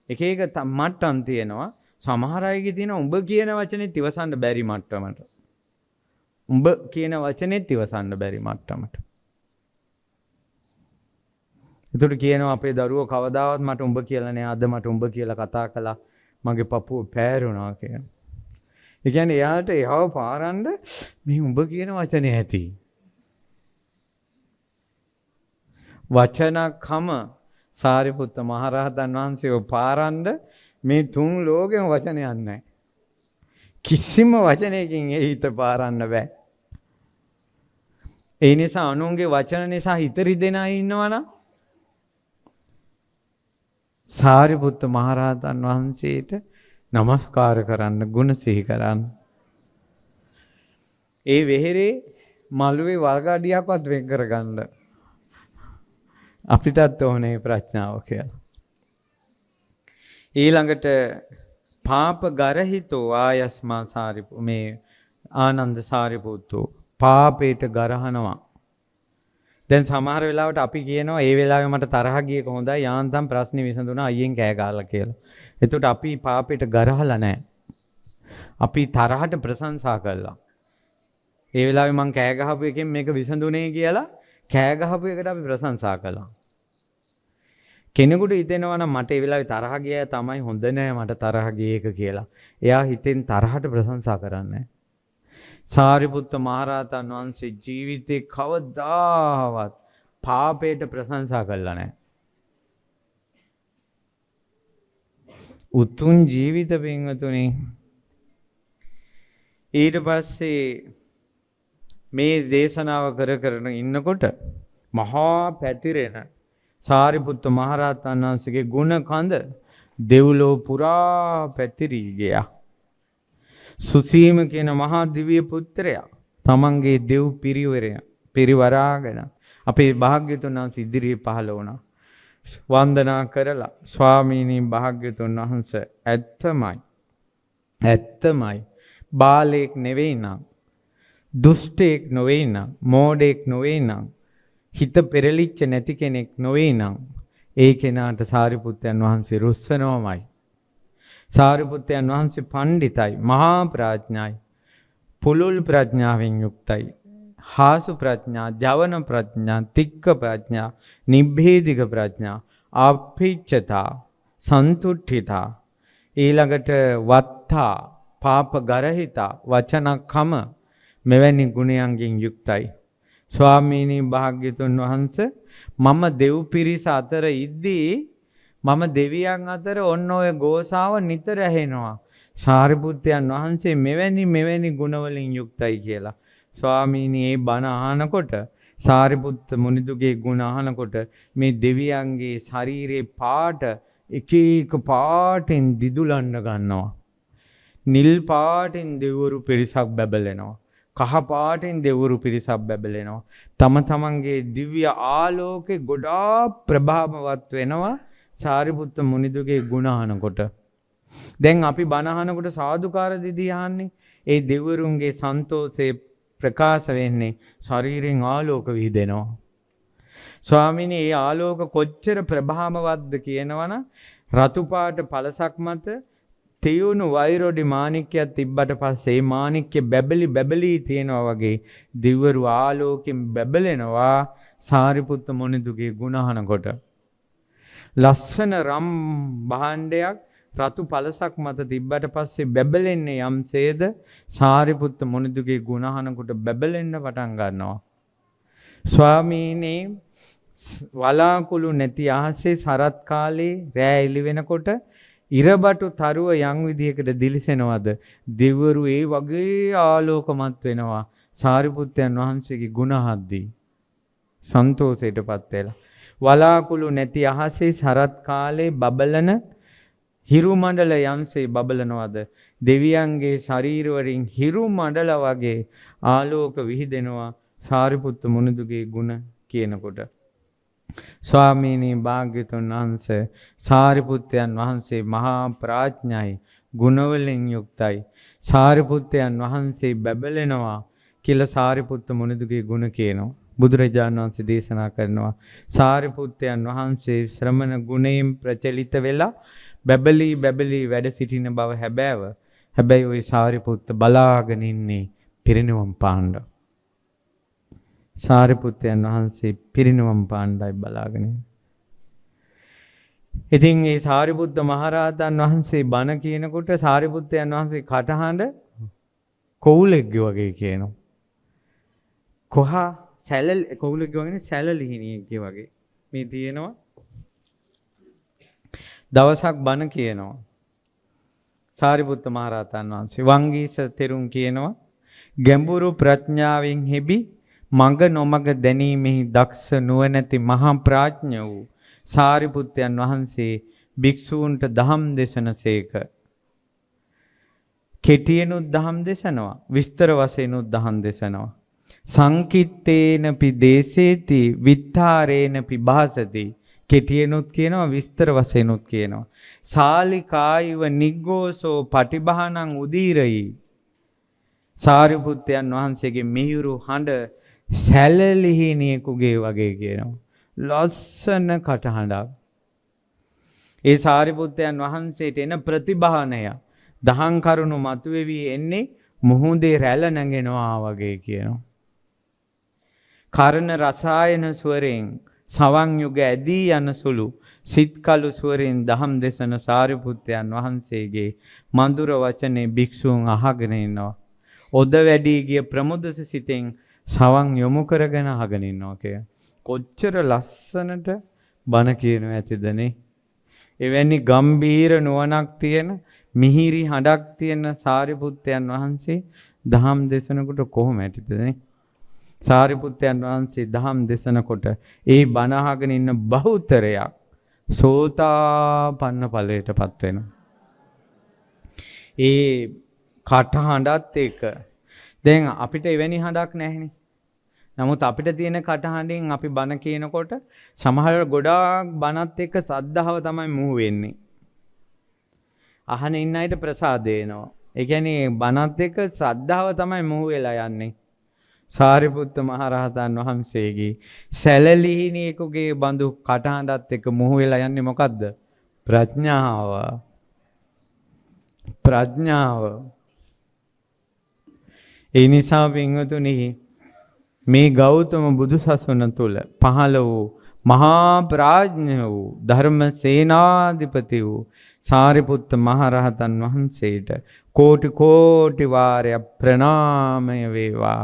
එක මට්ටම් තියෙනවා. සමහර අයගේ තියෙන උඹ කියන වචනේත් ඉවසන්න බැරි මට්ටමට. උඹ කියන වචනේත් ඉවසන්න බැරි මට්ටමට. ඒතර කියනවා අපේ දරුවෝ කවදාවත් මට උඹ කියලා නෑ, අද මට උඹ කියලා කතා කළා, මගේ පපුව පෑරුණා කියන. ඒ කියන්නේ එයාට එහව පාරන්න මේ උඹ කියන වචනේ ඇති. වචනකම සාරිපුත්ත මහරහතන් වහන්සේ පාරන්න මේ තුන් ලෝකෙම වචනයක් නැහැ. කිසිම වචනයකින් ඒ හිත පාරන්න බෑ. ඒ නිසා අනුන්ගේ වචන නිසා හිත රිදෙන අය ඉන්නවනම් සාරිපුත්ත මහරහතන් වහන්සේට නමස්කාර කරන්න, ගුණ සිහි කරන්න. ඒ වෙහෙරේ මළුවේ වල්ගඩියක්වත් වෙන් කරගන්න අපිටත් ඕනේ ප්‍රඥාව කියලා. ඊළඟට පාප ගරහිතෝ ආයස්මා සාරිපු මේ ආනන්ද සාරිපුත්තෝ පාපේට ගරහනවා. දැන් සමහර වෙලාවට අපි කියනවා ඒ වෙලාවේ මට තරහ ගියේක හොඳයි, යාන්තම් ප්‍රශ්නේ විසඳුණා, අයියෙන් කෑ ගහලා කියලා. එතකොට අපි පාපේට ගරහලා නැහැ. අපි තරහට ප්‍රශංසා කළා. ඒ වෙලාවේ මං කෑ ගහපු එකෙන් මේක විසඳුනේ කියලා කෑ ගහපු එකට අපි ප්‍රශංසා කළා. කෙනෙකුට හිතෙනවා නම් මට ඒ වෙලාවේ තරහ ගියා තමයි හොඳ නෑ මට තරහ ගියේ එක කියලා. එයා හිතෙන් තරහට ප්‍රශංසා කරන්නේ. සාරිපුත්ත මහරහතන් වහන්සේ ජීවිතේ කවදාවත් පාපයට ප්‍රශංසා කළා නෑ. උතුම් ජීවිත පින්වතුනි. ඊට පස්සේ මේ දේශනාව කරන ඉන්නකොට මහා පැතිරෙන සාරිපුත්ත මහරහතන් වහන්සේගේ ගුණ කඳ දෙව්ලොව පුරා පැතිරී ගියා. සුසීම කියන මහා දිව්‍ය පුත්‍රයා තමන්ගේ දෙව් පිරිවරාගෙන අපේ භාග්‍යතුන් වහන්සේ ඉදිරියේ පහළ වුණා. වන්දනා කරලා ස්වාමීනි භාග්‍යතුන් වහන්සේ ඇත්තමයි බාලයෙක් නෙවෙයි නම්, දුෂ්ටයෙක් නොවේ නම්, මෝඩයෙක් නොවේ නම්, හිත පෙරලිච්ච නැති කෙනෙක් නොවේ නම් ඒ කෙනාට සාරිපුත්තයන් වහන්සේ රුස්සනෝමයි. සාරිපුත්තයන් වහන්සේ පණ්ඩිතයි, මහා ප්‍රඥායි, පුලුල් ප්‍රඥාවෙන් යුක්තයි. හාසු ප්‍රඥා, ජවන ප්‍රඥා, තික්ක ප්‍රඥා, නිබ්බේධික ප්‍රඥා, අපිච්චතා, සන්තුට්ඨිතා, ඊළඟට වත්තා, පාප ගරහිතා, වචනකම මෙවැනි ගුණයන්ගෙන් යුක්තයි. ස්වාමීනි භාග්‍යතුන් වහන්සේ මම දෙව් පිරිස අතර ඉද්දී මම දෙවියන් අතර ඔන්න ඔය ගෝසාව නිතර ඇහෙනවා. සාරිපුත්තයන් වහන්සේ මෙවැනි ගුණවලින් යුක්තයි කියලා. ස්වාමීනි මේ බණ අහනකොට, සාරිපුත්ත මුනිදුගේ ගුණ අහනකොට මේ දෙවියන්ගේ ශරීරේ පාට එක පාටින් දිදුලන්න ගන්නවා. නිල් පාටින් දෙවිවරු පිරිසක් බැබලෙනවා. කහ පාටින් දෙවිවරු පිරිසක් බැබලෙනවා. තමන්ගේ දිව්‍ය ආලෝකේ ගොඩාක් ප්‍රභාවවත් වෙනවා සාරිපුත්ත මුනිදුගේ ගුණ අහනකොට. දැන් අපි බණ අහනකොට සාදුකාර දිදී අහන්නේ. ඒ දෙවිවරුන්ගේ සන්තෝෂේ ප්‍රකාශ වෙන්නේ ශරීරයෙන් ආලෝක විහිදෙනවා. ස්වාමීනි මේ ආලෝක කොච්චර ප්‍රභාවවත්ද කියනවනම් රතු පාට පළසක් මත තියුණු වෛරොඩි මාණික්කයක් තිබ්බට පස්සේ මාණික්කේ බැබලි තියෙනවා වගේ දිව්වරු ආලෝකයෙන් බැබලෙනවා සාරිපුත්ත මුනිදුගේ ගුණ අහනකොට. ලස්සන රම් භාණ්ඩයක් රතු පළසක් මත තිබ්බට පස්සේ බැබලෙන්නේ යම්සේද සාරිපුත්ත මුනිදුගේ ගුණ අහනකොට බැබලෙන්න පටන් ගන්නවා. ස්වාමීනි වලාකුළු නැති අහසේ සරත් කාලේ රෑ එළි වෙනකොට ඉරබටු තරුව යම් විදියකට දිලිසෙනවද දෙවරු ඒ වගේ ආලෝකමත් වෙනවා සාරිපුත්තයන් වහන්සේගේ ගුණ හද්දී සන්තෝෂයටපත් වෙලා වලාකුළු නැති අහසේ සරත් කාලේ බබලන හිරු මණ්ඩල යම්සේ බබලනවද දෙවියන්ගේ ශරීර වලින් හිරු මණ්ඩල වගේ ආලෝක විහිදෙනවා සාරිපුත්ත මුනිදුගේ ගුණ කියනකොට ස්වාමීනි භාග්‍යතුන් වහන්සේ සාරිපුත්තයන් වහන්සේ මහා ප්‍රඥයි ගුණවලින් යුක්තයි සාරිපුත්තයන් වහන්සේ බබලෙනවා කියලා සාරිපුත්ත මුනිදුගේ ගුණ කියනවා බුදුරජාණන් වහන්සේ දේශනා කරනවා සාරිපුත්තයන් වහන්සේ ශ්‍රමණ ගුණයෙන් ප්‍රචලිත වෙලා බබලී වැඩ සිටින බව හැබැයි ওই සාරිපුත්ත බලාගෙන ඉන්නේ පිරිනිවන් පාන්න සාරිපුත්තයන් වහන්සේ පිරිනිවන් පාන්නයි බලාගෙන ඉතින් මේ සාරිපුත්ත මහරහතන් වහන්සේ බණ කියනකොට සාරිපුත්තයන් වහන්සේ කටහඬ කොවුලෙක්ගේ වගේ කියනවා කොහා කොවුලෙක් වගේ සැලලිහිණියෙක්ගේ වගේ මේ තියෙනවා දවසක් බණ කියනවා සාරිපුත්ත මහරහතන් වහන්සේ වංගීස තෙරුන් කියනවා ගැඹුරු ප්‍රඥාවෙන් හෙබි මඟ නොමඟ දැනීමෙහි දක්ෂ නුවණැති මහා ප්‍රඥ වූ සාරිපුත්තයන් වහන්සේ භික්ෂූන්ට දහම් දේශනසේක කෙටියෙනුත් දහම් දේශනවා විස්තර වශයෙන්ුත් දහම් දේශනවා සංකිට්ඨේනපි දේසේති විත්තරේනපි භාසති කෙටියෙනුත් කියනවා විස්තර වශයෙන්ුත් කියනවා සාලිකායව නිග්ගෝසෝ පටිභානං උදීරයි සාරිපුත්තයන් වහන්සේගේ මිහිරු හඬ සැලලිහිණියෙකුගේ වගේ කියනවා ලස්සන කටහඬක් ඒ සාරිපුත්තයන් වහන්සේට එන ප්‍රතිභානය දහම් කරුණු මතුවේවි එන්නේ මුහුදේ රැළ නැගෙනවා වගේ කියනවා කරන රසායන ස්වරෙන් සවන් යුග ඇදී යන සුළු සිත්කලු ස්වරෙන් දහම් දේශන සාරිපුත්තයන් වහන්සේගේ මధుර වචනේ භික්ෂූන් අහගෙන ඉන්නවා ඔද වැඩි ගිය ප්‍රමුදස සිතෙන් සවන් යොමු කරගෙන අහගෙන ඉන්නවා කිය. කොච්චර ලස්සනට බණ කියනවා ඇතිදනේ. එවැනි ගම්බීර නුවණක් තියෙන මිහිරි හඬක් තියෙන සාරිපුත්තයන් වහන්සේ දහම් දේශනකොට කොහොම ඇතිදනේ. සාරිපුත්තයන් වහන්සේ දහම් දේශනකොට ඒ බණ අහගෙන ඉන්න බහුතරයක් සෝතාපන්න ඵලයටපත් වෙනවා. ඒ කටහඬත් එක දැන් අපිට එවැනි හඬක් නැහැනේ. නමුත් අපිට තියෙන කටහඬෙන් අපි බණ කියනකොට සමහර ගොඩාක් බණත් එක්ක සද්ධාව තමයි මුහු වෙන්නේ. අහන ඉන්න අයට ප්‍රසාදේ එනවා. ඒ කියන්නේ බණත් එක්ක සද්ධාව තමයි මුහු වෙලා යන්නේ. සාරිපුත්ත මහරහතන් වහන්සේගේ සැලලිහිණියෙකුගේ බඳු කටහඬත් එක්ක මුහු වෙලා යන්නේ මොකද්ද? ප්‍රඥාව. ඒ නිසා පින්වතුනි මේ ගෞතම බුදුසසුන තුල පහළ වූ මහා ප්‍රඥ වූ ධර්ම සේනාධිපති වූ සාරිපුත්ත මහරහතන් වහන්සේට කෝටි වාරයක් ප්‍රණාමය වේවා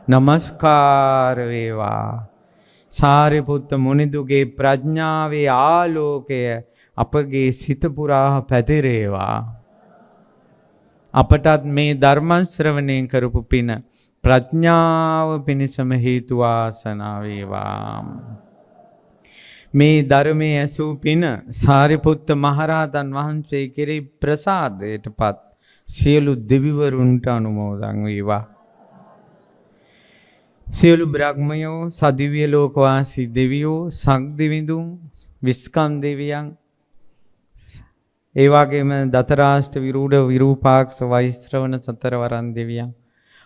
නමස්කාර වේවා සාරිපුත්ත මුනිදුගේ ප්‍රඥාවේ ආලෝකය අපගේ සිත පුරා පැතිරේවා අපටත් මේ ධර්ම ශ්‍රවණය කරපු පින ප්‍රඥාව පිණිසම හේතු වාසනා වේවා මේ ධර්මයේ ඇසූ පින සාරිපුත්ත මහරහතන් වහන්සේ කෙරෙහි ප්‍රසාදයටපත් සියලු දෙවිවරුන්ට අනුමෝදන් වේවා සියලු බ්‍රහ්මයෝ සදිව්‍ය ලෝකවාසී දෙවියෝ සක්දිවිඳුන් විස්කම් දෙවියන් ඒ වගේම දතරාෂ්ට විරූඪ විරූපාක්ෂ වෛශ්‍රවණ සතරවරන් දෙවියන්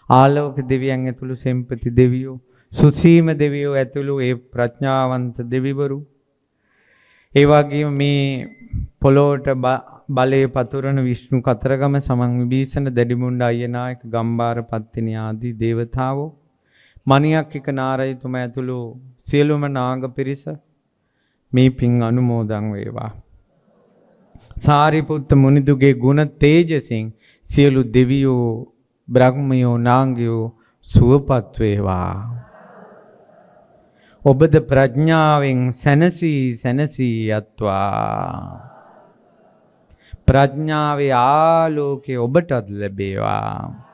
ආලෝක දෙවියන් ඇතුළු සෙම්පති දෙවියෝ සුසීම දෙවියෝ ඇතුළු ඒ ප්‍රඥාවන්ත දෙවිවරු ඒ වගේම මේ පොළොවට බලයේ පතුරන විෂ්ණු කතරගම සමන් විභීෂණ දැඩිමුණ්ඩ අයනායක ගම්බාර පත්තිනි ආදී දේවතාවෝ මණියක් එක නාරයතුමා ඇතුළු සියලුම නාග පිරිස මේ පින් අනුමෝදන් වේවා සාරිපුත්ත මුනිදුගේ ගුණ තේජසින් සියලු දෙවියෝ බ්‍රහ්මයෝ නාගයෝ සුවපත් වේවා ඔබද ප්‍රඥාවෙන් සැනසී යත්වා. ප්‍රඥාවේ ආලෝකය ඔබටත් ලැබේවා.